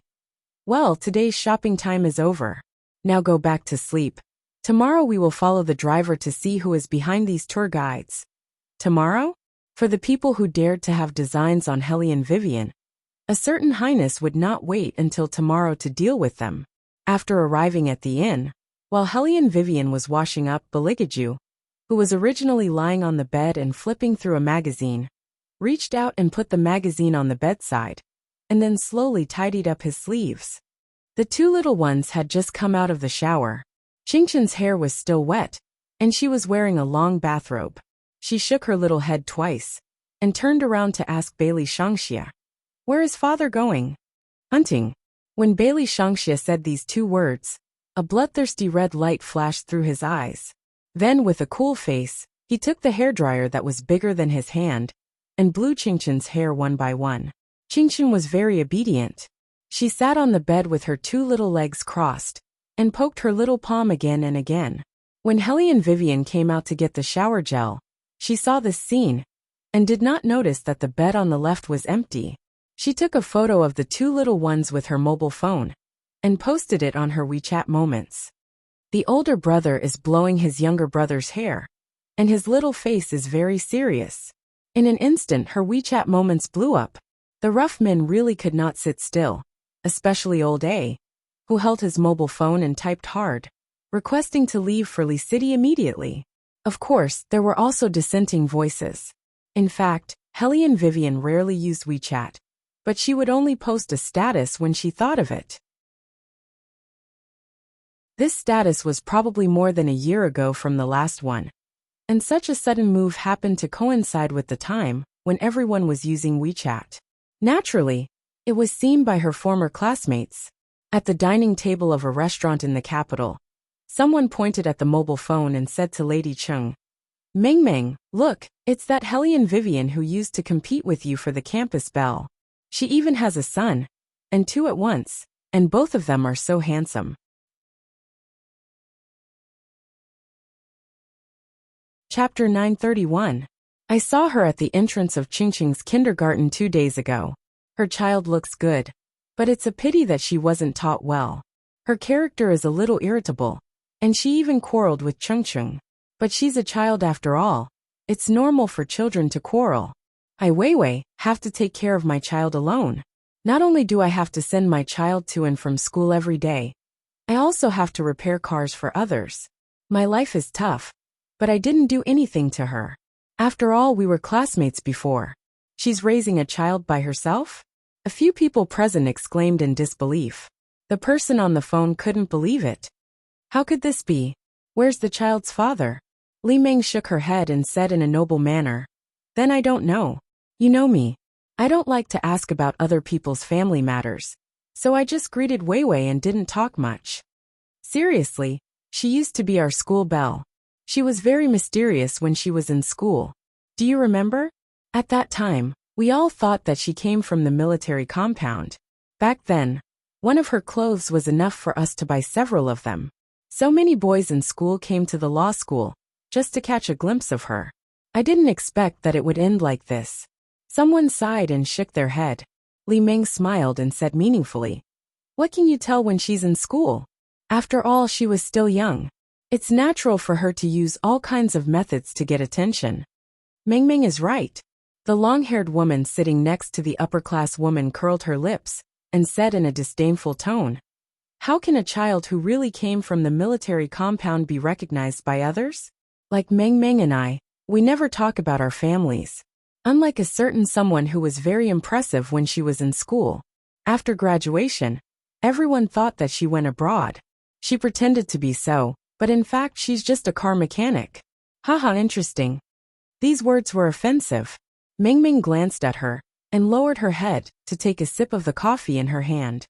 Well, today's shopping time is over. Now go back to sleep. Tomorrow we will follow the driver to see who is behind these tour guides. Tomorrow? For the people who dared to have designs on Hellion Vivian, a certain highness would not wait until tomorrow to deal with them. After arriving at the inn, while Hellion Vivian was washing up, Baligaju, who was originally lying on the bed and flipping through a magazine, reached out and put the magazine on the bedside, and then slowly tidied up his sleeves. The two little ones had just come out of the shower. Qingchen's hair was still wet, and she was wearing a long bathrobe. She shook her little head twice, and turned around to ask Bailey Shangxia, "Where is father going?" "Hunting." When Bailey Shangxia said these 2 words, a bloodthirsty red light flashed through his eyes. Then, with a cool face, he took the hairdryer that was bigger than his hand, and blew Qingchen's hair one by one. Qingchen was very obedient. She sat on the bed with her 2 little legs crossed, and poked her little palm again and again. When Hellion Vivian came out to get the shower gel, she saw this scene, and did not notice that the bed on the left was empty. She took a photo of the 2 little ones with her mobile phone, and posted it on her WeChat moments. The older brother is blowing his younger brother's hair, and his little face is very serious. In an instant her WeChat moments blew up. The rough men really could not sit still, especially old A, who held his mobile phone and typed hard, requesting to leave for Li City immediately. Of course, there were also dissenting voices. In fact, Hellion Vivian rarely used WeChat, but she would only post a status when she thought of it. This status was probably more than a year ago from the last one, and such a sudden move happened to coincide with the time when everyone was using WeChat. Naturally, it was seen by her former classmates. At the dining table of a restaurant in the capital, someone pointed at the mobile phone and said to Lady Cheng, "Meng Meng, look, it's that Hellion Vivian who used to compete with you for the campus belle. She even has a son, and 2 at once, and both of them are so handsome." Chapter 931. I saw her at the entrance of Qingqing's kindergarten 2 days ago. Her child looks good, but it's a pity that she wasn't taught well. Her character is a little irritable, and she even quarreled with Chengcheng. But she's a child after all. It's normal for children to quarrel. I Weiwei have to take care of my child alone. Not only do I have to send my child to and from school every day, I also have to repair cars for others. My life is tough, but I didn't do anything to her. After all, we were classmates before. She's raising a child by herself? A few people present exclaimed in disbelief. The person on the phone couldn't believe it. How could this be? Where's the child's father? Li Meng shook her head and said in a noble manner, Then I don't know. You know me. I don't like to ask about other people's family matters. So I just greeted Wei Wei and didn't talk much. Seriously, she used to be our school belle. She was very mysterious when she was in school. Do you remember? At that time, we all thought that she came from the military compound. Back then, one of her clothes was enough for us to buy several of them. So many boys in school came to the law school, just to catch a glimpse of her. I didn't expect that it would end like this. Someone sighed and shook their head. Li Meng smiled and said meaningfully, What can you tell when she's in school? After all, she was still young. It's natural for her to use all kinds of methods to get attention. Meng Meng is right. The long-haired woman sitting next to the upper-class woman curled her lips and said in a disdainful tone, How can a child who really came from the military compound be recognized by others? Like Meng Meng and I, we never talk about our families. Unlike a certain someone who was very impressive when she was in school. After graduation, everyone thought that she went abroad. She pretended to be so, but in fact she's just a car mechanic. Haha, interesting. These words were offensive. Meng Meng glanced at her and lowered her head to take a sip of the coffee in her hand.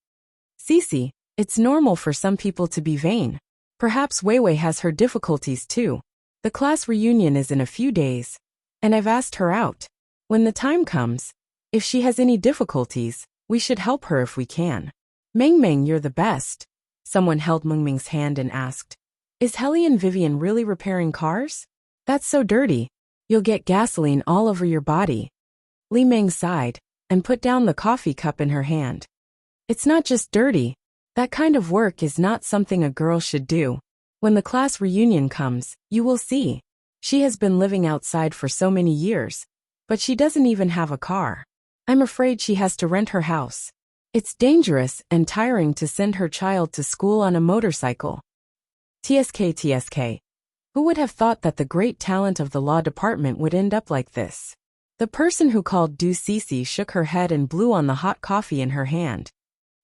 Cece, it's normal for some people to be vain. Perhaps Wei Wei has her difficulties too. The class reunion is in a few days, and I've asked her out. When the time comes, if she has any difficulties, we should help her if we can. Meng Meng, you're the best. Someone held Meng Meng's hand and asked, Is Hellion Vivian really repairing cars? That's so dirty. You'll get gasoline all over your body. Li Meng sighed and put down the coffee cup in her hand. It's not just dirty. That kind of work is not something a girl should do. When the class reunion comes, you will see. She has been living outside for so many years, but she doesn't even have a car. I'm afraid she has to rent her house. It's dangerous and tiring to send her child to school on a motorcycle. TSK. Who would have thought that the great talent of the law department would end up like this? The person who called Du Cece shook her head and blew on the hot coffee in her hand.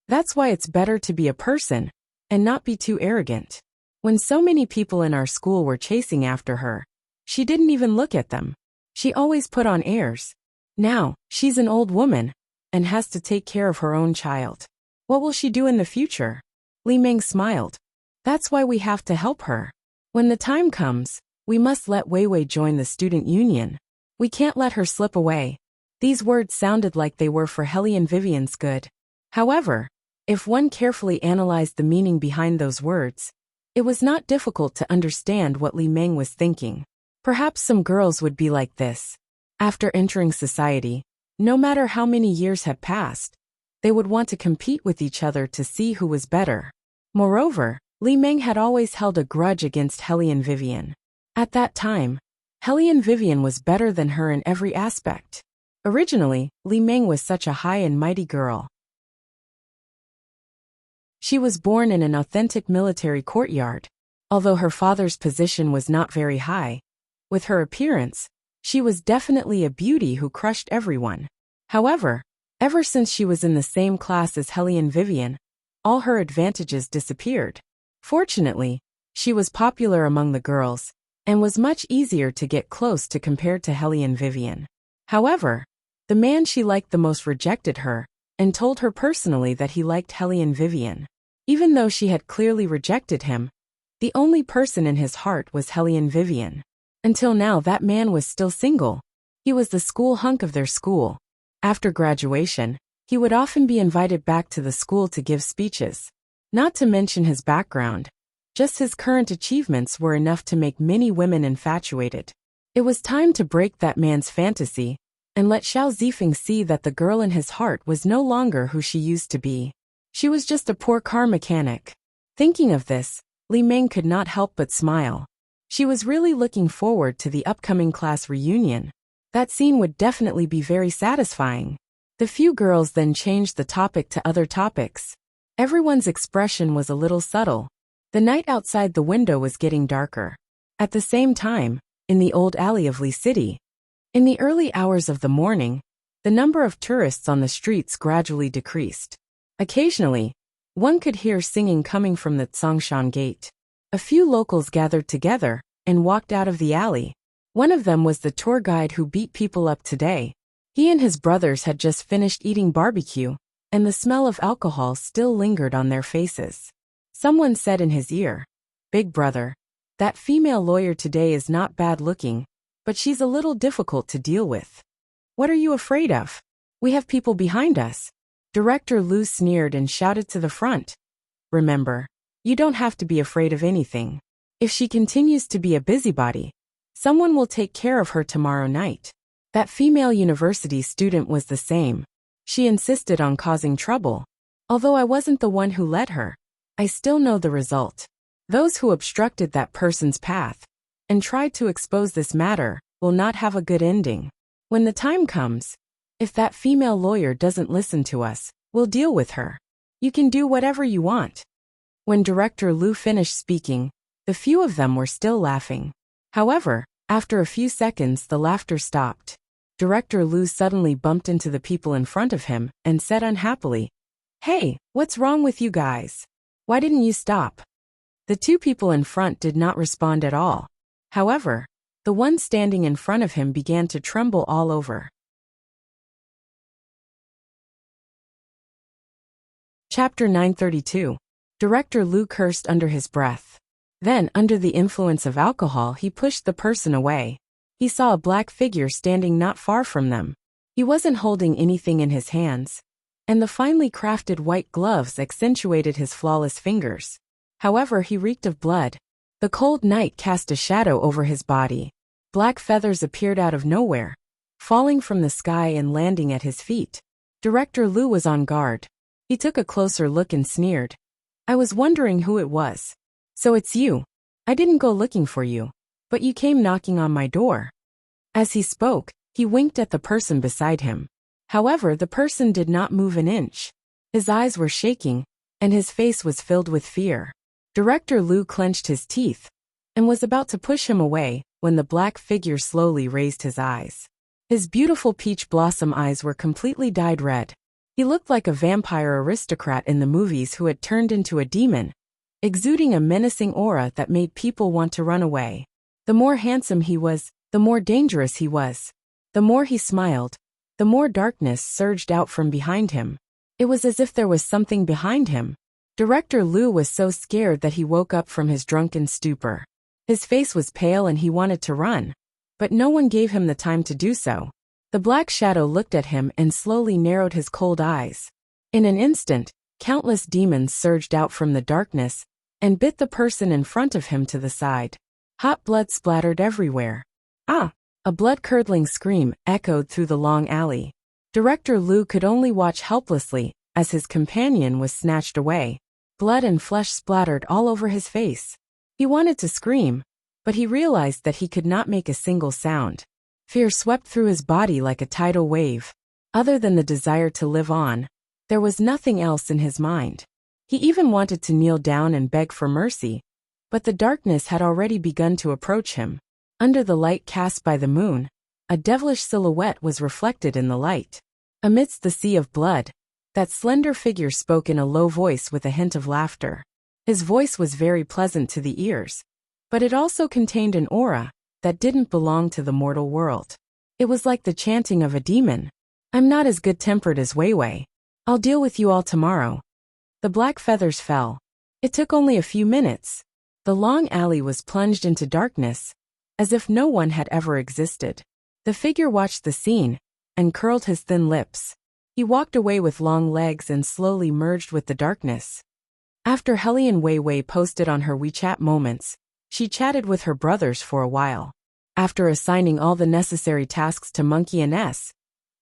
That's why it's better to be a person and not be too arrogant. When so many people in our school were chasing after her, she didn't even look at them. She always put on airs. Now, she's an old woman and has to take care of her own child. What will she do in the future? Li Meng smiled. That's why we have to help her. When the time comes, we must let Wei Wei join the student union. We can't let her slip away. These words sounded like they were for Hellion Vivian's good. However, if one carefully analyzed the meaning behind those words, it was not difficult to understand what Li Meng was thinking. Perhaps some girls would be like this. After entering society, no matter how many years had passed, they would want to compete with each other to see who was better. Moreover, Li Meng had always held a grudge against Hellion Vivian. At that time, Hellion Vivian was better than her in every aspect. Originally, Li Meng was such a high and mighty girl. She was born in an authentic military courtyard. Although her father's position was not very high, with her appearance, she was definitely a beauty who crushed everyone. However, ever since she was in the same class as Hellion Vivian, all her advantages disappeared. Fortunately, she was popular among the girls, and was much easier to get close to compared to Hellion Vivian. However, the man she liked the most rejected her, and told her personally that he liked Hellion Vivian. Even though she had clearly rejected him, the only person in his heart was Hellion Vivian. Until now that man was still single. He was the school hunk of their school. After graduation, he would often be invited back to the school to give speeches. Not to mention his background, just his current achievements were enough to make many women infatuated. It was time to break that man's fantasy, and let Xiao Zifeng see that the girl in his heart was no longer who she used to be. She was just a poor car mechanic. Thinking of this, Li Meng could not help but smile. She was really looking forward to the upcoming class reunion. That scene would definitely be very satisfying. The few girls then changed the topic to other topics. Everyone's expression was a little subtle. The night outside the window was getting darker. At the same time, in the old alley of Li City, in the early hours of the morning, The number of tourists on the streets gradually decreased. Occasionally, one could hear singing coming from the Tsongshan gate. A few locals gathered together and walked out of the alley. One of them was the tour guide who beat people up today. He and his brothers had just finished eating barbecue, and the smell of alcohol still lingered on their faces. Someone said in his ear, "Big brother, that female lawyer today is not bad looking, but she's a little difficult to deal with." "What are you afraid of? We have people behind us." Director Lu sneered and shouted to the front. "Remember, you don't have to be afraid of anything. If she continues to be a busybody, someone will take care of her tomorrow night." That female university student was the same. She insisted on causing trouble. Although I wasn't the one who led her, I still know the result. Those who obstructed that person's path and tried to expose this matter will not have a good ending. When the time comes, if that female lawyer doesn't listen to us, we'll deal with her. You can do whatever you want. When Director Lu finished speaking, the few of them were still laughing. However, after a few seconds the laughter stopped. Director Lu suddenly bumped into the people in front of him and said unhappily, "Hey, what's wrong with you guys? Why didn't you stop?" The two people in front did not respond at all. However, the one standing in front of him began to tremble all over. Chapter 932. Director Lu cursed under his breath. Then, under the influence of alcohol, he pushed the person away. He saw a black figure standing not far from them. He wasn't holding anything in his hands, and the finely crafted white gloves accentuated his flawless fingers. However, he reeked of blood. The cold night cast a shadow over his body. Black feathers appeared out of nowhere, falling from the sky and landing at his feet. Director Lu was on guard. He took a closer look and sneered. "I was wondering who it was. So it's you. I didn't go looking for you, but you came knocking on my door." As he spoke, he winked at the person beside him. However, the person did not move an inch. His eyes were shaking, and his face was filled with fear. Director Lu clenched his teeth and was about to push him away when the black figure slowly raised his eyes. His beautiful peach blossom eyes were completely dyed red. He looked like a vampire aristocrat in the movies who had turned into a demon, exuding a menacing aura that made people want to run away. The more handsome he was, the more dangerous he was. The more he smiled, the more darkness surged out from behind him. It was as if there was something behind him. Director Lu was so scared that he woke up from his drunken stupor. His face was pale and he wanted to run, but no one gave him the time to do so. The black shadow looked at him and slowly narrowed his cold eyes. In an instant, countless demons surged out from the darkness and bit the person in front of him to the side. Hot blood splattered everywhere. "Ah!" A blood-curdling scream echoed through the long alley. Director Lu could only watch helplessly as his companion was snatched away. Blood and flesh splattered all over his face. He wanted to scream, but he realized that he could not make a single sound. Fear swept through his body like a tidal wave. Other than the desire to live on, there was nothing else in his mind. He even wanted to kneel down and beg for mercy, but the darkness had already begun to approach him. Under the light cast by the moon, a devilish silhouette was reflected in the light. Amidst the sea of blood, that slender figure spoke in a low voice with a hint of laughter. His voice was very pleasant to the ears, but it also contained an aura that didn't belong to the mortal world. It was like the chanting of a demon. "I'm not as good-tempered as Weiwei. I'll deal with you all tomorrow." The black feathers fell. It took only a few minutes. The long alley was plunged into darkness, as if no one had ever existed. The figure watched the scene and curled his thin lips. He walked away with long legs and slowly merged with the darkness. After Hellion Weiwei posted on her WeChat moments, she chatted with her brothers for a while. After assigning all the necessary tasks to Monkey and S,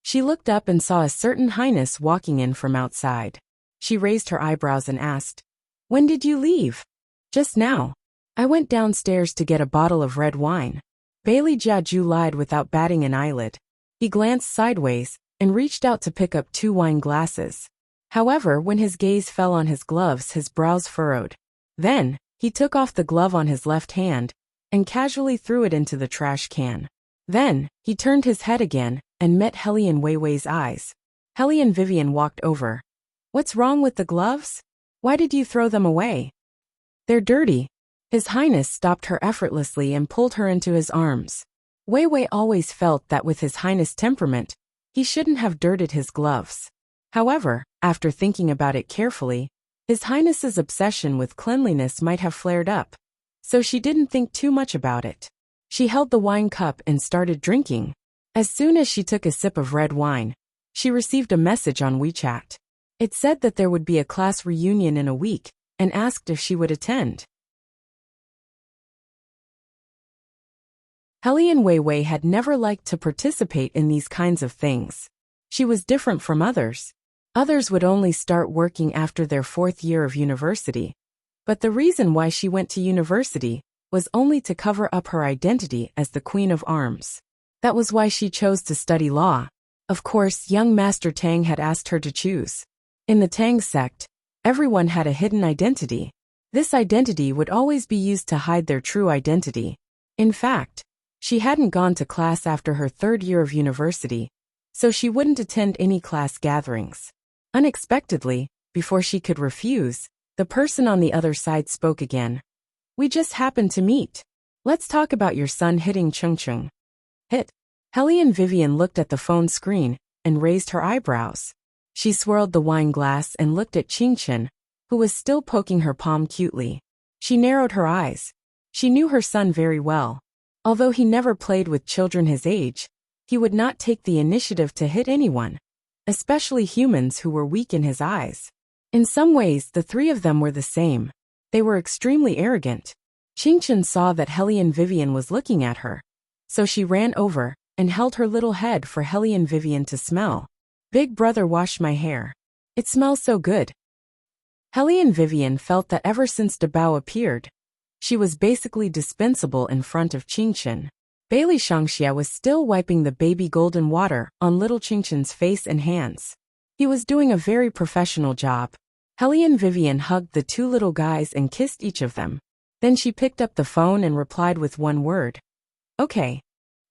she looked up and saw a certain highness walking in from outside. She raised her eyebrows and asked, "When did you leave?" "Just now. I went downstairs to get a bottle of red wine." Bailey Jiaju lied without batting an eyelid. He glanced sideways and reached out to pick up 2 wine glasses. However, when his gaze fell on his gloves, his brows furrowed. Then, he took off the glove on his left hand and casually threw it into the trash can. Then, he turned his head again and met Hellion Weiwei's eyes. Hellion Vivian walked over. "What's wrong with the gloves? Why did you throw them away?" "They're dirty." His Highness stopped her effortlessly and pulled her into his arms. Weiwei always felt that with His Highness' temperament, he shouldn't have dirted his gloves. However, after thinking about it carefully, His Highness's obsession with cleanliness might have flared up, so she didn't think too much about it. She held the wine cup and started drinking. As soon as she took a sip of red wine, she received a message on WeChat. It said that there would be a class reunion in a week, and asked if she would attend. Hellion Weiwei had never liked to participate in these kinds of things. She was different from others. Others would only start working after their 4th year of university. But the reason why she went to university was only to cover up her identity as the Queen of Arms. That was why she chose to study law. Of course, young Master Tang had asked her to choose. In the Tang sect, everyone had a hidden identity. This identity would always be used to hide their true identity. In fact, she hadn't gone to class after her 3rd year of university, so she wouldn't attend any class gatherings. Unexpectedly, before she could refuse, the person on the other side spoke again. "We just happened to meet. Let's talk about your son hitting Chung Chung." "Hit?" Hellion Vivian looked at the phone screen and raised her eyebrows. She swirled the wine glass and looked at Qingchen, who was still poking her palm cutely. She narrowed her eyes. She knew her son very well. Although he never played with children his age, he would not take the initiative to hit anyone, especially humans who were weak in his eyes. In some ways, the three of them were the same. They were extremely arrogant. Qingchen saw that Hellion Vivian was looking at her, so she ran over and held her little head for Hellion Vivian to smell. "Big brother washed my hair. It smells so good." Hellion Vivian felt that ever since Dabao appeared, she was basically dispensable in front of Qingchen. Bailey Shangxia was still wiping the baby golden water on little Qingchen's face and hands. He was doing a very professional job. Hellion Vivian hugged the two little guys and kissed each of them. Then she picked up the phone and replied with one word. "Okay."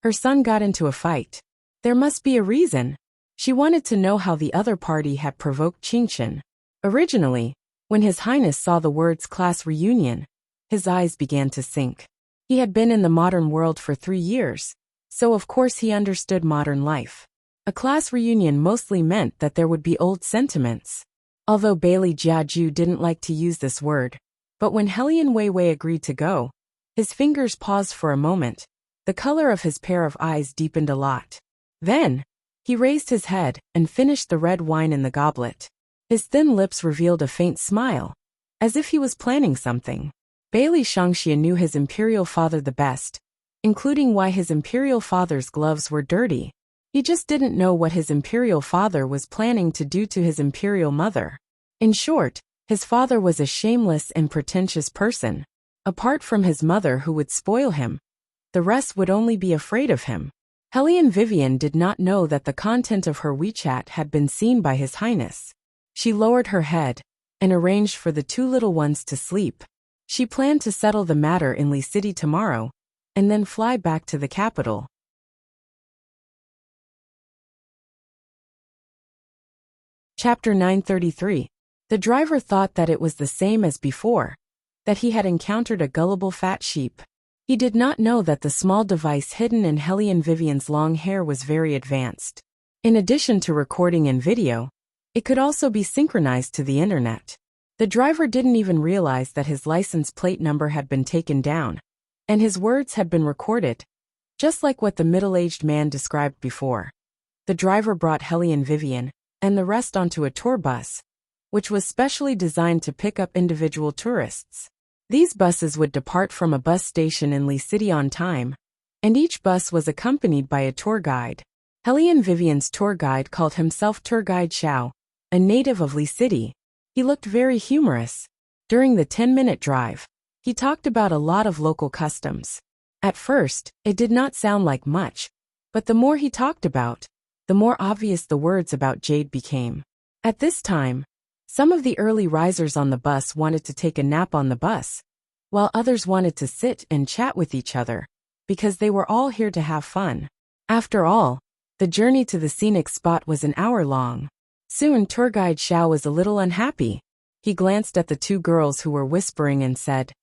Her son got into a fight. There must be a reason. She wanted to know how the other party had provoked Qingchen. Originally, when His Highness saw the words class reunion, his eyes began to sink. He had been in the modern world for 3 years, so of course he understood modern life. A class reunion mostly meant that there would be old sentiments. Although Bailey Jiaju didn't like to use this word, but when Hellion Weiwei agreed to go, his fingers paused for a moment. The color of his pair of eyes deepened a lot. Then, he raised his head and finished the red wine in the goblet. His thin lips revealed a faint smile, as if he was planning something. Bailey Shangxia knew his imperial father the best, including why his imperial father's gloves were dirty. He just didn't know what his imperial father was planning to do to his imperial mother. In short, his father was a shameless and pretentious person. Apart from his mother who would spoil him, the rest would only be afraid of him. Hellion Vivian did not know that the content of her WeChat had been seen by His Highness. She lowered her head and arranged for the two little ones to sleep. She planned to settle the matter in Li City tomorrow, and then fly back to the capital. Chapter 933. The driver thought that it was the same as before, that he had encountered a gullible fat sheep. He did not know that the small device hidden in Hellion Vivian's long hair was very advanced. In addition to recording and video, it could also be synchronized to the internet. The driver didn't even realize that his license plate number had been taken down, and his words had been recorded, just like what the middle-aged man described before. The driver brought Hellion Vivian and the rest onto a tour bus, which was specially designed to pick up individual tourists. These buses would depart from a bus station in Li City on time, and each bus was accompanied by a tour guide. Hellion Vivian's tour guide called himself Tour Guide Xiao, a native of Li City. He looked very humorous. During the 10-minute drive, he talked about a lot of local customs. At first, it did not sound like much, but the more he talked about, the more obvious the words about jade became. At this time, some of the early risers on the bus wanted to take a nap on the bus, while others wanted to sit and chat with each other, because they were all here to have fun. After all, The journey to the scenic spot was an hour long. Soon tour guide Xiao was a little unhappy. He glanced at the two girls who were whispering and said,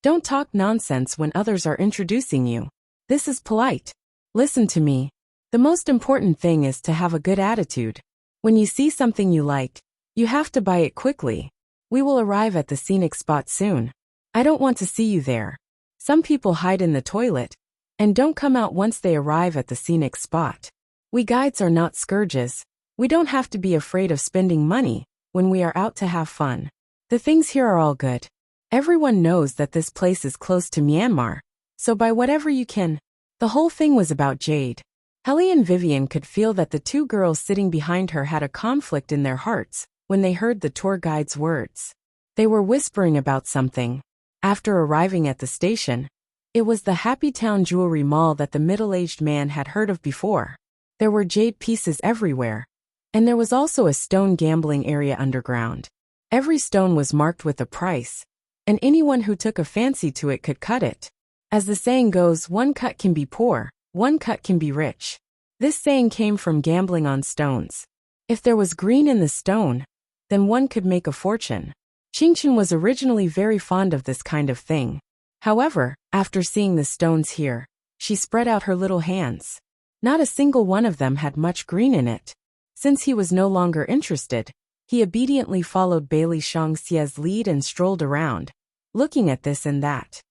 "Don't talk nonsense when others are introducing you. This is polite. Listen to me. The most important thing is to have a good attitude. When you see something you like, you have to buy it quickly. We will arrive at the scenic spot soon. I don't want to see you there. Some people hide in the toilet and don't come out once they arrive at the scenic spot. We guides are not scourges. We don't have to be afraid of spending money when we are out to have fun. The things here are all good. Everyone knows that this place is close to Myanmar, so buy whatever you can." The whole thing was about Jade. Helly and Vivian could feel that the two girls sitting behind her had a conflict in their hearts when they heard the tour guide's words. They were whispering about something. After arriving at the station, it was the Happy Town jewelry mall that the middle-aged man had heard of before. There were jade pieces everywhere, and there was also a stone gambling area underground. Every stone was marked with a price, and anyone who took a fancy to it could cut it. As the saying goes, one cut can be poor, one cut can be rich. This saying came from gambling on stones. If there was green in the stone, then one could make a fortune. Qingchen was originally very fond of this kind of thing. However, after seeing the stones here, she spread out her little hands. Not a single one of them had much green in it. Since he was no longer interested, he obediently followed Bailey Shangxie's lead and strolled around, looking at this and that.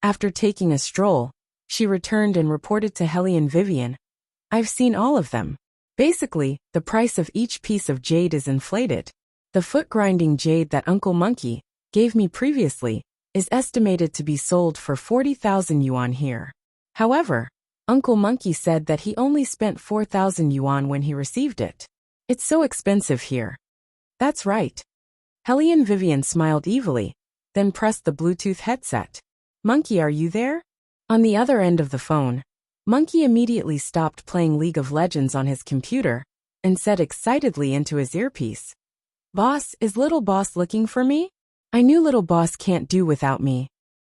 After taking a stroll, she returned and reported to Helly and Vivian, "I've seen all of them. Basically, the price of each piece of jade is inflated. The foot-grinding jade that Uncle Monkey gave me previously is estimated to be sold for 40,000 yuan here. However, Uncle Monkey said that he only spent 4,000 yuan when he received it. It's so expensive here." "That's right." Helly and Vivian smiled evilly, then pressed the Bluetooth headset. "Monkey, are you there?" On the other end of the phone, Monkey immediately stopped playing League of Legends on his computer and said excitedly into his earpiece, "Boss, is Little Boss looking for me? I knew Little Boss can't do without me."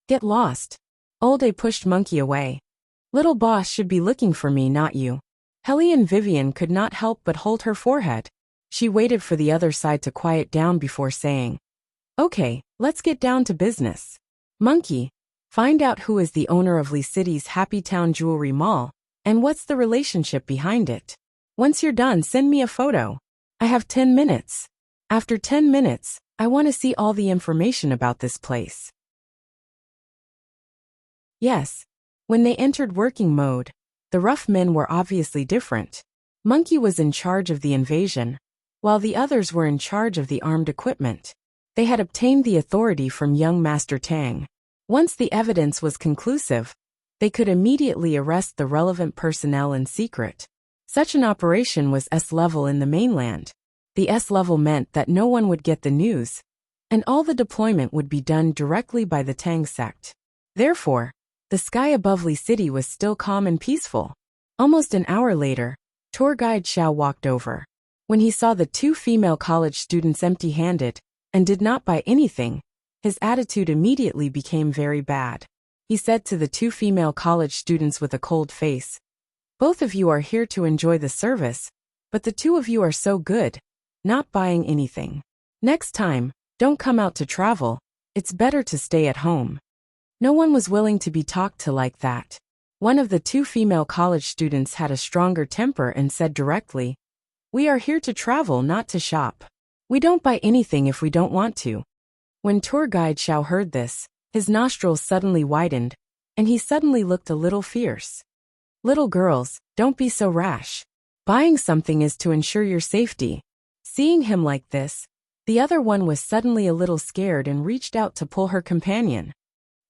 "Get lost." Olde pushed Monkey away. "Little Boss should be looking for me, not you." Helly and Vivian could not help but hold her forehead. She waited for the other side to quiet down before saying, "Okay, let's get down to business. Monkey, find out who is the owner of Lee City's Happy Town Jewelry Mall, and what's the relationship behind it. Once you're done, send me a photo. I have 10 minutes. After 10 minutes, I want to see all the information about this place." Yes. When they entered working mode, the rough men were obviously different. Monkey was in charge of the invasion, while the others were in charge of the armed equipment. They had obtained the authority from young Master Tang. Once the evidence was conclusive, they could immediately arrest the relevant personnel in secret. Such an operation was S-level in the mainland. The S-level meant that no one would get the news, and all the deployment would be done directly by the Tang sect. Therefore, the sky above Lee City was still calm and peaceful. Almost an hour later, tour guide Xiao walked over. When he saw the two female college students empty-handed and did not buy anything, his attitude immediately became very bad. He said to the two female college students with a cold face, "Both of you are here to enjoy the service, but the two of you are so good, not buying anything. Next time, don't come out to travel, it's better to stay at home." No one was willing to be talked to like that. One of the two female college students had a stronger temper and said directly, "We are here to travel, not to shop. We don't buy anything if we don't want to." When tour guide Xiao heard this, his nostrils suddenly widened, and he suddenly looked a little fierce. "Little girls, don't be so rash. Buying something is to ensure your safety." Seeing him like this, the other one was suddenly a little scared and reached out to pull her companion.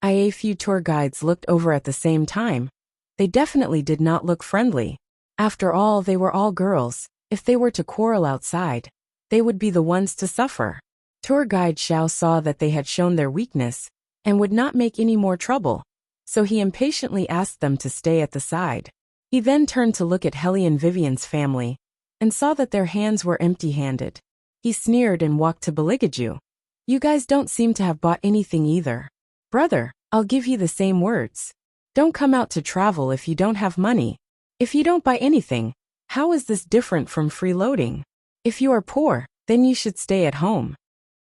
A few tour guides looked over at the same time. They definitely did not look friendly. After all, they were all girls. If they were to quarrel outside, they would be the ones to suffer. Tour guide Xiao saw that they had shown their weakness and would not make any more trouble, so he impatiently asked them to stay at the side. He then turned to look at Helly and Vivian's family and saw that their hands were empty-handed. He sneered and walked to Beligaju. "You guys don't seem to have bought anything either. Brother, I'll give you the same words. Don't come out to travel if you don't have money. If you don't buy anything, How is this different from freeloading? If you are poor, then you should stay at home.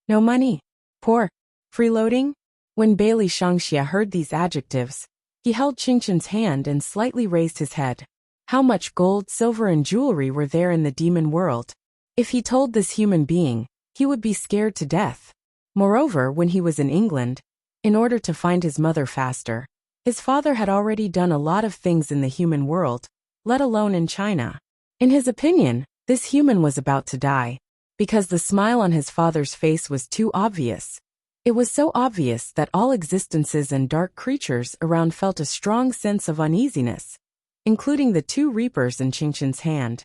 No money. Poor. Freeloading? When Bailey Shangxia heard these adjectives, he held Qingqin's hand and slightly raised his head. How much gold, silver and jewelry were there in the demon world? If he told this human being, he would be scared to death. Moreover, when he was in England, in order to find his mother faster, his father had already done a lot of things in the human world, let alone in China. In his opinion, this human was about to die, because the smile on his father's face was too obvious. It was so obvious that all existences and dark creatures around felt a strong sense of uneasiness, including the two reapers in Qingqin's hand.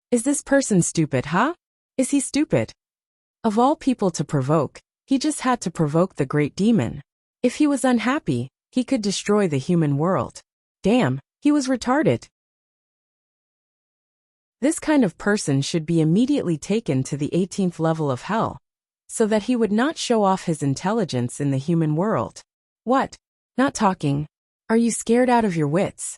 Is this person stupid, huh? Is he stupid? Of all people to provoke, he just had to provoke the great demon. If he was unhappy, he could destroy the human world. Damn, he was retarded. This kind of person should be immediately taken to the 18th level of hell, so that he would not show off his intelligence in the human world. What? Not talking? Are you scared out of your wits?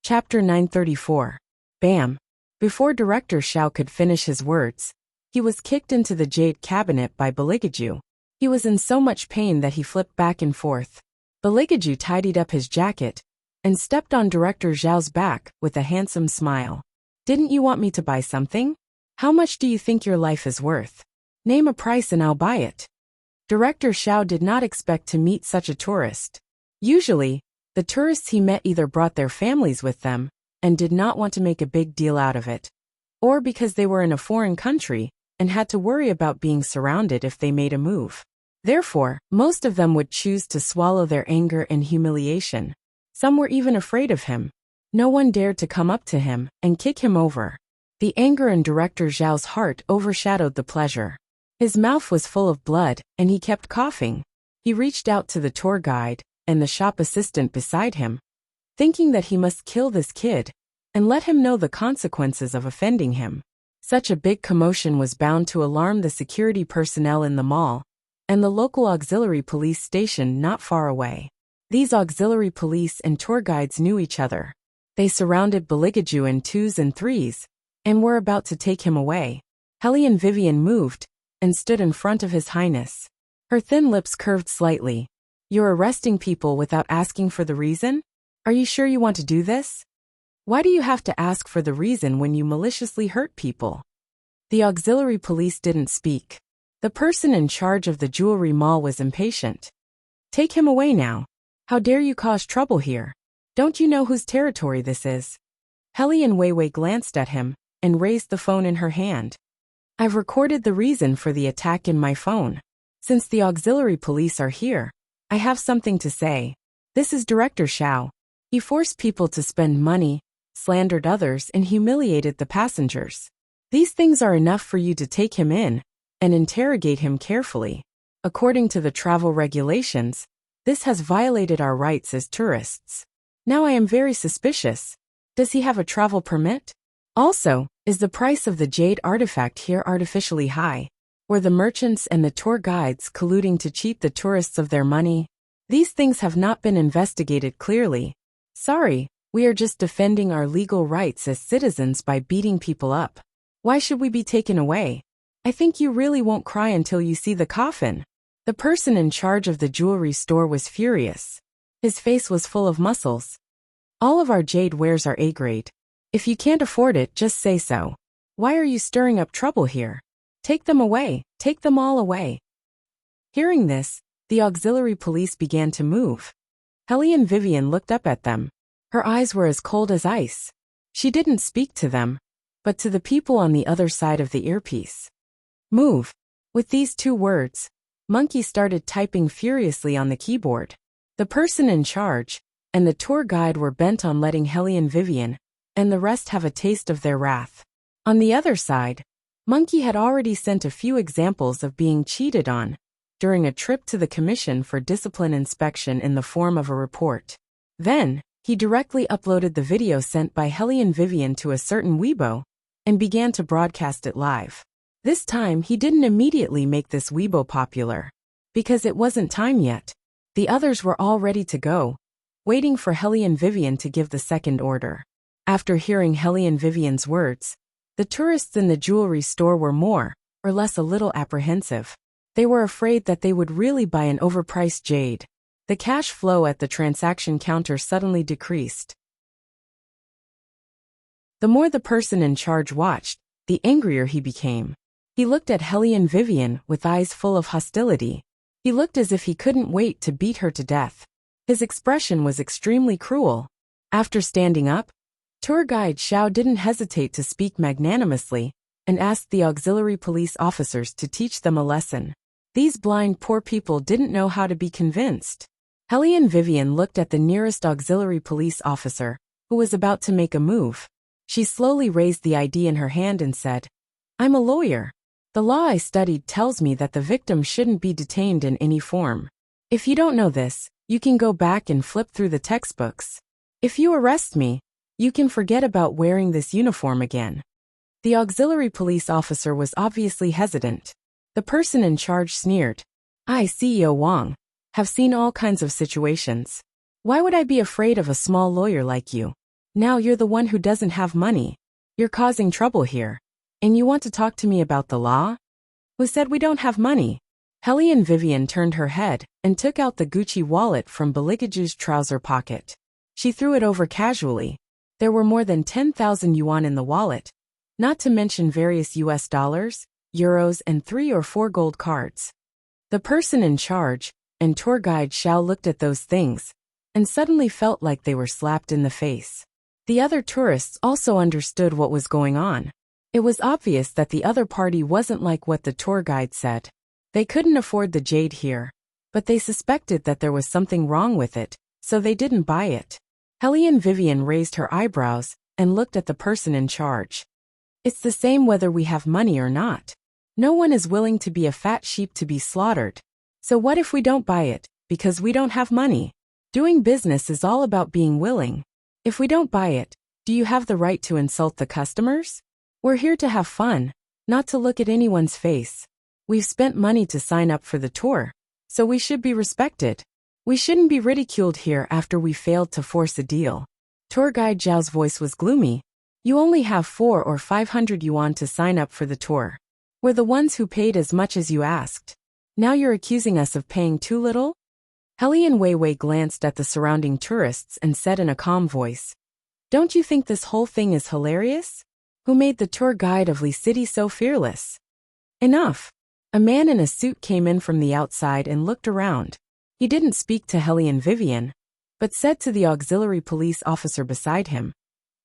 Chapter 934. Bam. Before Director Xiao could finish his words, he was kicked into the jade cabinet by Baligaju. He was in so much pain that he flipped back and forth. Baligaju tidied up his jacket and stepped on Director Xiao's back with a handsome smile. Didn't you want me to buy something? How much do you think your life is worth? Name a price and I'll buy it. Director Xiao did not expect to meet such a tourist. Usually, the tourists he met either brought their families with them and did not want to make a big deal out of it, or because they were in a foreign country and had to worry about being surrounded if they made a move. Therefore, most of them would choose to swallow their anger and humiliation. Some were even afraid of him. No one dared to come up to him and kick him over. The anger in Director Zhao's heart overshadowed the pleasure. His mouth was full of blood, and he kept coughing. He reached out to the tour guide and the shop assistant beside him, thinking that he must kill this kid and let him know the consequences of offending him. Such a big commotion was bound to alarm the security personnel in the mall and the local auxiliary police station not far away. These auxiliary police and tour guides knew each other. They surrounded Baligaju in 2s and 3s and were about to take him away. Hellion Vivian moved and stood in front of His Highness. Her thin lips curved slightly. You're arresting people without asking for the reason? Are you sure you want to do this? Why do you have to ask for the reason when you maliciously hurt people? The auxiliary police didn't speak. The person in charge of the jewelry mall was impatient. Take him away now. How dare you cause trouble here? Don't you know whose territory this is? Hellion Weiwei glanced at him and raised the phone in her hand. I've recorded the reason for the attack in my phone. Since the auxiliary police are here, I have something to say. This is Director Xiao. He forced people to spend money, slandered others, and humiliated the passengers. These things are enough for you to take him in and interrogate him carefully. According to the travel regulations, this has violated our rights as tourists. Now I am very suspicious. Does he have a travel permit? Also, is the price of the jade artifact here artificially high? Were the merchants and the tour guides colluding to cheat the tourists of their money? These things have not been investigated clearly. Sorry, we are just defending our legal rights as citizens by beating people up. Why should we be taken away? I think you really won't cry until you see the coffin. The person in charge of the jewelry store was furious. His face was full of muscles. All of our jade wares are A-grade. If you can't afford it, just say so. Why are you stirring up trouble here? Take them away. Take them all away. Hearing this, the auxiliary police began to move. Hellion Vivian looked up at them. Her eyes were as cold as ice. She didn't speak to them, but to the people on the other side of the earpiece. Move. With these 2 words, Monkey started typing furiously on the keyboard. The person in charge and the tour guide were bent on letting Hellion Vivian and the rest have a taste of their wrath. On the other side, Monkey had already sent a few examples of being cheated on during a trip to the Commission for Discipline Inspection in the form of a report. Then, he directly uploaded the video sent by Hellion Vivian to a certain Weibo and began to broadcast it live. This time he didn't immediately make this Weibo popular, because it wasn't time yet. The others were all ready to go, waiting for Helly and Vivian to give the second order. After hearing Helly and Vivian's words, the tourists in the jewelry store were more or less a little apprehensive. They were afraid that they would really buy an overpriced jade. The cash flow at the transaction counter suddenly decreased. The more the person in charge watched, the angrier he became. He looked at Helly and Vivian with eyes full of hostility. He looked as if he couldn't wait to beat her to death. His expression was extremely cruel. After standing up, tour guide Xiao didn't hesitate to speak magnanimously and asked the auxiliary police officers to teach them a lesson. These blind poor people didn't know how to be convinced. Helly and Vivian looked at the nearest auxiliary police officer, who was about to make a move. She slowly raised the ID in her hand and said, "I'm a lawyer. The law I studied tells me that the victim shouldn't be detained in any form. If you don't know this, you can go back and flip through the textbooks. If you arrest me, you can forget about wearing this uniform again." The auxiliary police officer was obviously hesitant. The person in charge sneered, "I, CEO Wang, have seen all kinds of situations. Why would I be afraid of a small lawyer like you? Now you're the one who doesn't have money. You're causing trouble here. And you want to talk to me about the law? Who said we don't have money?" Helly and Vivian turned her head and took out the Gucci wallet from Beligaju's trouser pocket. She threw it over casually. There were more than 10,000 yuan in the wallet, not to mention various US dollars, euros and 3 or 4 gold cards. The person in charge and tour guide Xiao looked at those things and suddenly felt like they were slapped in the face. The other tourists also understood what was going on. It was obvious that the other party wasn't like what the tour guide said. They couldn't afford the jade here, but they suspected that there was something wrong with it, so they didn't buy it. Helly and Vivian raised her eyebrows and looked at the person in charge. It's the same whether we have money or not. No one is willing to be a fat sheep to be slaughtered. So what if we don't buy it, because we don't have money? Doing business is all about being willing. If we don't buy it, do you have the right to insult the customers? We're here to have fun, not to look at anyone's face. We've spent money to sign up for the tour, so we should be respected. We shouldn't be ridiculed here after we failed to force a deal. Tour guide Zhao's voice was gloomy. You only have 400 or 500 yuan to sign up for the tour. We're the ones who paid as much as you asked. Now you're accusing us of paying too little? Helly and Wei Wei glanced at the surrounding tourists and said in a calm voice, "Don't you think this whole thing is hilarious? Who made the tour guide of Li City so fearless?" Enough. A man in a suit came in from the outside and looked around. He didn't speak to Helly and Vivian, but said to the auxiliary police officer beside him,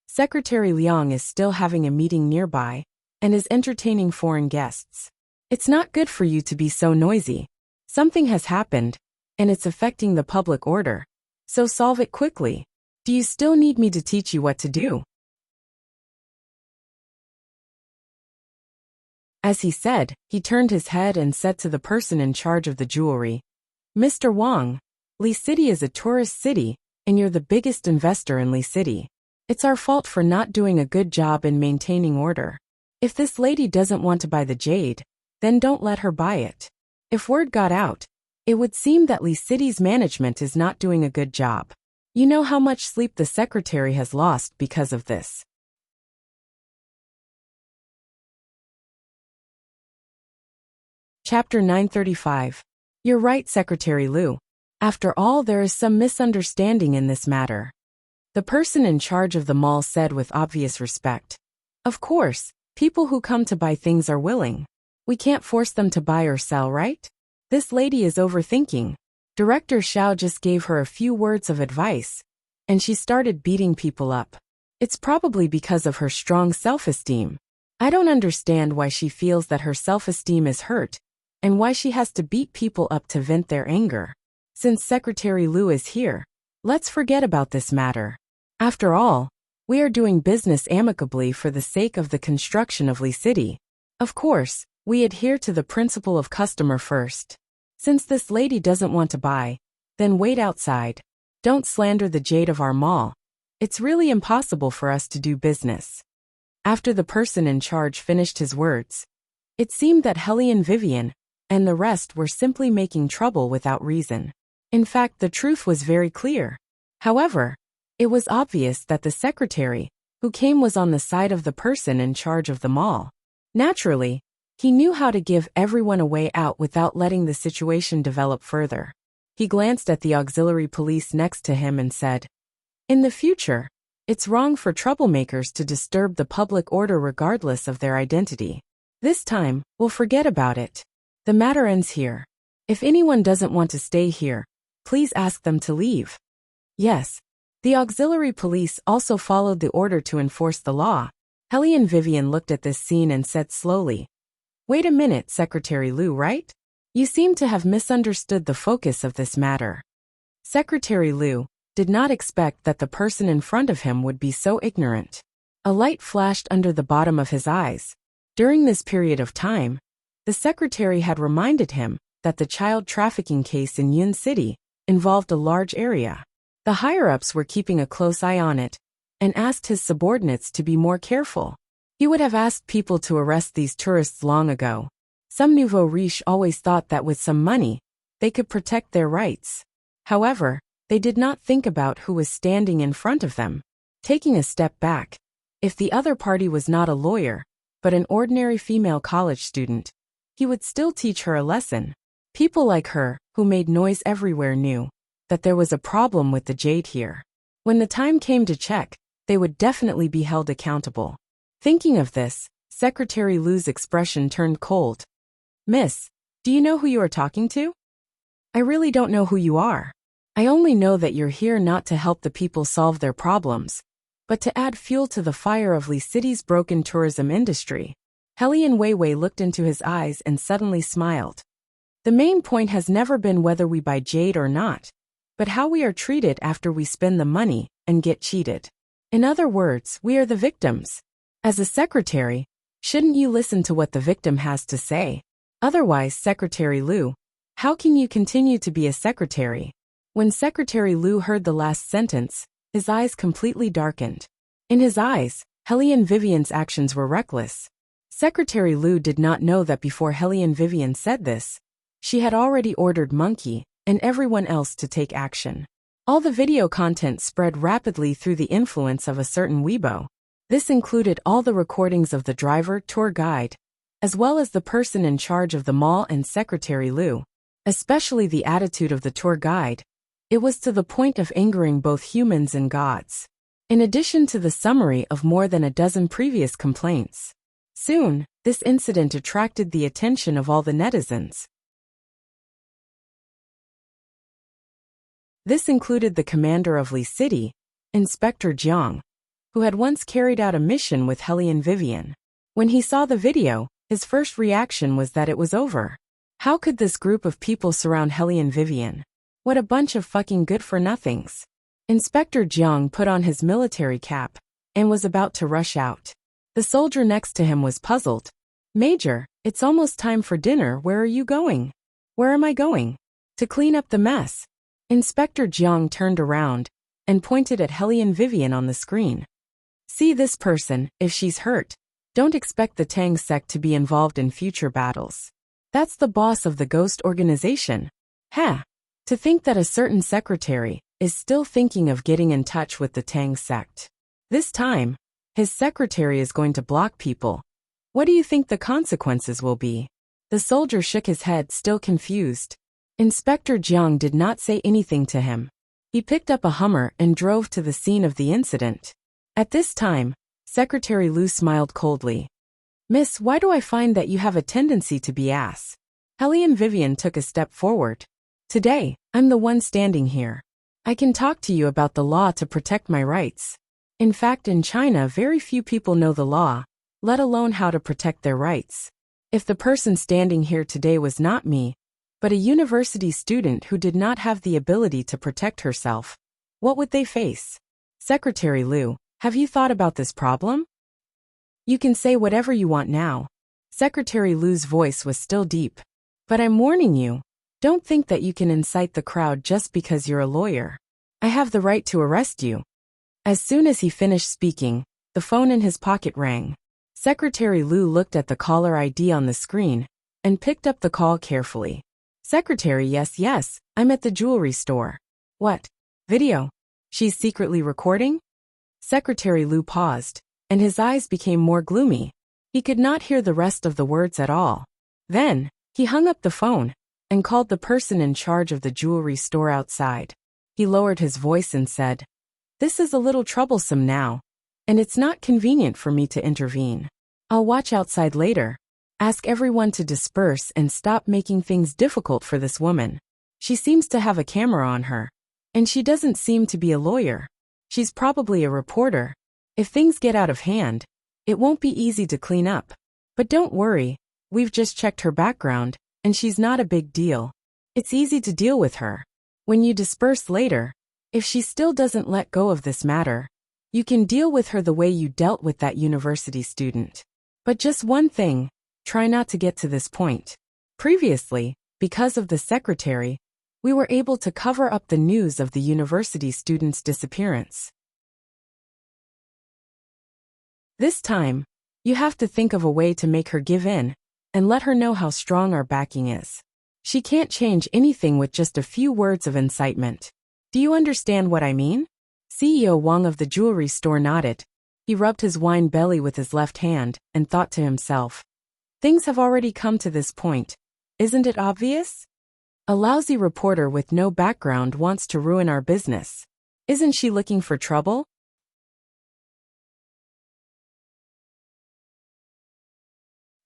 "Secretary Liang is still having a meeting nearby and is entertaining foreign guests. It's not good for you to be so noisy. Something has happened, and it's affecting the public order. So solve it quickly. Do you still need me to teach you what to do?" As he said, he turned his head and said to the person in charge of the jewelry, "Mr. Wang, Li City is a tourist city, and you're the biggest investor in Li City. It's our fault for not doing a good job in maintaining order. If this lady doesn't want to buy the jade, then don't let her buy it. If word got out, it would seem that Li City's management is not doing a good job. You know how much sleep the secretary has lost because of this." Chapter 935. You're right, Secretary Liu. After all, there is some misunderstanding in this matter. The person in charge of the mall said with obvious respect. Of course, people who come to buy things are willing. We can't force them to buy or sell, right? This lady is overthinking. Director Xiao just gave her a few words of advice, and she started beating people up. It's probably because of her strong self-esteem. I don't understand why she feels that her self-esteem is hurt, and why she has to beat people up to vent their anger. Since Secretary Liu is here, let's forget about this matter. After all, we are doing business amicably for the sake of the construction of Li City. Of course, we adhere to the principle of customer first. Since this lady doesn't want to buy, then wait outside. Don't slander the jade of our mall. It's really impossible for us to do business. After the person in charge finished his words, it seemed that Helly and Vivian and the rest were simply making trouble without reason. In fact, the truth was very clear. However, it was obvious that the secretary who came was on the side of the person in charge of the mall. Naturally, he knew how to give everyone a way out without letting the situation develop further. He glanced at the auxiliary police next to him and said, "In the future, it's wrong for troublemakers to disturb the public order regardless of their identity. This time, we'll forget about it. The matter ends here. If anyone doesn't want to stay here, please ask them to leave." Yes. The auxiliary police also followed the order to enforce the law. Helly and Vivian looked at this scene and said slowly, "Wait a minute, Secretary Liu, right? You seem to have misunderstood the focus of this matter." Secretary Liu did not expect that the person in front of him would be so ignorant. A light flashed under the bottom of his eyes. During this period of time, the secretary had reminded him that the child trafficking case in Yun City involved a large area. The higher-ups were keeping a close eye on it and asked his subordinates to be more careful. He would have asked people to arrest these tourists long ago. Some nouveau riche always thought that with some money, they could protect their rights. However, they did not think about who was standing in front of them. Taking a step back, if the other party was not a lawyer, but an ordinary female college student, he would still teach her a lesson. People like her, who made noise everywhere, knew that there was a problem with the jade here. When the time came to check, they would definitely be held accountable. Thinking of this, Secretary Liu's expression turned cold. "Miss, do you know who you are talking to?" "I really don't know who you are. I only know that you're here not to help the people solve their problems, but to add fuel to the fire of Lee City's broken tourism industry." Helly Weiwei looked into his eyes and suddenly smiled. "The main point has never been whether we buy jade or not, but how we are treated after we spend the money and get cheated. In other words, we are the victims. As a secretary, shouldn't you listen to what the victim has to say? Otherwise, Secretary Liu, how can you continue to be a secretary?" When Secretary Liu heard the last sentence, his eyes completely darkened. In his eyes, Helly and Vivian's actions were reckless. Secretary Liu did not know that before Helly and Vivian said this, she had already ordered Monkey and everyone else to take action. All the video content spread rapidly through the influence of a certain Weibo. This included all the recordings of the driver, tour guide, as well as the person in charge of the mall and Secretary Liu, especially the attitude of the tour guide. It was to the point of angering both humans and gods. In addition to the summary of more than a dozen previous complaints. Soon, this incident attracted the attention of all the netizens. This included the commander of Lee City, Inspector Jiang, who had once carried out a mission with Helly and Vivian. When he saw the video, his first reaction was that it was over. How could this group of people surround Helly and Vivian? What a bunch of fucking good-for-nothings. Inspector Jiang put on his military cap and was about to rush out. The soldier next to him was puzzled. "Major, it's almost time for dinner. Where are you going?" "Where am I going?" "To clean up the mess." Inspector Jiang turned around and pointed at Helly and Vivian on the screen. "See this person, if she's hurt. Don't expect the Tang sect to be involved in future battles. That's the boss of the ghost organization." "Huh. To think that a certain secretary is still thinking of getting in touch with the Tang sect. This time, his secretary is going to block people. What do you think the consequences will be?" The soldier shook his head, still confused. Inspector Jiang did not say anything to him. He picked up a Hummer and drove to the scene of the incident. At this time, Secretary Liu smiled coldly. "Miss, why do I find that you have a tendency to be ass?" Helly and Vivian took a step forward. "Today, I'm the one standing here. I can talk to you about the law to protect my rights. In fact, in China, very few people know the law, let alone how to protect their rights. If the person standing here today was not me, but a university student who did not have the ability to protect herself, what would they face?" "Secretary Liu, have you thought about this problem?" "You can say whatever you want now." Secretary Liu's voice was still deep. "But I'm warning you, don't think that you can incite the crowd just because you're a lawyer. I have the right to arrest you." As soon as he finished speaking, the phone in his pocket rang. Secretary Liu looked at the caller ID on the screen and picked up the call carefully. "Secretary, yes, I'm at the jewelry store." "What? Video?" She's secretly recording? Secretary Lu paused, and his eyes became more gloomy. He could not hear the rest of the words at all. Then, he hung up the phone and called the person in charge of the jewelry store outside. He lowered his voice and said, "This is a little troublesome now, and it's not convenient for me to intervene. I'll watch outside later. Ask everyone to disperse and stop making things difficult for this woman. She seems to have a camera on her, and she doesn't seem to be a lawyer. She's probably a reporter. If things get out of hand, it won't be easy to clean up. But don't worry, we've just checked her background, and she's not a big deal. It's easy to deal with her. When you disperse later, if she still doesn't let go of this matter, you can deal with her the way you dealt with that university student. But just one thing, try not to get to this point." Previously, because of the secretary, we were able to cover up the news of the university student's disappearance. This time, you have to think of a way to make her give in and let her know how strong our backing is. She can't change anything with just a few words of incitement. Do you understand what I mean? CEO Wang of the jewelry store nodded. He rubbed his wine belly with his left hand and thought to himself, "Things have already come to this point. Isn't it obvious? A lousy reporter with no background wants to ruin our business. Isn't she looking for trouble?"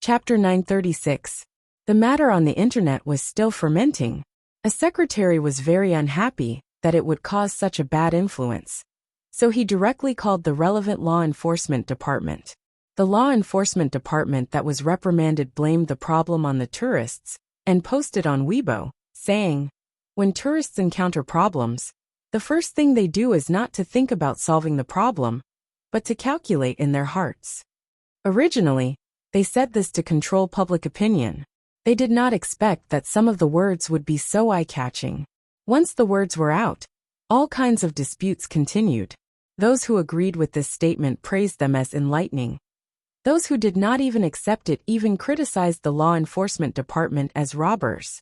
Chapter 936. The matter on the internet was still fermenting. A secretary was very unhappy that it would cause such a bad influence. So he directly called the relevant law enforcement department. The law enforcement department that was reprimanded blamed the problem on the tourists and posted on Weibo, saying, "When tourists encounter problems, the first thing they do is not to think about solving the problem, but to calculate in their hearts." Originally, they said this to control public opinion. They did not expect that some of the words would be so eye-catching. Once the words were out, all kinds of disputes continued. Those who agreed with this statement praised them as enlightening. Those who did not even accept it even criticized the law enforcement department as robbers.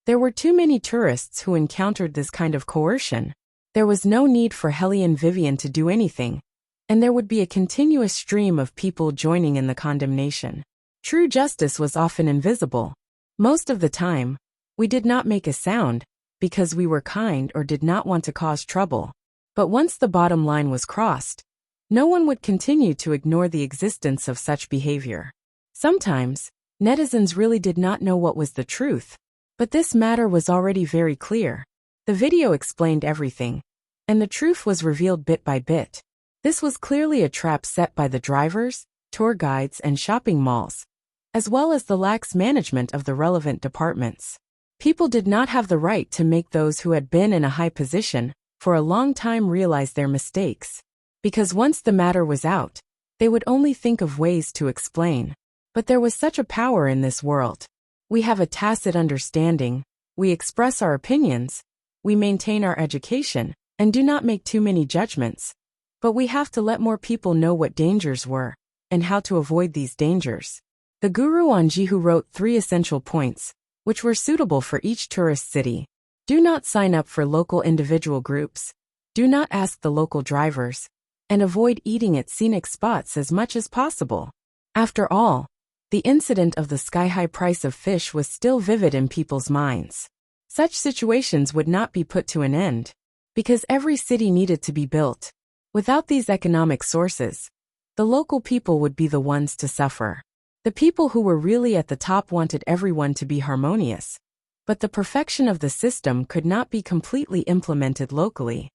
There were too many tourists who encountered this kind of coercion. There was no need for Helly and Vivian to do anything, and there would be a continuous stream of people joining in the condemnation. True justice was often invisible. Most of the time, we did not make a sound because we were kind or did not want to cause trouble. But once the bottom line was crossed, no one would continue to ignore the existence of such behavior. Sometimes, netizens really did not know what was the truth, but this matter was already very clear. The video explained everything, and the truth was revealed bit by bit. This was clearly a trap set by the drivers, tour guides, and shopping malls, as well as the lax management of the relevant departments. People did not have the right to make those who had been in a high position for a long time realize their mistakes. Because once the matter was out, they would only think of ways to explain. But there was such a power in this world. We have a tacit understanding, we express our opinions, we maintain our education, and do not make too many judgments. But we have to let more people know what dangers were, and how to avoid these dangers. The guru on Jihu wrote 3 essential points, which were suitable for each tourist city. Do not sign up for local individual groups. Do not ask the local drivers. And avoid eating at scenic spots as much as possible. After all, the incident of the sky-high price of fish was still vivid in people's minds. Such situations would not be put to an end, because every city needed to be built. Without these economic sources, the local people would be the ones to suffer. The people who were really at the top wanted everyone to be harmonious, but the perfection of the system could not be completely implemented locally.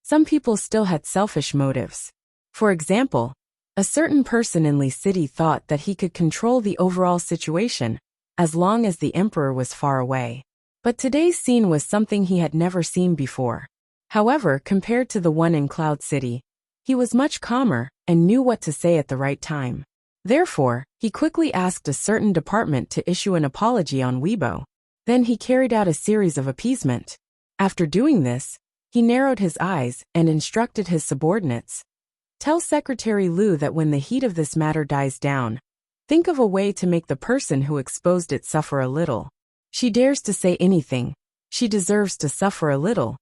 Some people still had selfish motives. For example, a certain person in Li City thought that he could control the overall situation, as long as the emperor was far away. But today's scene was something he had never seen before. However, compared to the one in Cloud City, he was much calmer and knew what to say at the right time. Therefore, he quickly asked a certain department to issue an apology on Weibo. Then he carried out a series of appeasement. After doing this, he narrowed his eyes and instructed his subordinates. Tell Secretary Lu that when the heat of this matter dies down, think of a way to make the person who exposed it suffer a little. She dares to say anything. She deserves to suffer a little.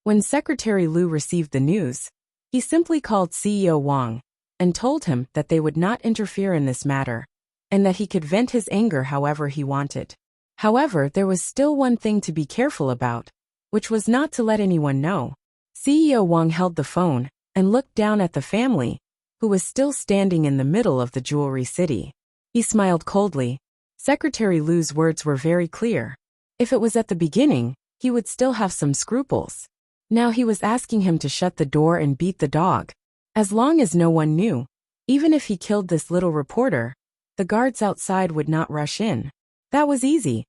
When Secretary Lu received the news, he simply called CEO Wang and told him that they would not interfere in this matter, and that he could vent his anger however he wanted. However, there was still one thing to be careful about, which was not to let anyone know. CEO Wang held the phone and looked down at the family, who was still standing in the middle of the jewelry city. He smiled coldly. Secretary Lu's words were very clear. If it was at the beginning, he would still have some scruples. Now he was asking him to shut the door and beat the dog. As long as no one knew, even if he killed this little reporter, the guards outside would not rush in. That was easy.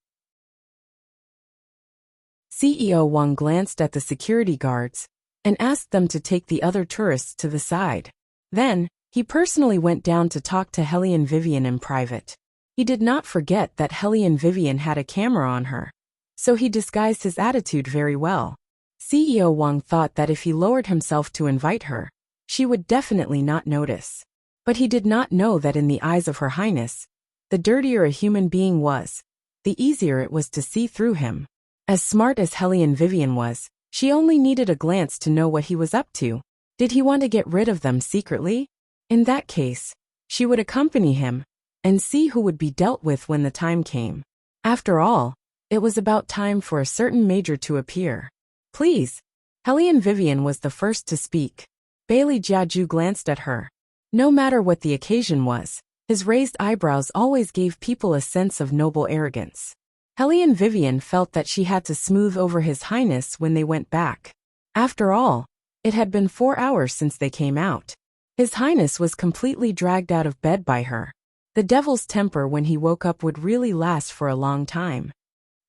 CEO Wang glanced at the security guards and asked them to take the other tourists to the side. Then, he personally went down to talk to Helene Vivian in private. He did not forget that Helene Vivian had a camera on her, so he disguised his attitude very well. CEO Wang thought that if he lowered himself to invite her, she would definitely not notice. But he did not know that in the eyes of Her Highness, the dirtier a human being was, the easier it was to see through him. As smart as Helene Vivian was, she only needed a glance to know what he was up to. Did he want to get rid of them secretly? In that case, she would accompany him and see who would be dealt with when the time came. After all, it was about time for a certain major to appear. Please. Helene Vivian was the first to speak. Bailey Jiaju glanced at her. No matter what the occasion was, his raised eyebrows always gave people a sense of noble arrogance. Helene Vivian felt that she had to smooth over His Highness when they went back. After all, it had been 4 hours since they came out. His Highness was completely dragged out of bed by her. The devil's temper when he woke up would really last for a long time.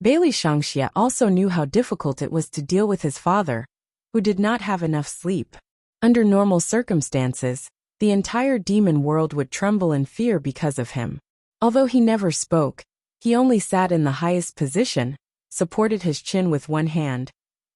Bailey Shangxia also knew how difficult it was to deal with his father, who did not have enough sleep. Under normal circumstances, the entire demon world would tremble in fear because of him. Although he never spoke, he only sat in the highest position, supported his chin with one hand,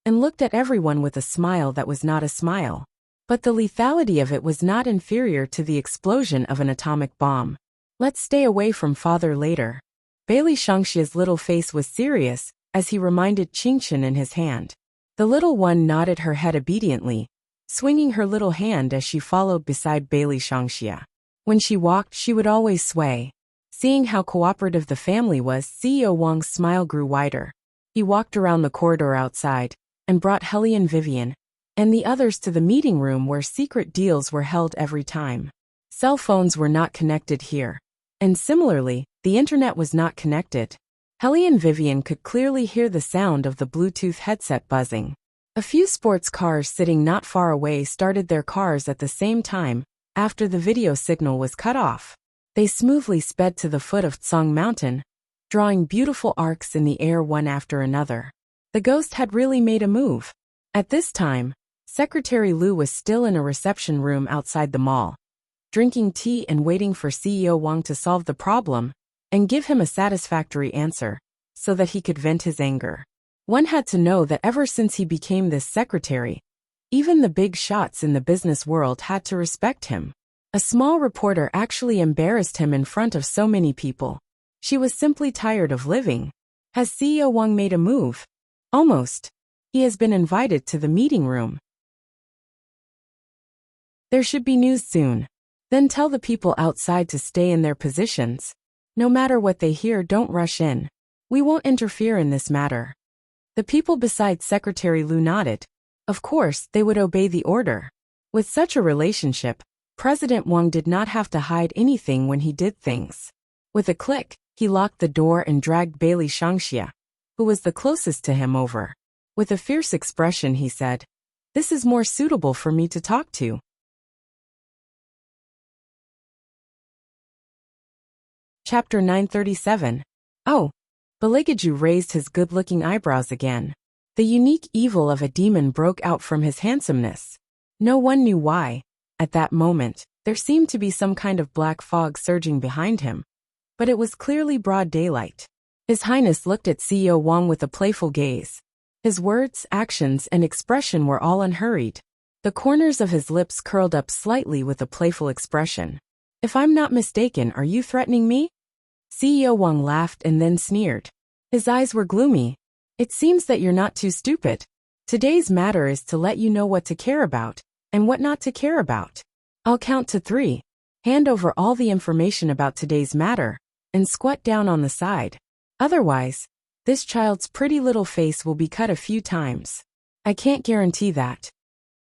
and looked at everyone with a smile that was not a smile. But the lethality of it was not inferior to the explosion of an atomic bomb. Let's stay away from father later. Bailey Shangxia's little face was serious as he reminded Qingchen in his hand. The little one nodded her head obediently, swinging her little hand as she followed beside Bailey Shangxia. When she walked, she would always sway. Seeing how cooperative the family was, CEO Wang's smile grew wider. He walked around the corridor outside and brought Helene Vivian and the others to the meeting room where secret deals were held every time. Cell phones were not connected here, and similarly, the internet was not connected. Helene Vivian could clearly hear the sound of the Bluetooth headset buzzing. A few sports cars sitting not far away started their cars at the same time after the video signal was cut off. They smoothly sped to the foot of Tsang Mountain, drawing beautiful arcs in the air one after another. The ghost had really made a move. At this time, Secretary Lu was still in a reception room outside the mall, drinking tea and waiting for CEO Wang to solve the problem and give him a satisfactory answer so that he could vent his anger. One had to know that ever since he became this secretary, even the big shots in the business world had to respect him. A small reporter actually embarrassed him in front of so many people. She was simply tired of living. Has CEO Wang made a move? Almost. He has been invited to the meeting room. There should be news soon. Then tell the people outside to stay in their positions. No matter what they hear, don't rush in. We won't interfere in this matter. The people beside Secretary Lu nodded. Of course, they would obey the order. With such a relationship, President Wang did not have to hide anything when he did things. With a click, he locked the door and dragged Bailey Shangxia, who was the closest to him, over. With a fierce expression, he said, "This is more suitable for me to talk to." Chapter 937. Oh. Baligaju raised his good-looking eyebrows again. The unique evil of a demon broke out from his handsomeness. No one knew why. At that moment, there seemed to be some kind of black fog surging behind him, but it was clearly broad daylight. His Highness looked at CEO Wang with a playful gaze. His words, actions, and expression were all unhurried. The corners of his lips curled up slightly with a playful expression. "If I'm not mistaken, are you threatening me?" CEO Wang laughed and then sneered. His eyes were gloomy. "It seems that you're not too stupid. Today's matter is to let you know what to care about and what not to care about. I'll count to 3. Hand over all the information about today's matter and squat down on the side. Otherwise, this child's pretty little face will be cut a few times. I can't guarantee that.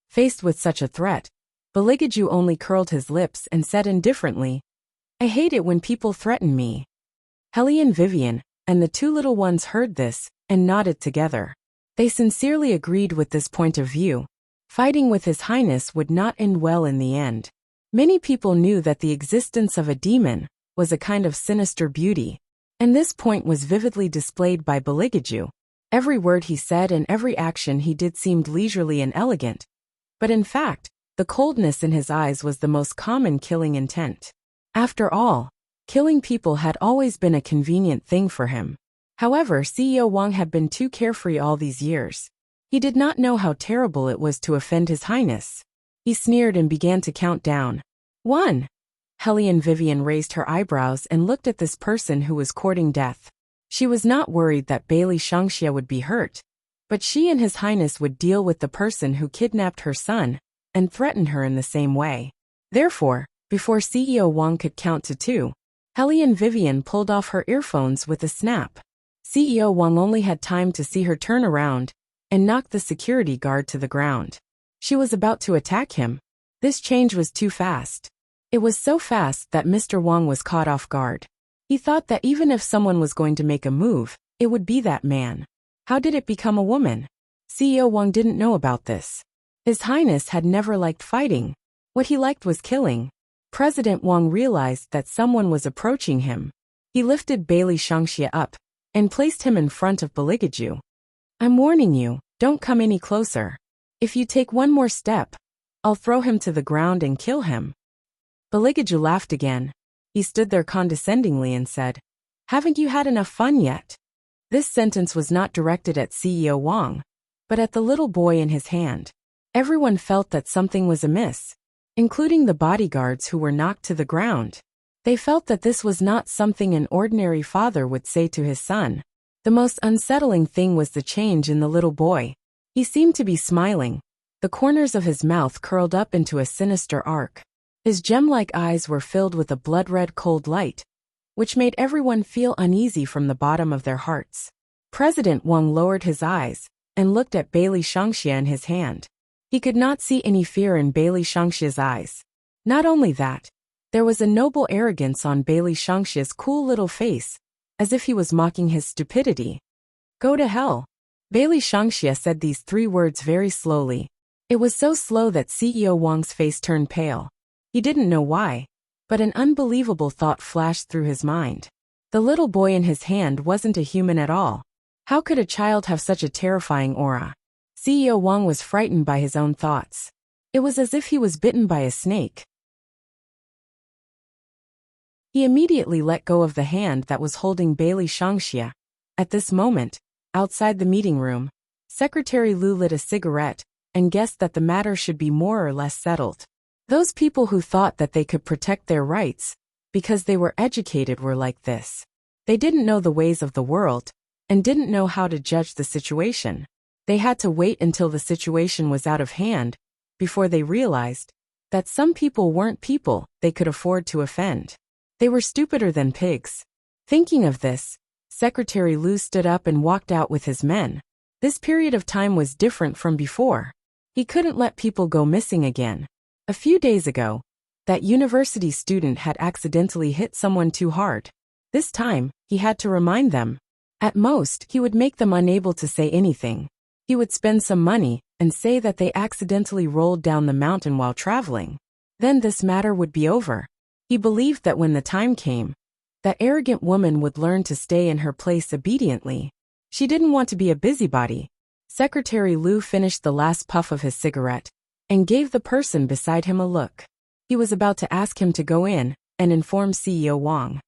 Faced with such a threat, Baligaju only curled his lips and said indifferently, I hate it when people threaten me. Helly and Vivian and the 2 little ones heard this and nodded together. They sincerely agreed with this point of view. Fighting with His Highness would not end well in the end. Many people knew that the existence of a demon was a kind of sinister beauty, and this point was vividly displayed by Baligaju. Every word he said and every action he did seemed leisurely and elegant, but in fact, the coldness in his eyes was the most common killing intent. After all, killing people had always been a convenient thing for him. However, CEO Wang had been too carefree all these years. He did not know how terrible it was to offend His Highness. He sneered and began to count down. 1. Helly and Vivian raised her eyebrows and looked at this person who was courting death. She was not worried that Bailey Shangxia would be hurt, but she and His Highness would deal with the person who kidnapped her son and threatened her in the same way. Therefore, before CEO Wang could count to 2, Helly and Vivian pulled off her earphones with a snap. CEO Wang only had time to see her turn around and knock the security guard to the ground. She was about to attack him. This change was too fast. It was so fast that Mr. Wang was caught off guard. He thought that even if someone was going to make a move, it would be that man. How did it become a woman? CEO Wang didn't know about this. His Highness had never liked fighting. What he liked was killing. President Wang realized that someone was approaching him. He lifted Bailey Shangxia up and placed him in front of Baligaju. I'm warning you, don't come any closer. If you take one more step, I'll throw him to the ground and kill him. Baligaju laughed again. He stood there condescendingly and said, Haven't you had enough fun yet? This sentence was not directed at CEO Wang, but at the little boy in his hand. Everyone felt that something was amiss, including the bodyguards who were knocked to the ground. They felt that this was not something an ordinary father would say to his son. The most unsettling thing was the change in the little boy. He seemed to be smiling. The corners of his mouth curled up into a sinister arc. His gem-like eyes were filled with a blood-red cold light, which made everyone feel uneasy from the bottom of their hearts. President Wang lowered his eyes and looked at Bailey Shangxia in his hand. He could not see any fear in Bailey Shangxia's eyes. Not only that, there was a noble arrogance on Bailey Shangxia's cool little face, as if he was mocking his stupidity. Go to hell. Bailey Shangxia said these 3 words very slowly. It was so slow that CEO Wang's face turned pale. He didn't know why, but an unbelievable thought flashed through his mind. The little boy in his hand wasn't a human at all. How could a child have such a terrifying aura? CEO Wang was frightened by his own thoughts. It was as if he was bitten by a snake. He immediately let go of the hand that was holding Bailey Shangxia. At this moment, outside the meeting room, Secretary Lu lit a cigarette and guessed that the matter should be more or less settled. Those people who thought that they could protect their rights because they were educated were like this. They didn't know the ways of the world and didn't know how to judge the situation. They had to wait until the situation was out of hand before they realized that some people weren't people they could afford to offend. They were stupider than pigs. Thinking of this, Secretary Lu stood up and walked out with his men. This period of time was different from before. He couldn't let people go missing again. A few days ago, that university student had accidentally hit someone too hard. This time, he had to remind them. At most, he would make them unable to say anything. He would spend some money and say that they accidentally rolled down the mountain while traveling. Then this matter would be over. He believed that when the time came, that arrogant woman would learn to stay in her place obediently. She didn't want to be a busybody. Secretary Lu finished the last puff of his cigarette and gave the person beside him a look. He was about to ask him to go in and inform CEO Wang.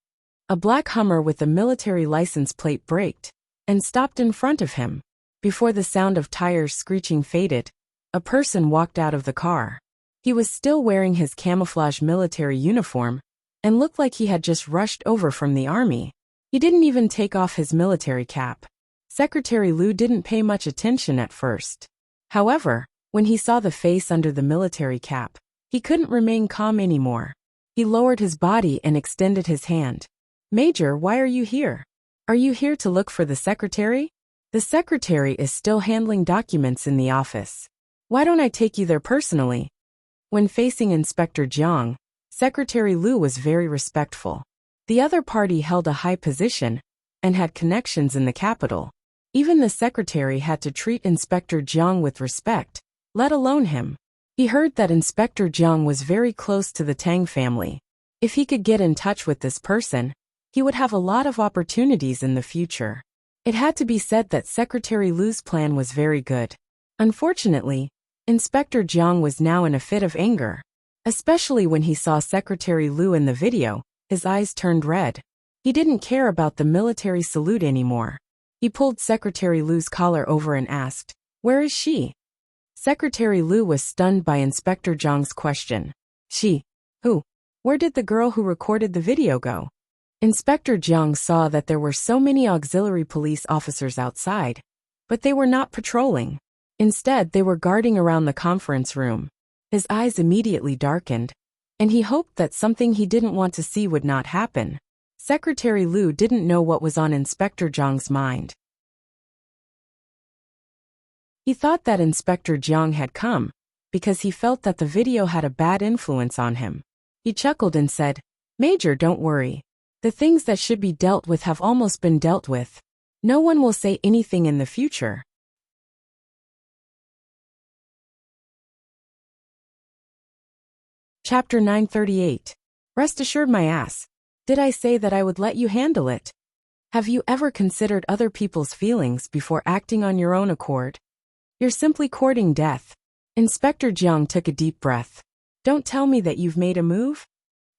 A black Hummer with a military license plate braked and stopped in front of him. Before the sound of tires screeching faded, a person walked out of the car. He was still wearing his camouflage military uniform and looked like he had just rushed over from the army. He didn't even take off his military cap. Secretary Lu didn't pay much attention at first. However, when he saw the face under the military cap, he couldn't remain calm anymore. He lowered his body and extended his hand. Major, why are you here? Are you here to look for the secretary? The secretary is still handling documents in the office. Why don't I take you there personally? When facing Inspector Jiang, Secretary Liu was very respectful. The other party held a high position and had connections in the capital. Even the secretary had to treat Inspector Jiang with respect, let alone him. He heard that Inspector Jiang was very close to the Tang family. If he could get in touch with this person, he would have a lot of opportunities in the future. It had to be said that Secretary Liu's plan was very good. Unfortunately, Inspector Jiang was now in a fit of anger. Especially when he saw Secretary Liu in the video, his eyes turned red. He didn't care about the military salute anymore. He pulled Secretary Liu's collar over and asked, "Where is she?" Secretary Liu was stunned by Inspector Jiang's question. She? Who? Where did the girl who recorded the video go? Inspector Jiang saw that there were so many auxiliary police officers outside, but they were not patrolling. Instead, they were guarding around the conference room. His eyes immediately darkened, and he hoped that something he didn't want to see would not happen. Secretary Liu didn't know what was on Inspector Jiang's mind. He thought that Inspector Jiang had come because he felt that the video had a bad influence on him. He chuckled and said, "Major, don't worry. The things that should be dealt with have almost been dealt with. No one will say anything in the future." Chapter 938. Rest assured my ass. Did I say that I would let you handle it? Have you ever considered other people's feelings before acting on your own accord? You're simply courting death. Inspector Jiang took a deep breath. Don't tell me that you've made a move?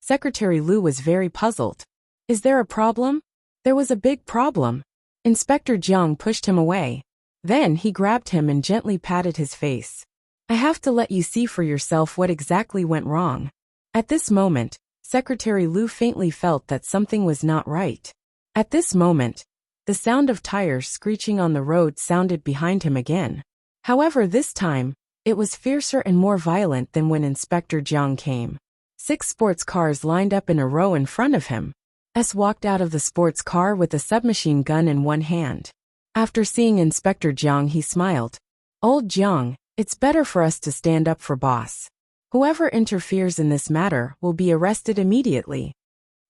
Secretary Liu was very puzzled. Is there a problem? There was a big problem. Inspector Jiang pushed him away. Then he grabbed him and gently patted his face. I have to let you see for yourself what exactly went wrong. At this moment, Secretary Liu faintly felt that something was not right. At this moment, the sound of tires screeching on the road sounded behind him again. However, this time, it was fiercer and more violent than when Inspector Jiang came. 6 sports cars lined up in a row in front of him. S walked out of the sports car with a submachine gun in one hand. After seeing Inspector Jiang, he smiled. Old Jiang, it's better for us to stand up for boss. Whoever interferes in this matter will be arrested immediately.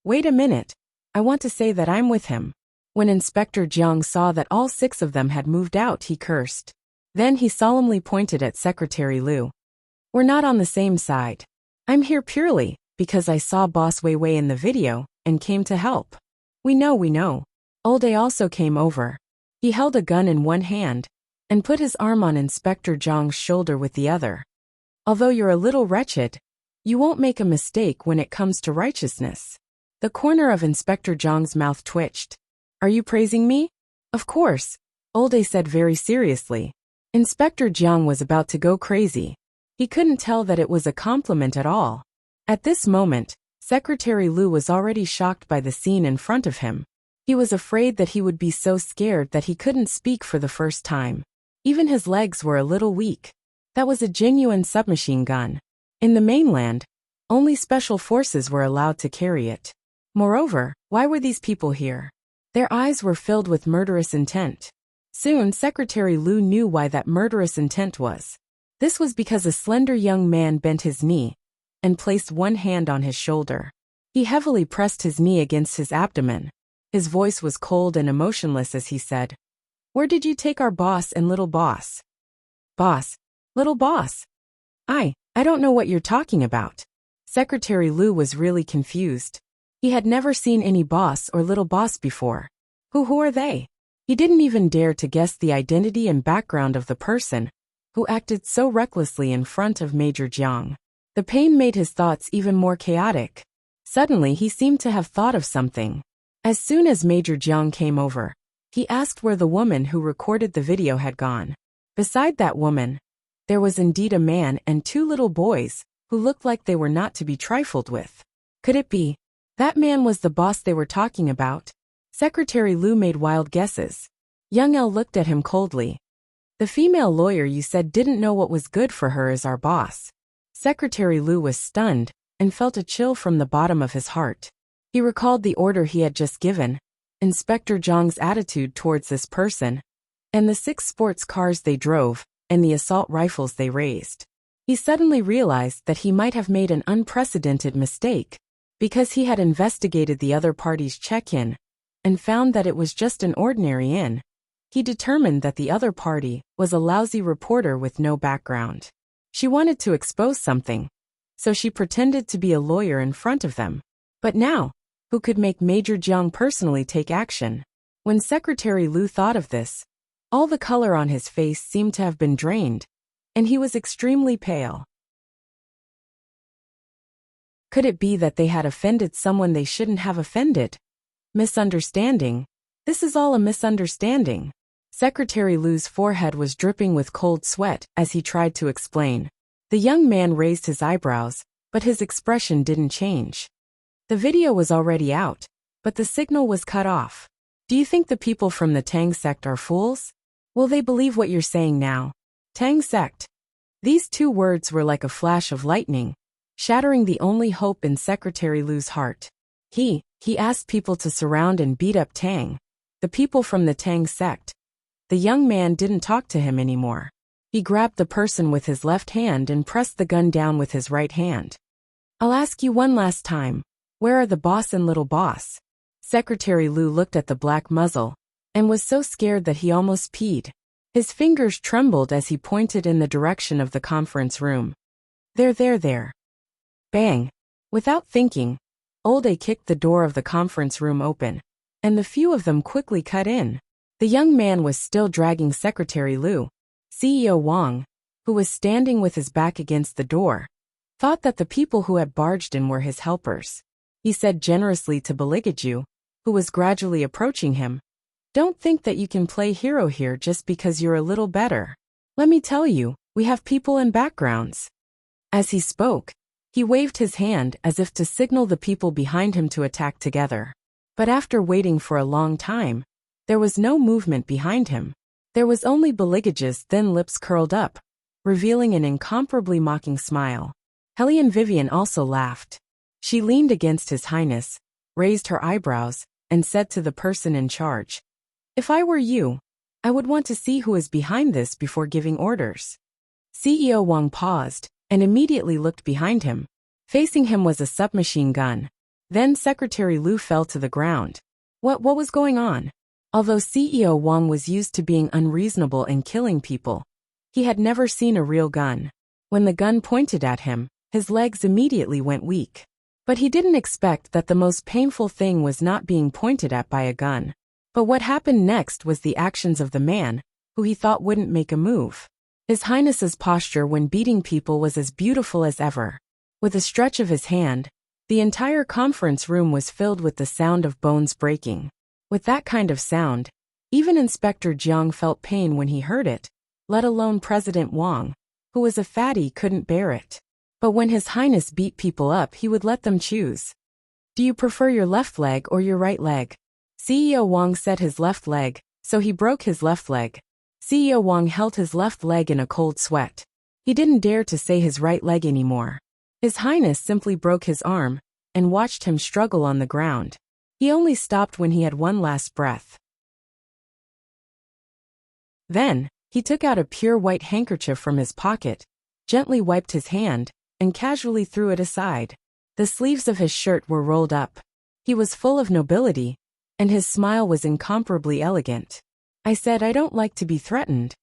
Wait a minute. I want to say that I'm with him. When Inspector Jiang saw that all 6 of them had moved out, he cursed. Then he solemnly pointed at Secretary Liu. We're not on the same side. I'm here purely because I saw Boss Wei Wei in the video and came to help. We know. Olde also came over. He held a gun in one hand and put his arm on Inspector Jiang's shoulder with the other. Although you're a little wretched, you won't make a mistake when it comes to righteousness. The corner of Inspector Jiang's mouth twitched. Are you praising me? Of course, Olde said very seriously. Inspector Jiang was about to go crazy. He couldn't tell that it was a compliment at all. At this moment, Secretary Liu was already shocked by the scene in front of him. He was afraid that he would be so scared that he couldn't speak for the first time. Even his legs were a little weak. That was a genuine submachine gun. In the mainland, only special forces were allowed to carry it. Moreover, why were these people here? Their eyes were filled with murderous intent. Soon, Secretary Liu knew why that murderous intent was. This was because a slender young man bent his knee and placed one hand on his shoulder. He heavily pressed his knee against his abdomen. His voice was cold and emotionless as he said, "Where did you take our boss and little boss?" Boss? Little boss? I don't know what you're talking about. Secretary Liu was really confused. He had never seen any boss or little boss before. Who are they? He didn't even dare to guess the identity and background of the person who acted so recklessly in front of Major Jiang. The pain made his thoughts even more chaotic. Suddenly he seemed to have thought of something. As soon as Major Jiang came over, he asked where the woman who recorded the video had gone. Beside that woman, there was indeed a man and 2 little boys who looked like they were not to be trifled with. Could it be that man was the boss they were talking about? Secretary Liu made wild guesses. Young El looked at him coldly. The female lawyer you said didn't know what was good for her is our boss. Secretary Lu was stunned and felt a chill from the bottom of his heart. He recalled the order he had just given, Inspector Zhang's attitude towards this person, and the 6 sports cars they drove, and the assault rifles they raised. He suddenly realized that he might have made an unprecedented mistake, because he had investigated the other party's check-in and found that it was just an ordinary inn. He determined that the other party was a lousy reporter with no background. She wanted to expose something, so she pretended to be a lawyer in front of them. But now, who could make Major Jiang personally take action? When Secretary Lu thought of this, all the color on his face seemed to have been drained, and he was extremely pale. Could it be that they had offended someone they shouldn't have offended? Misunderstanding. This is all a misunderstanding. Secretary Lu's forehead was dripping with cold sweat as he tried to explain. The young man raised his eyebrows, but his expression didn't change. The video was already out, but the signal was cut off. Do you think the people from the Tang sect are fools? Will they believe what you're saying now? Tang sect. These 2 words were like a flash of lightning, shattering the only hope in Secretary Lu's heart. He asked people to surround and beat up Tang, the people from the Tang sect. The young man didn't talk to him anymore. He grabbed the person with his left hand and pressed the gun down with his right hand. I'll ask you one last time, where are the boss and little boss? Secretary Lu looked at the black muzzle and was so scared that he almost peed. His fingers trembled as he pointed in the direction of the conference room. There. Bang! Without thinking, Olde kicked the door of the conference room open, and the few of them quickly cut in. The young man was still dragging Secretary Lu. CEO Wang, who was standing with his back against the door, thought that the people who had barged in were his helpers. He said generously to Beligaju, who was gradually approaching him, "Don't think that you can play hero here just because you're a little better. Let me tell you, we have people and backgrounds." As he spoke, he waved his hand as if to signal the people behind him to attack together. But after waiting for a long time, there was no movement behind him. There was only Beligage's thin lips curled up, revealing an incomparably mocking smile. Hellion Vivian also laughed. She leaned against His Highness, raised her eyebrows, and said to the person in charge, "If I were you, I would want to see who is behind this before giving orders." CEO Wang paused and immediately looked behind him. Facing him was a submachine gun. Then Secretary Lu fell to the ground. What was going on? Although CEO Wang was used to being unreasonable and killing people, he had never seen a real gun. When the gun pointed at him, his legs immediately went weak. But he didn't expect that the most painful thing was not being pointed at by a gun. But what happened next was the actions of the man, who he thought wouldn't make a move. His Highness's posture when beating people was as beautiful as ever. With a stretch of his hand, the entire conference room was filled with the sound of bones breaking. With that kind of sound, even Inspector Jiang felt pain when he heard it, let alone President Wang, who was a fatty, couldn't bear it. But when His Highness beat people up, he would let them choose. "Do you prefer your left leg or your right leg?" CEO Wang said his left leg, so he broke his left leg. CEO Wang held his left leg in a cold sweat. He didn't dare to say his right leg anymore. His Highness simply broke his arm and watched him struggle on the ground. He only stopped when he had one last breath. Then, he took out a pure white handkerchief from his pocket, gently wiped his hand, and casually threw it aside. The sleeves of his shirt were rolled up. He was full of nobility, and his smile was incomparably elegant. I said I don't like to be threatened.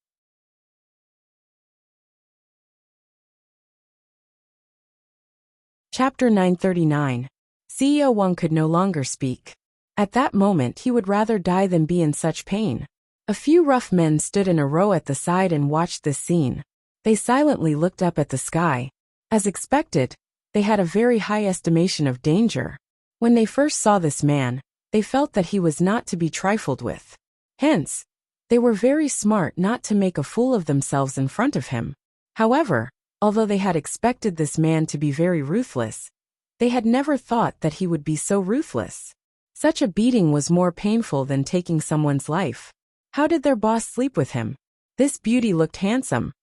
Chapter 939. CEO Wang could no longer speak. At that moment he would rather die than be in such pain. A few rough men stood in a row at the side and watched this scene. They silently looked up at the sky. As expected, they had a very high estimation of danger. When they first saw this man, they felt that he was not to be trifled with. Hence, they were very smart not to make a fool of themselves in front of him. However, although they had expected this man to be very ruthless, they had never thought that he would be so ruthless. Such a beating was more painful than taking someone's life. How did their boss sleep with him? This beauty looked handsome,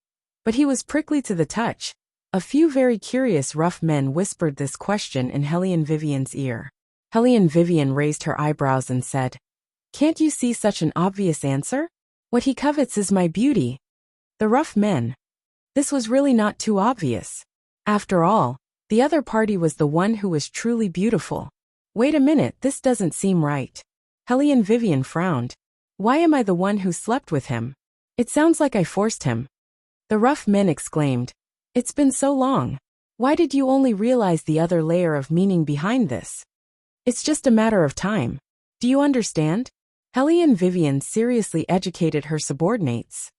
but he was prickly to the touch. A few very curious rough men whispered this question in Helene Vivian's ear. Helene Vivian raised her eyebrows and said, "Can't you see such an obvious answer? What he covets is my beauty." The rough men. This was really not too obvious. After all, the other party was the one who was truly beautiful. Wait a minute, this doesn't seem right. Helene Vivian frowned. Why am I the one who slept with him? It sounds like I forced him. The rough men exclaimed, "It's been so long. Why did you only realize the other layer of meaning behind this? It's just a matter of time. Do you understand?" Helene Vivian seriously educated her subordinates.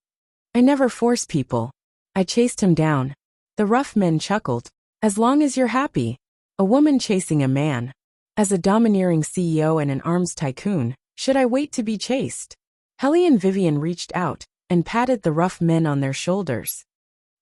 "I never force people. I chased him down." The rough men chuckled. "As long as you're happy. A woman chasing a man. As a domineering CEO and an arms tycoon, should I wait to be chased?" Helene Vivian reached out and patted the rough men on their shoulders.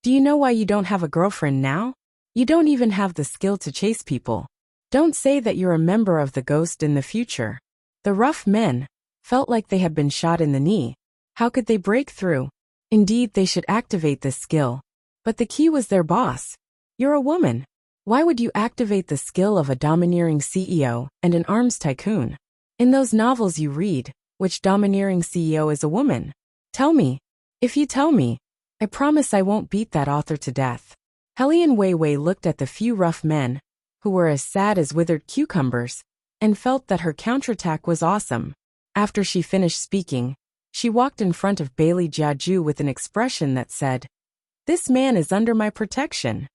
"Do you know why you don't have a girlfriend now? You don't even have the skill to chase people. Don't say that you're a member of the Ghost in the future." The rough men felt like they had been shot in the knee. How could they break through? Indeed, they should activate this skill. But the key was their boss. You're a woman. Why would you activate the skill of a domineering CEO and an arms tycoon? In those novels you read, which domineering CEO is a woman? Tell me. If you tell me, I promise I won't beat that author to death. Helene Weiwei looked at the few rough men, who were as sad as withered cucumbers, and felt that her counterattack was awesome. After she finished speaking, she walked in front of Bailey Jiaju with an expression that said, "This man is under my protection."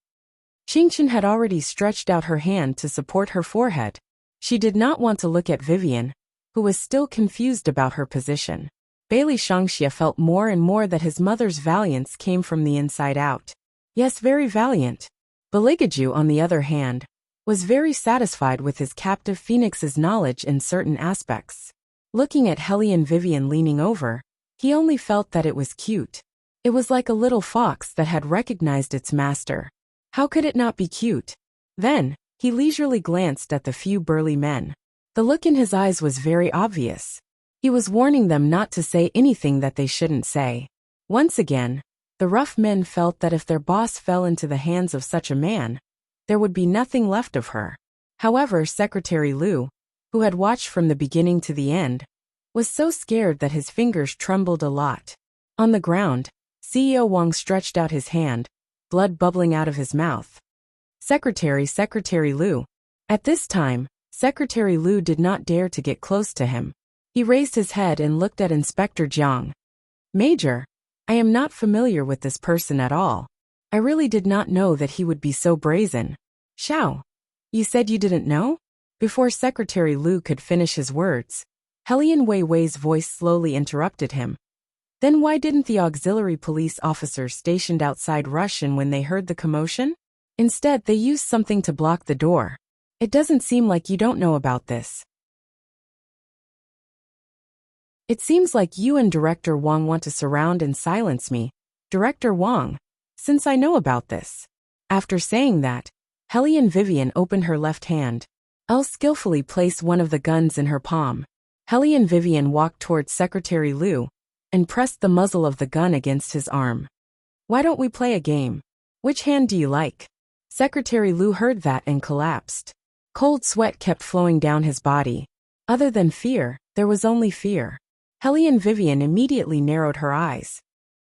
Qingchen had already stretched out her hand to support her forehead. She did not want to look at Vivian, who was still confused about her position. Bailey Shangxia felt more and more that his mother's valiance came from the inside out. Yes, very valiant. Baligaju, on the other hand, was very satisfied with his captive phoenix's knowledge in certain aspects. Looking at Helene Vivian leaning over, he only felt that it was cute. It was like a little fox that had recognized its master. How could it not be cute? Then, he leisurely glanced at the few burly men. The look in his eyes was very obvious. He was warning them not to say anything that they shouldn't say. Once again, the rough men felt that if their boss fell into the hands of such a man, there would be nothing left of her. However, Secretary Liu, who had watched from the beginning to the end, was so scared that his fingers trembled a lot. On the ground, CEO Wang stretched out his hand, blood bubbling out of his mouth. Secretary Liu. At this time, Secretary Liu did not dare to get close to him. He raised his head and looked at Inspector Jiang. "Major, I am not familiar with this person at all. I really did not know that he would be so brazen." "Xiao, you said you didn't know?" Before Secretary Liu could finish his words, Helene Weiwei's voice slowly interrupted him. "Then why didn't the auxiliary police officers stationed outside rush in when they heard the commotion? Instead, they used something to block the door. It doesn't seem like you don't know about this. It seems like you and Director Wang want to surround and silence me, Director Wang, since I know about this." After saying that, Helene Vivian opened her left hand. Elle skillfully placed one of the guns in her palm. Helene Vivian walked towards Secretary Liu and pressed the muzzle of the gun against his arm. "Why don't we play a game? Which hand do you like?" Secretary Liu heard that and collapsed. Cold sweat kept flowing down his body. Other than fear, there was only fear. Helene Vivian immediately narrowed her eyes.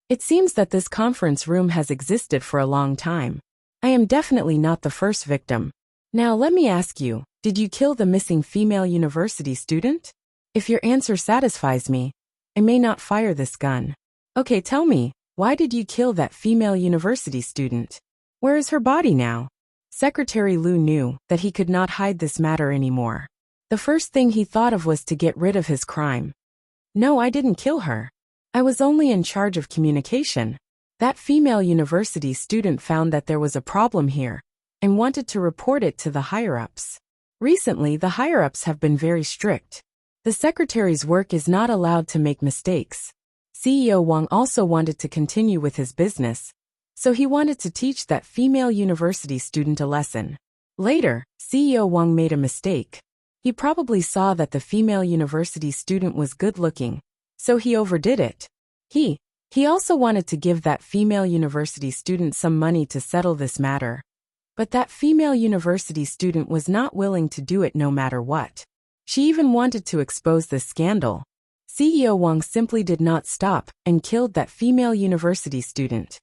"It seems that this conference room has existed for a long time. I am definitely not the first victim. Now let me ask you, did you kill the missing female university student? If your answer satisfies me, I may not fire this gun. Okay, tell me, why did you kill that female university student? Where is her body now?" Secretary Liu knew that he could not hide this matter anymore. The first thing he thought of was to get rid of his crime. "No, I didn't kill her. I was only in charge of communication. That female university student found that there was a problem here and wanted to report it to the higher-ups. Recently, the higher-ups have been very strict. The secretary's work is not allowed to make mistakes. CEO Wang also wanted to continue with his business, so he wanted to teach that female university student a lesson. Later, CEO Wang made a mistake. He probably saw that the female university student was good-looking, so he overdid it. He He also wanted to give that female university student some money to settle this matter. But that female university student was not willing to do it no matter what. She even wanted to expose this scandal. CEO Wang simply did not stop and killed that female university student.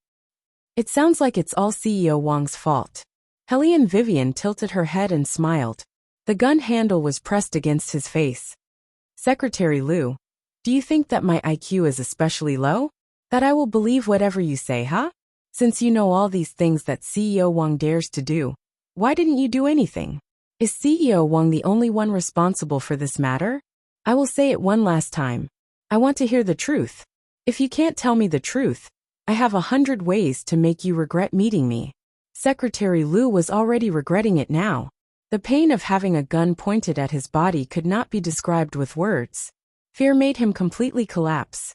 It sounds like it's all CEO Wang's fault. Helene Vivian tilted her head and smiled. The gun handle was pressed against his face. Secretary Liu, do you think that my IQ is especially low? That I will believe whatever you say, huh? Since you know all these things that CEO Wang dares to do, why didn't you do anything? Is CEO Wang the only one responsible for this matter? I will say it one last time. I want to hear the truth. If you can't tell me the truth, I have 100 ways to make you regret meeting me. Secretary Liu was already regretting it now. The pain of having a gun pointed at his body could not be described with words. Fear made him completely collapse.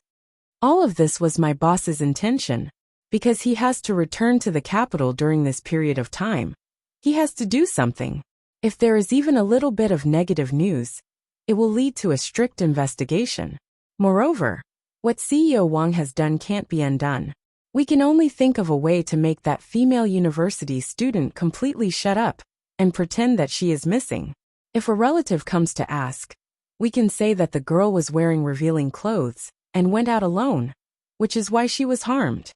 All of this was my boss's intention, because he has to return to the capital during this period of time. He has to do something. If there is even a little bit of negative news, it will lead to a strict investigation. Moreover, what CEO Wang has done can't be undone. We can only think of a way to make that female university student completely shut up and pretend that she is missing. If a relative comes to ask, we can say that the girl was wearing revealing clothes and went out alone, which is why she was harmed.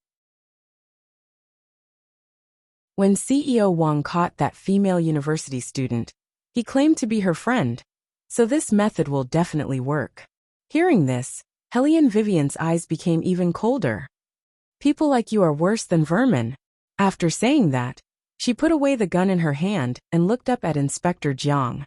When CEO Wang caught that female university student, he claimed to be her friend, so this method will definitely work. Hearing this, Helene Vivian's eyes became even colder. People like you are worse than vermin. After saying that, she put away the gun in her hand and looked up at Inspector Jiang.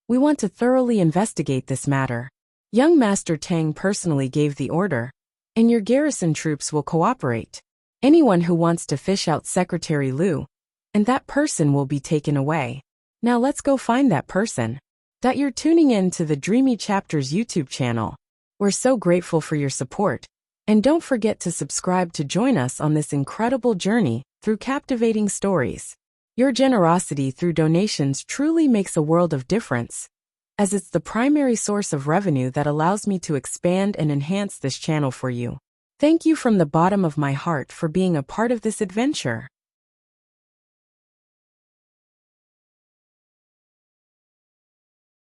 We want to thoroughly investigate this matter. Young Master Tang personally gave the order, and your garrison troops will cooperate. Anyone who wants to fish out Secretary Liu, and that person will be taken away. Now let's go find that person. You're tuning in to the Dreamy Chapters YouTube channel. We're so grateful for your support. And don't forget to subscribe to join us on this incredible journey through captivating stories. Your generosity through donations truly makes a world of difference, as it's the primary source of revenue that allows me to expand and enhance this channel for you. Thank you from the bottom of my heart for being a part of this adventure.